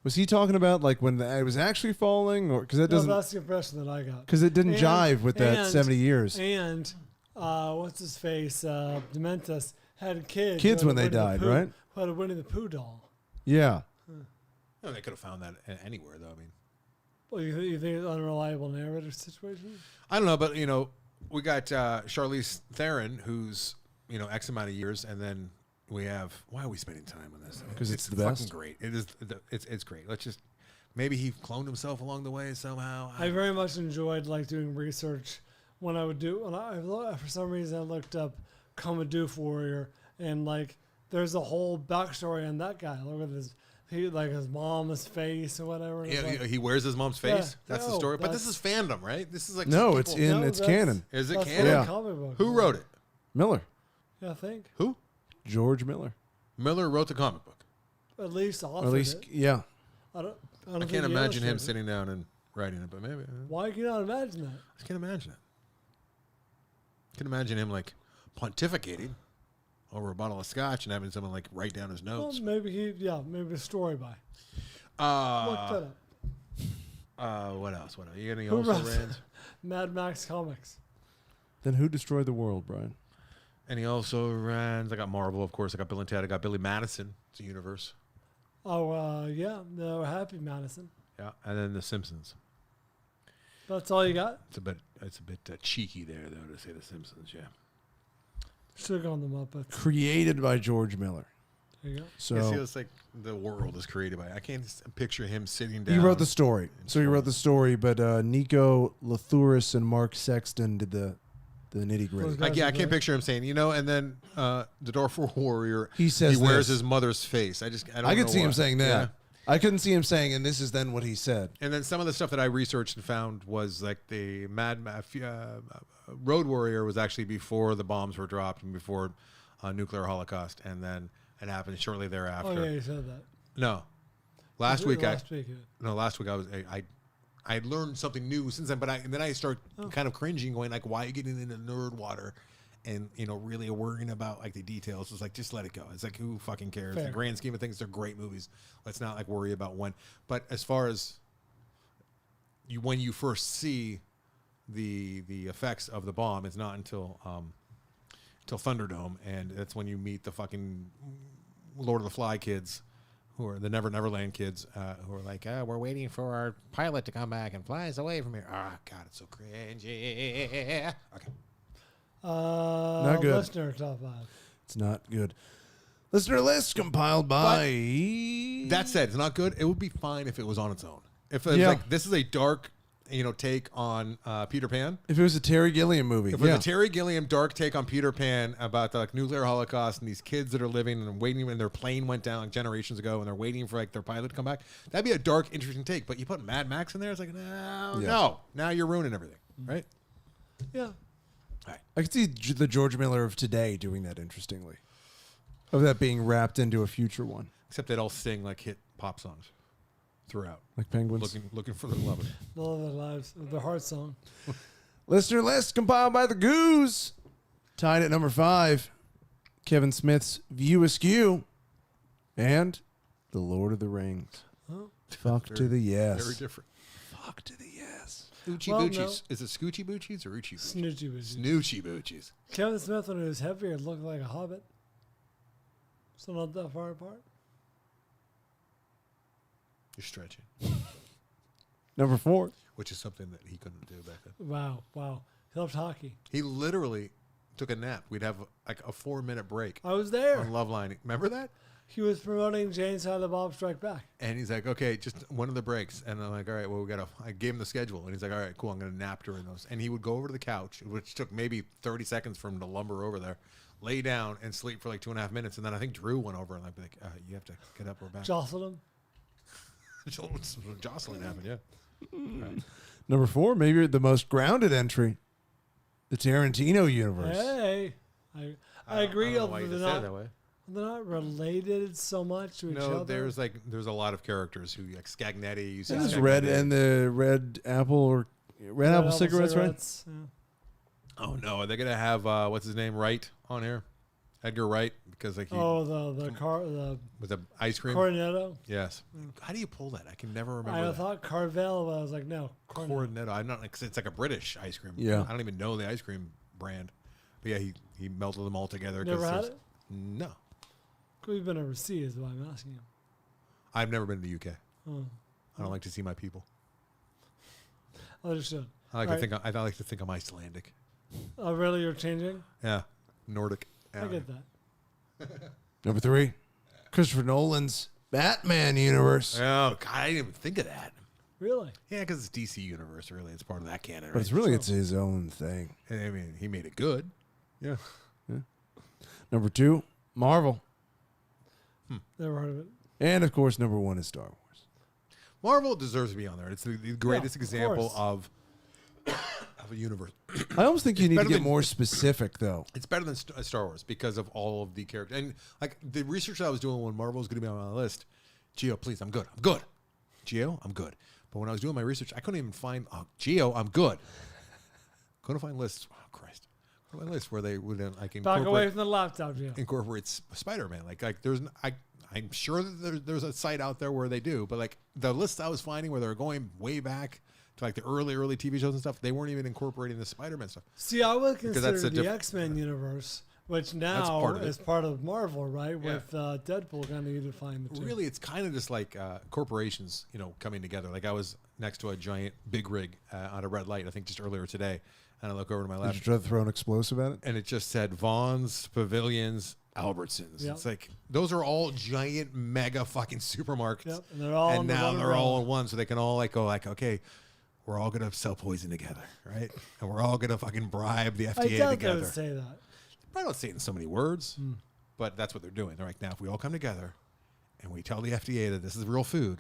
Was he talking about like when it was actually falling, or because that doesn't? That's the impression that I got. Because it didn't And- jive with that and- 70 years. And what's his face? Dementus had kids. Kids who when had they a Winnie the died, Pooh- right? Who had a Winnie the Pooh doll. Yeah. No, they could have found that anywhere, though. I mean, Well, you think it's an unreliable narrator situation? I don't know, but we got Charlize Theron, who's X amount of years, and then we have. Why are we spending time on this? 'Cause it's the fucking best. great. It is. It's great. Let's just maybe he cloned himself along the way somehow. I very much enjoyed doing research when I would do. For some reason, I looked up Commodoof Warrior, and there's a whole backstory on that guy. Look at his mom's face or whatever. and it's Yeah, he wears his mom's face. Yeah, That's the no, story. But this that's- is fandom, right? This is like No, some it's people- it's that's- canon. Is it that's canon? the Yeah. comic book. Who wrote it? Miller. Yeah, I think Who? George Miller. Miller wrote the comic book. at least Or authored at least, it. yeah. I I think can't he imagine him illustrated it. sitting down and writing it, but maybe. Why can you not imagine that? I can't imagine it. I can imagine him pontificating over a bottle of scotch and having someone write down his Well, notes. maybe a story by. Look that up. What else? What else? You got any Who also wrote rans? Mad Max Comics. Then who destroyed the world, Brian? Any also rans? I got Marvel, of course. I got Bill and Ted. I got Billy Madison. It's a universe. Oh, yeah, the Happy Madison. Yeah, and then The Simpsons. That's all you got? It's a bit cheeky there, though, to say The Simpsons. Yeah. Should have gone the Muppets. Created by George Miller. There you go. So It feels like the world is created by. I can't picture him sitting down. he wrote the story. So he wrote the story, but Nico Lathuris and Mark Sexton did the nitty gritty. Those I can't picture him saying, and then the Darfur Warrior. He says he wears this. his mother's face. I don't. I could know see him why. saying that. Yeah. I couldn't see him saying, and this is then what he said. And then some of the stuff that I researched and found was the Road Warrior was actually before the bombs were dropped and before nuclear holocaust, and then it happened shortly thereafter. Oh, yeah, you said that. No, last week yeah. I learned something new since then, but then I start kind of cringing, going why are you getting into nerd water? and really worrying about like the details. It's like, just let it go. It's like, who fucking cares? Fair. The grand scheme of things, they're great movies. Let's not like worry about when. But as far as when you first see the effects of the bomb, it's not until Thunderdome, and that's when you meet the fucking Lord of the Fly kids, who are the Never Neverland kids, who are like, we're waiting for our pilot to come back and fly us away from here. Ah, God, it's so cringy. Okay. Not good. Listener top 5. It's not good. Listener list compiled by. That said, it's not good. It would be fine if it was on its own. If it's Yeah. like, this is a dark, take on Peter Pan. If it was a Terry Gilliam movie. If it was a Terry Gilliam dark take on Peter Pan about the nuclear holocaust and these kids that are living and waiting when their plane went down like generations ago and they're waiting for like their pilot to come back, that'd be a dark, interesting take. But you put Mad Max in there, it's like, no. Now you're ruining everything, right? Yeah. I could see the George Miller of today doing that interestingly. Of that being wrapped into a future one. Except they'd all sing like hit pop songs throughout. Like Penguins. Looking for the love of it. Love of their lives. Their heart song. Listener list compiled by the Goose. Tied at number 5. Kevin Smith's View Askew. And The Lord of the Rings. Oh. Fuck to the yes. Very different. Fuck to the yes. Oochie Well, Boochies. no. Is it Scoochie Boochies or Oochie Boochies? Snoochie Boochies. Snoochie Boochies. Kevin Smith, when he was heavier, looked like a hobbit. So not that far apart. You're stretching. Number 4. Which is something that he couldn't do back then. Wow. He loved hockey. He literally took a nap. We'd have like a 4-minute break I was there. on Loveline. Remember that? He was promoting Jane Silent Bob Strike Back. And he's like, okay, just one of the breaks. And I'm like, all right, well, I gave him the schedule. And he's like, all right, cool, I'm going to nap during those. And he would go over to the couch, which took maybe 30 seconds for him to lumber over there, lay down and sleep for like 2.5 minutes. And then I think Drew went over and I'd be like, you have to get up, we're back. Jostled him. Jocelyn happened, yeah. Right. Number 4, maybe the most grounded entry. The Tarantino universe. Hey. I agree. I don't know why you They're just said not, it that way. they're not related so much to each No, other. there's a lot of characters who like Scagnetti. You see There's Scagnetti. red and the red apple apple cigarettes, right? Yeah. Oh no, are they gonna have what's his name Wright on here? Edgar Wright, because like he The with the ice cream. Cornetto. Yes. How do you pull that? I can never remember. I that. thought Carvel, but I was like, no, Cornetto. Cornetto. I'm not like it's like a British ice cream. Yeah. I don't even know the ice cream brand. But yeah, he melted them all together. Never had it? No, We've been overseas, is why I'm asking you. I've never been to the UK. Oh, I don't like to see my people. understood. I like All to think I like to think I'm Icelandic. Oh, really? You're changing? Yeah, Nordic. Yeah. I get that. Number 3, Christopher Nolan's Batman universe. Oh God, I didn't even think of that. Really? Yeah, because it's DC universe. Really, it's part of that canon. But Right? it's his own thing. I mean, he made it good. Yeah. Number 2, Marvel. Never heard of it. And of course, number 1 is Star Wars. Marvel deserves to be on there. It's the greatest of example course. of a universe. I almost think you need to better get than- more specific, though. It's better than Star Wars because of all of the characters. And like the research I was doing when Marvel was going to be on my list, Geo, please, I'm good. Geo, I'm good. But when I was doing my research, I couldn't even find, Geo, I'm good. Couldn't find lists. Oh, Christ. Couldn't find lists where they would like Back away from the laptop, Jim. incorporate Spider-Man. Like there's, I'm sure that there's a site out there where they do, but like the lists I was finding where they were going way back to like the early TV shows and stuff, they weren't even incorporating the Spider-Man stuff. See, I would Because consider that's a the diff- X-Men universe, which now part of it. is part of Marvel, right? Yeah. With Deadpool kind of unifying the two. Really, it's kind of just like corporations, coming together. Like I was next to a giant big rig on a red light, I think just earlier today, and I look over to my Did left, you try to throw an explosive at it? and it just said Vaughn's, Pavilions, Albertsons. Yep. It's like those are all giant, mega fucking supermarkets, Yep, and they're all and under now one they're all umbrella. in one, so they can all like go like, okay, we're all gonna sell poison together, right? And we're all gonna fucking bribe the I FDA doubt they together. would say that. I don't say it in so many words, but that's what they're doing. They're like, now if we all come together and we tell the FDA that this is real food,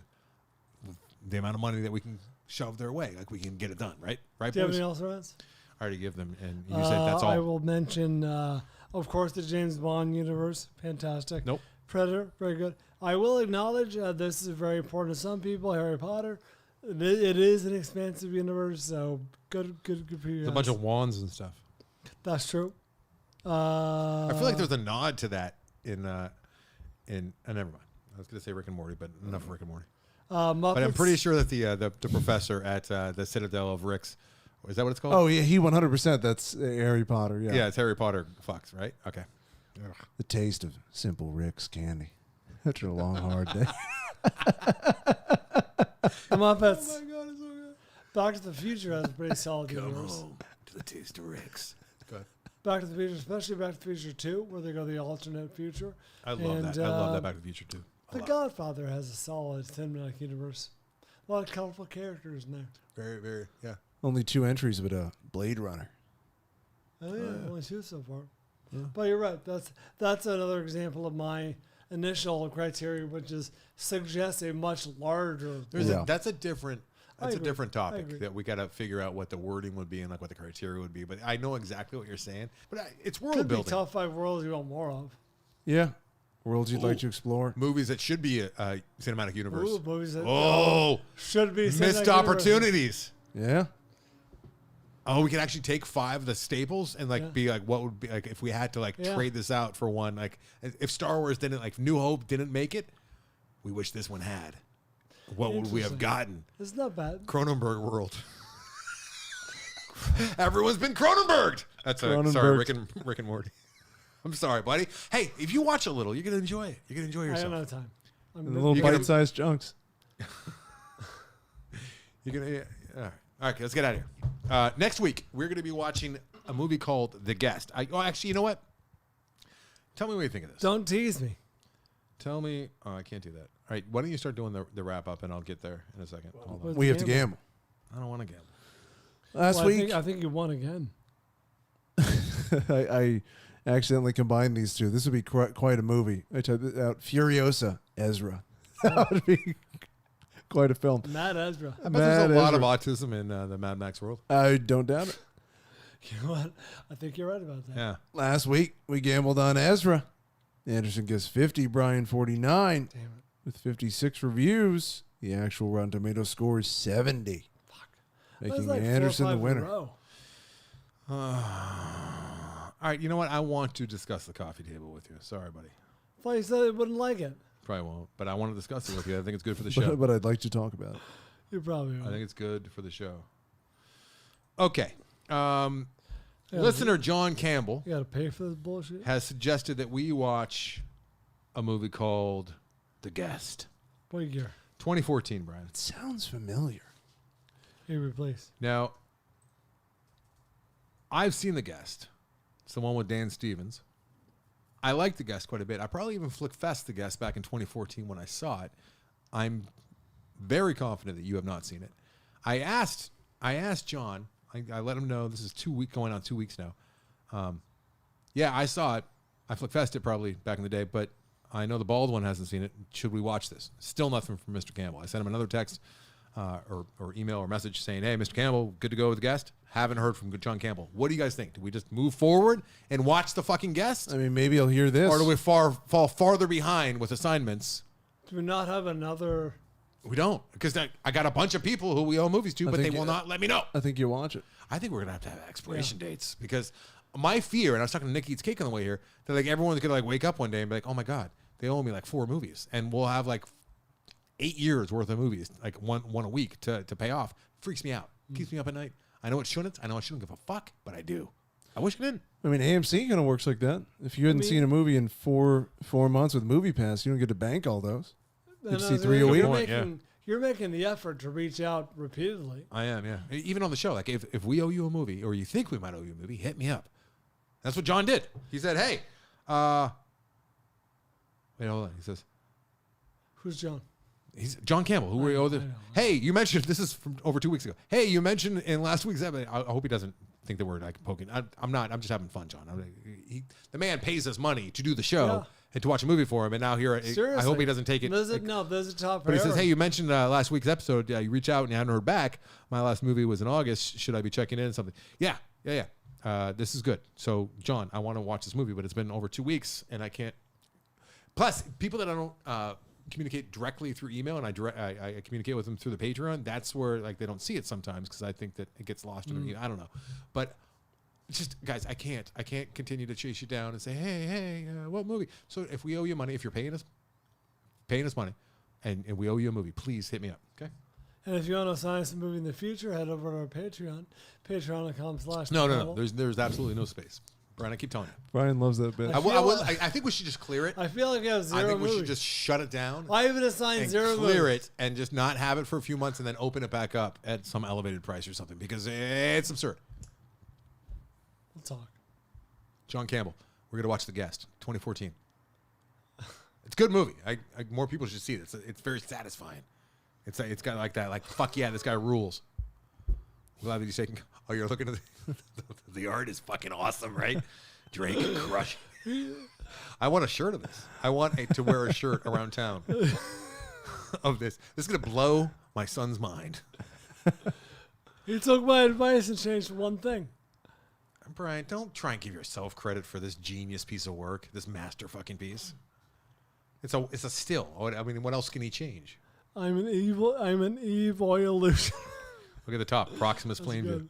with the amount of money that we can shove their way, like we can get it done, right? Right, Do you have boys? anything else, Rance? I already give them, and you said that's all. I will mention, of course, the James Bond universe. Fantastic. Nope. Predator, very good. I will acknowledge this is very important to some people. Harry Potter, it is an expansive universe, so good for you. There's a bunch of wands and stuff. That's true. I feel like there's a nod to that in never mind. I was going to say Rick and Morty, but enough Rick and Morty. Muppets. But I'm pretty sure that the professor at the Citadel of Ricks, is that what it's called? Oh, yeah, he 100%. That's Harry Potter, yeah. Yeah, it's Harry Potter Fox, right? Okay. Ugh. The taste of Simple Rick's candy. After a long, hard day. The Muppets. Oh my God, it's so good. Back to the Future has a pretty solid Come universe. home to the taste of Ricks. Good. Back to the Future, especially Back to the Future 2, where they go the alternate future. I love that. I love that Back to the Future too. The Godfather has a solid cinematic universe. A lot of colorful characters in there. Very, very, yeah. Only 2 entries, but Blade Runner. Oh yeah, only 2 so far. Yeah. But you're right. That's another example of my initial criteria, which is suggests a much larger. That's a different topic agree. that we got to figure out what the wording would be and like what the criteria would be. But I know exactly what you're saying. But it's world Could be building. top 5 worlds you want more of. Yeah. Worlds you'd like to explore. Movies that should be a cinematic universe. Ooh, movies that Should be missed cinematic opportunities. Yeah. Oh, we could actually take 5 of the staples and be like, what would be like if we had to trade this out for one? Like if Star Wars didn't, like New Hope didn't make it, we wish this one had. What would we have gotten? It's not bad. Cronenberg world. Everyone's been Cronenberged. Sorry, Rick and Morty. I'm sorry, buddy. Hey, if you watch a little, you're gonna enjoy it. You're gonna enjoy yourself. I don't have time. Little bite-sized chunks. You're gonna. All right, let's get out of here. Next week, we're going to be watching a movie called The Guest. Actually, you know what? Tell me what you think of this. Don't tease me. Tell me. Oh, I can't do that. All right, why don't you start doing the wrap up, and I'll get there in a second. Hold on. We have to gamble. I don't want to gamble. Last week, I think you won again. I accidentally combined these two. This would be quite a movie. I typed it out. Furiosa, Ezra. That would be quite a film. Mad Ezra. I bet there's a lot of autism in the Mad Max world. I don't doubt it. You know what? I think you're right about that. Yeah. Last week, we gambled on Ezra. Anderson gets 50, Bryan 49. Damn it. With 56 reviews, the actual Rotten Tomatoes score is 70. Fuck. Making Like Anderson 4 or 5 the winner. in a row. All right, you know what? I want to discuss the coffee table with you. Sorry, buddy. I thought you said they wouldn't like it. Probably won't, but I want to discuss it with you. I think it's good for the show. But I'd like to talk about it. You probably I won't. think it's good for the show. Okay. Listener John Campbell You got to pay for this bullshit? has suggested that we watch a movie called The Guest. What year? 2014, Brian. It sounds familiar. Here, please. Now, I've seen The Guest. It's the one with Dan Stevens. I like The Guest quite a bit. I probably even flick-fest The Guest back in 2014 when I saw it. I'm very confident that you have not seen it. I asked John. I let him know this is going on 2 weeks now. Yeah, I saw it. I flick-fest it probably back in the day, but I know the bald one hasn't seen it. Should we watch this? Still nothing from Mr. Campbell. I sent him another text or email or message saying, hey, Mr. Campbell, good to go with The Guest? Haven't heard from John Campbell. What do you guys think? Do we just move forward and watch the fucking Guest? I mean, maybe I'll hear this. Or do we fall farther behind with assignments? Do we not have another? We don't, because I got a bunch of people who we owe movies to, but they will not let me know. I think you'll watch it. I think we're going to have expiration dates, because my fear, and I was talking to Nick Eats Cake on the way here, that like everyone's going to like wake up one day and be like, oh my God, they owe me like 4 movies. And we'll have like 8 years worth of movies, like one a week to pay off. Freaks me out. Keeps me up at night. I know it shouldn't. I know I shouldn't give a fuck, but I do. I wish I didn't. I mean, AMC kind of works like that. If you hadn't seen a movie in four months with Movie Pass, you don't get to bank all those. You can see 3 a week. You're making the effort to reach out repeatedly. I am, yeah. Even on the show, like if we owe you a movie, or you think we might owe you a movie, hit me up. That's what John did. He said, hey, wait, hold on. He says, Who's John? He's John Campbell, who we owe the. Hey, you mentioned, this is from over 2 weeks ago. Hey, you mentioned in last week's episode. I hope he doesn't think that we're like poking. I'm not. I'm just having fun, John. The man pays us money to do the show and to watch a movie for him, and now here, I hope he doesn't take it. Those are top. But he says, hey, you mentioned last week's episode. You reach out and you hadn't heard back. My last movie was in August. Should I be checking in? Something? Yeah. This is good. So, John, I want to watch this movie, but it's been over 2 weeks, and I can't. Plus, people that I don't communicate directly through email, and I communicate with them through the Patreon. That's where like they don't see it sometimes, because I think that it gets lost in the email. I don't know, but just guys, I can't continue to chase you down and say, hey, what movie? So if we owe you money, if you're paying us money, and we owe you a movie, please hit me up, okay? And if you want to sign us a movie in the future, head over to our Patreon, patreon.com/. No. There's absolutely no space. Brian, I keep telling you. Brian loves that bit. I think we should just clear it. I feel like we have zero I think movies. we should just shut it down. I even assigned and zero clear movies. it and just not have it for a few months and then open it back up at some elevated price or something because it's absurd. We'll talk. John Campbell. We're going to watch The Guest, 2014. It's a good movie. More people should see it. It's very satisfying. It's got like that, like, fuck yeah, this guy rules. I'm glad that he's taking. Oh, you're looking at the art is fucking awesome, right? Drake crush. I want a shirt of this. I want to wear a shirt around town of this. This is going to blow my son's mind. He took my advice and changed one thing. Brian, don't try and give yourself credit for this genius piece of work, this master fucking piece. It's a still. I mean, what else can he change? I'm an evil illusion. Look at the top, Proximus Plainview. good.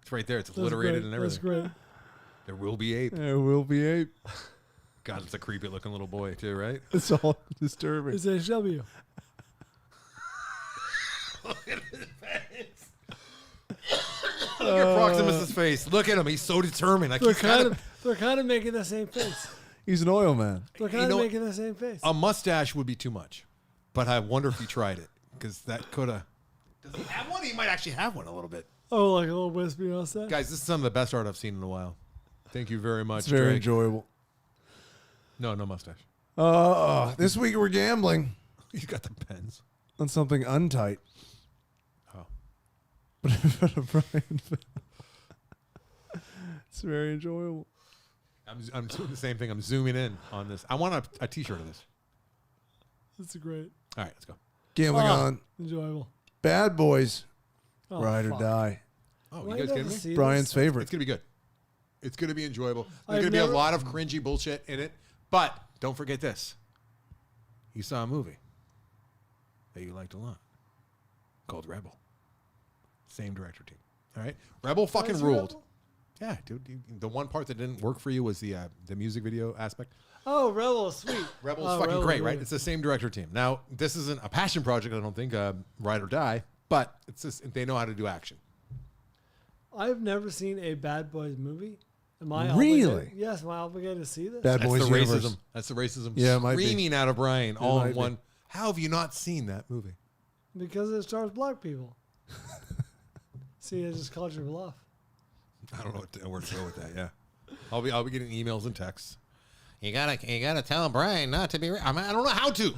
It's right there. It's alliterated and everything. That's great. There will be ape. There will be ape. God, it's a creepy looking little boy too, right? It's all disturbing. It's HW. Look at his face. Look at Proximus's face. Look at him. He's so determined. Like They're kind of making the same face. He's an oil man. They're kind of making the same face. a mustache would be too much, but I wonder if he tried it because that could have. Does he have one? He might actually have one a little bit. Oh, like a little wispy mustache? Guys, this is some of the best art I've seen in a while. Thank you very much. It's very Drake. enjoyable. No mustache. This week we're gambling He's got the pens. on something untight. Oh. Brian. It's very enjoyable. I'm doing the same thing. I'm zooming in on this. I want a T-shirt of this. That's great. All right, let's go. Gambling on Enjoyable. Bad Boys, Oh, Ride or fuck. Die. Oh, Why you guys don't kidding me? see Brian's this? favorite. It's gonna be good. It's gonna be enjoyable. There's I've gonna be never- a lot of cringy bullshit in it, but don't forget this. You saw a movie that you liked a lot called Rebel. Same director team. All right, Rebel fucking Is ruled. Rebel? Yeah, dude. The one part that didn't work for you was the music video aspect. Oh, Rebel is sweet. Rebel's Oh, fucking Rebel, great, right? yeah. It's the same director team. Now, this isn't a passion project, I don't think, Ride or Die, but it's just they know how to do action. I've never seen a Bad Boys movie. Am I Really? obligated? Yes, am I obligated to see this? Bad That's Boys the universe. racism. That's the racism Yeah, it might be. screaming out of Brian all might in be. one. How have you not seen that movie? Because it stars black people. See, I just called your bluff. I don't know where to go with that. Yeah, I'll be getting emails and texts. You gotta tell Brian not to be. I don't know how to.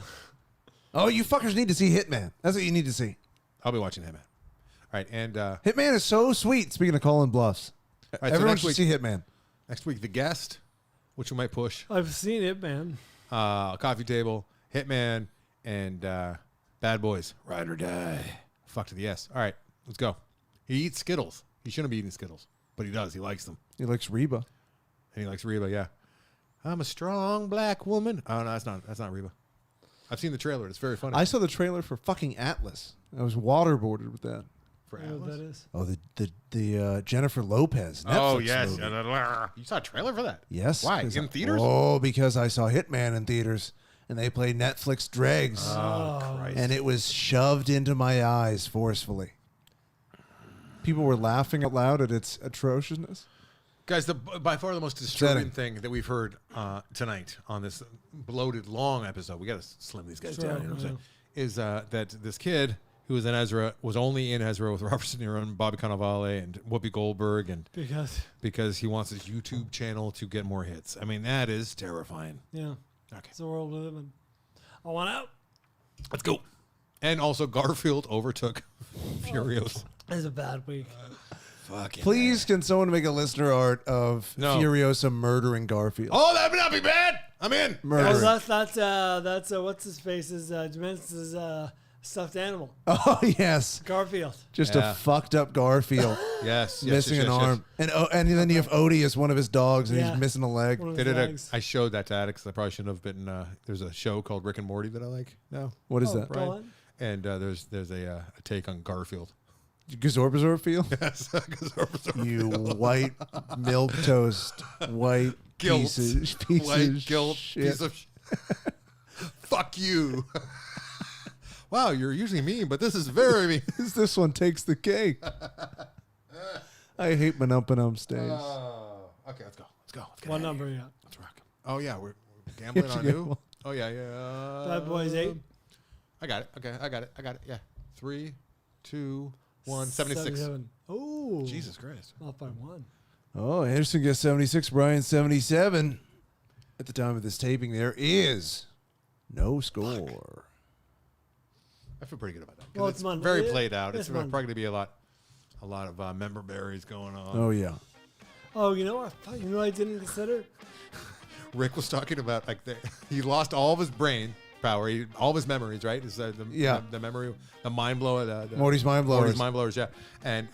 Oh, you fuckers need to see Hitman. That's what you need to see. I'll be watching Hitman. All right, and Hitman is so sweet. Speaking of calling bluffs, right, so everyone next should week- see Hitman. next week, The Guest, which we might push. I've seen it, man. Coffee Table, Hitman, and Bad Boys. Ride or Die. Fuck to the yes. All right, let's go. He eats Skittles. He shouldn't be eating Skittles, but he does. He likes them, He likes Reba. and he likes Reba. Yeah, I'm a strong black woman. Oh no, that's not Reba. I've seen the trailer. It's very funny. I saw the trailer for fucking Atlas. I was waterboarded with that. For I know what Atlas? that is. Oh, the Jennifer Lopez Netflix Oh yes, movie. you saw a trailer for that? Yes. Why 'cause in theaters? Oh, because I saw Hitman in theaters, and they played Netflix Dregs, Oh, Christ! and it was shoved into my eyes forcefully. People were laughing out loud at its atrociousness. Guys, by far the most disturbing thing that we've heard tonight on this bloated long episode, we got to slim these guys down. You know what I'm saying? Is that this kid who was in Ezra was only in Ezra with Robert De Niro and Bobby Cannavale and Whoopi Goldberg, and because he wants his YouTube channel to get more hits. I mean, that is terrifying. Yeah. Okay, It's the world we live in. I want out. let's go. And also, Garfield overtook Furious. It's a bad week. Fucking Please, can someone make a listener art of No. Furiosa murdering Garfield? Oh, that would not be bad. I'm in. Murdering. Oh, that's what's his face's Demence's stuffed animal, Oh, yes. Garfield. Just Yeah. a fucked up Garfield Yes, missing an arm. And then you have Odie as one of his dogs, and Yeah. he's missing a leg. One of They his did a, legs. I showed that to addicts. I probably shouldn't have been. There's a show called Rick and Morty that I like now. What is Oh, that? go on. And there's a take on Garfield. Gazorbazor feel? Yes, Gazorbazor You feel. white milk toast, white Guilt. piece White of guilt shit. piece of fuck you. Wow, you're usually mean, but this is very mean. This one takes the cake. I hate Manumpanum stays. Okay, let's go. Let's go. Let's get What it. number you got? Let's rock 'em. Oh yeah, we're gambling on who? Gamble. Oh yeah. Bad Boys 8. I got it. Okay, I got it. Yeah. 3, 2, 1, 76. 77. Oh. Jesus Christ. Off by 1. Oh, Anderson gets 76, Bryan 77. At the time of this taping, there is no score. I feel pretty good about that. 'Cause Well, it's it's Monday. very Yeah, played out. It's it's probably Monday. going to be a lot of member berries going on. Oh, yeah. Oh, you know what? You know what I didn't consider? Rick was talking about he lost all of his brain power, all of his memories, right? Is the memory, the mind blower, the Morty's Mind Blowers. Morty's mind blowers, yeah. And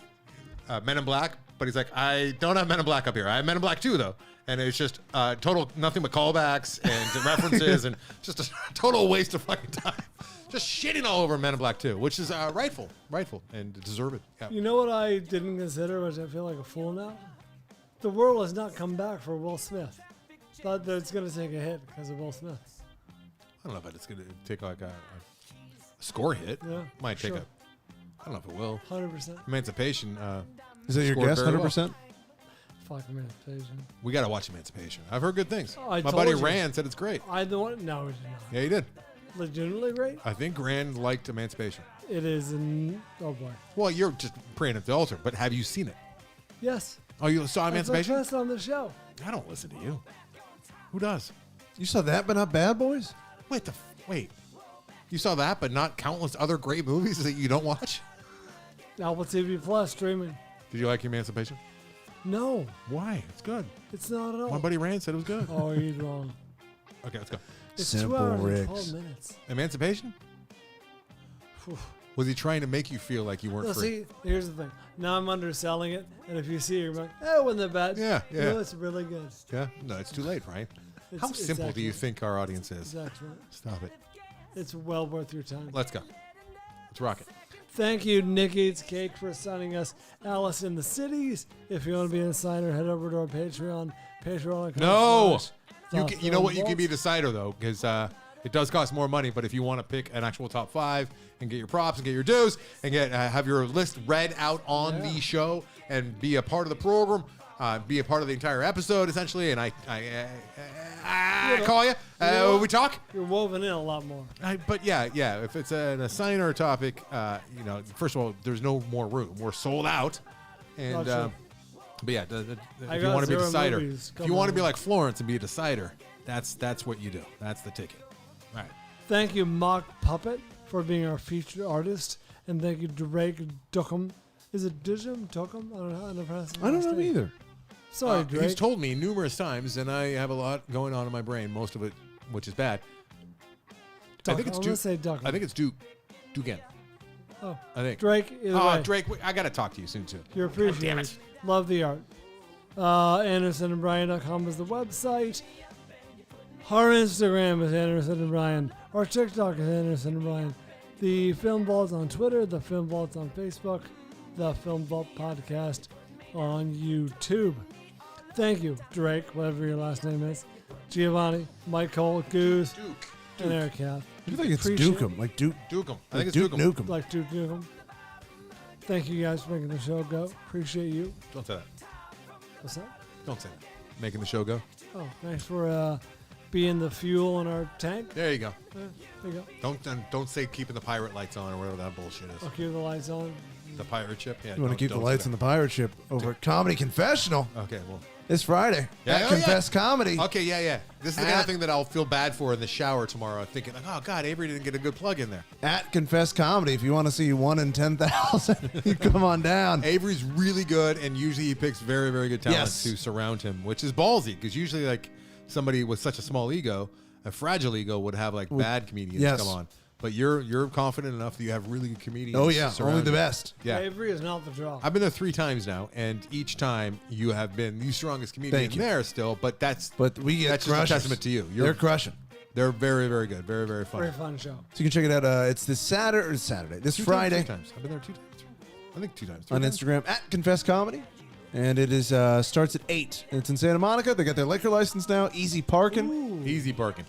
Men in Black, but he's like, I don't have Men in Black up here. I have Men in Black 2 though, and it's just total nothing but callbacks and references, and just a total waste of fucking time. Just shitting all over Men in Black 2, which is rightful, and deserved. Yeah. You know what I didn't consider, which I feel like a fool now? The world has not come back for Will Smith. Thought that it's going to take a hit because of Will Smith. I don't know if it's going to take like a score hit. Yeah, Might take sure. I don't know if it will. 100%. Emancipation. Is that your scored guess, very 100%? Fuck Emancipation. We got to watch Emancipation. I've heard good things. Oh, I My told buddy you. Rand said it's great. I don't. No, it did not. Yeah, he did. Legitimately great. I think Rand liked Emancipation. It is. Oh boy. Well, you're just praying at the altar, but have you seen it? Yes. Oh, you saw That's my Emancipation? best on the show. I don't listen to you. Who does? You saw that, but not Bad Boys? Wait. You saw that, but not countless other great movies that you don't watch? Apple TV Plus streaming. Did you like Emancipation? No, Why? It's good. it's not at all. My buddy Rand said it was good. Oh, you're wrong. Okay, let's go. It's Simple 2 hours Ricks. and 12 minutes. Emancipation? Whew. Was he trying to make you feel like you weren't Well, free? see, here's the thing. Now I'm underselling it, and if you see it, you're like, "Oh, wasn't that bad?" Yeah, You yeah. know, it's really good. Yeah? No, it's too late, right? It's, How simple do you excellent. think our audience is? It's excellent. Stop it. It's well worth your time. Let's go. Let's rock it. Thank you, Nick Eats Cake, for signing us Alice in the Cities. If you want to be an insider, head over to our Patreon. Patreon. No! You know what? You can be the cider, though, because it does cost more money, but if you want to pick an actual top 5 and get your props and get your dues and get have your list read out on Yeah. the show and be a part of the program, be a part of the entire episode, essentially, and I call you. know what? We talk. You're woven in a lot more. But yeah. If it's an assigner topic, first of all, there's no more room. We're sold out, and Gotcha. but yeah, I if you got want to be a 0 decider, movies if you want to be coming. like Florence and be a decider, that's what you do. That's the ticket. All right. Thank you, Mock Puppet, for being our featured artist, and thank you, Drake Duckham. Is it Duckham? Duckham? I don't know. I don't know either. Sorry, Drake. He's told me numerous times, and I have a lot going on in my brain, most of it, which is bad. I think it's I'm Duke. gonna say Duckham. I think it's Duke. Dugan. Oh, I think. Drake. Either way, Drake, I got to talk to you soon, too. you're appreciated. damn it. Love the art. AndersonandBryan.com is the website. Our Instagram is Anderson and Bryan. Our TikTok is Anderson and Bryan. The Film Vault's on Twitter. The Film Vault's on Facebook. The Film Vault Podcast on YouTube. Thank you, Drake, whatever your last name is, Giovanni, Michael, Goose, and Eric Kath. I think it's Appreciate- Dukem, like Duke. Dukem. I Like think it's Duke Dukem. Nukem. Like Duke Nukem. Thank you guys for making the show go. Appreciate you. Don't say that. What's that? Don't say that. Making the show go. Oh, thanks for being the fuel in our tank. There you go. There you go. Don't say keeping the pirate lights on or whatever that bullshit is. I'll keep the lights on. The pirate ship. Yeah. You want to keep the lights on the pirate ship over at Comedy Confessional Okay. Well. this Friday. Yeah, At oh, yeah. Confess Comedy. Okay. Yeah. This is the kind of thing that I'll feel bad for in the shower tomorrow, thinking like, oh God, Avery didn't get a good plug in there. At Confess Comedy. If you want to see 1 in 10,000, you come on down. Avery's really good, and usually he picks very, very good talent Yes. to surround him, which is ballsy because usually like somebody with such a small ego, a fragile ego, would have like bad comedians yes. come on. But you're confident enough that you have really good comedians. Oh, yeah. Only surrounding the you. best. Yeah. Avery is not the draw. I've been there 3 times now, and each time you have been the strongest comedian Thank you. there still. But that's But we get that's just a crushers. testament to you. They're crushing. They're very, very good. Very, very funny. Very fun show. So you can check it out. It's this Saturday. This Friday. 2 times. I've been there 2 times. I think 2 times. on Instagram at Confess Comedy. And it is starts at 8. And it's in Santa Monica. They got their liquor license now. Easy parking. Easy parking.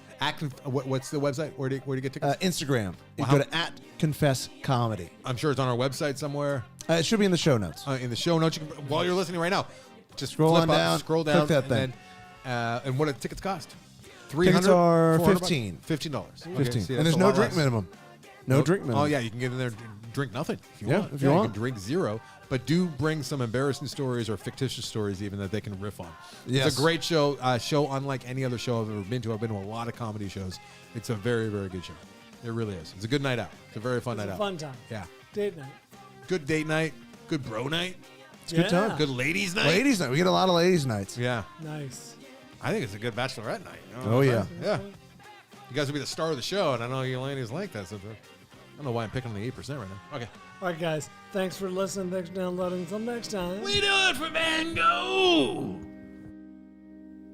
What's the website? Where do you get tickets? Instagram. You Wow. go to at Confess Comedy. I'm sure it's on our website somewhere. It should be in the show notes. In the show notes, while you're listening right now, just Scroll flip on up, down, scroll down, click that and then, and what do tickets cost? Tickets are $15. $15. 15. And there's no drink minimum. No drink minimum. Oh yeah, you can get in there and drink nothing if you Yeah, want. if you want. You can drink 0, but do bring some embarrassing stories or fictitious stories even that they can riff on. Yes. It's a great show. Show unlike any other show I've ever been to. I've been to a lot of comedy shows. It's a very, very good show. It really is. It's a good night out. It's a very fun night out. Fun time. Yeah. Date night. Good date night. Good bro night. It's a good time. Good ladies night. Ladies night. We get a lot of ladies nights. Yeah. Nice. I think it's a good bachelorette night. You know Oh, what I'm yeah. saying? Yeah. You guys will be the star of the show, and I know you ladies like that. So I don't know why I'm picking on the 8% right now. Okay. All right, guys. Thanks for listening. Thanks for downloading. Until next time. We do it for Van Gogh.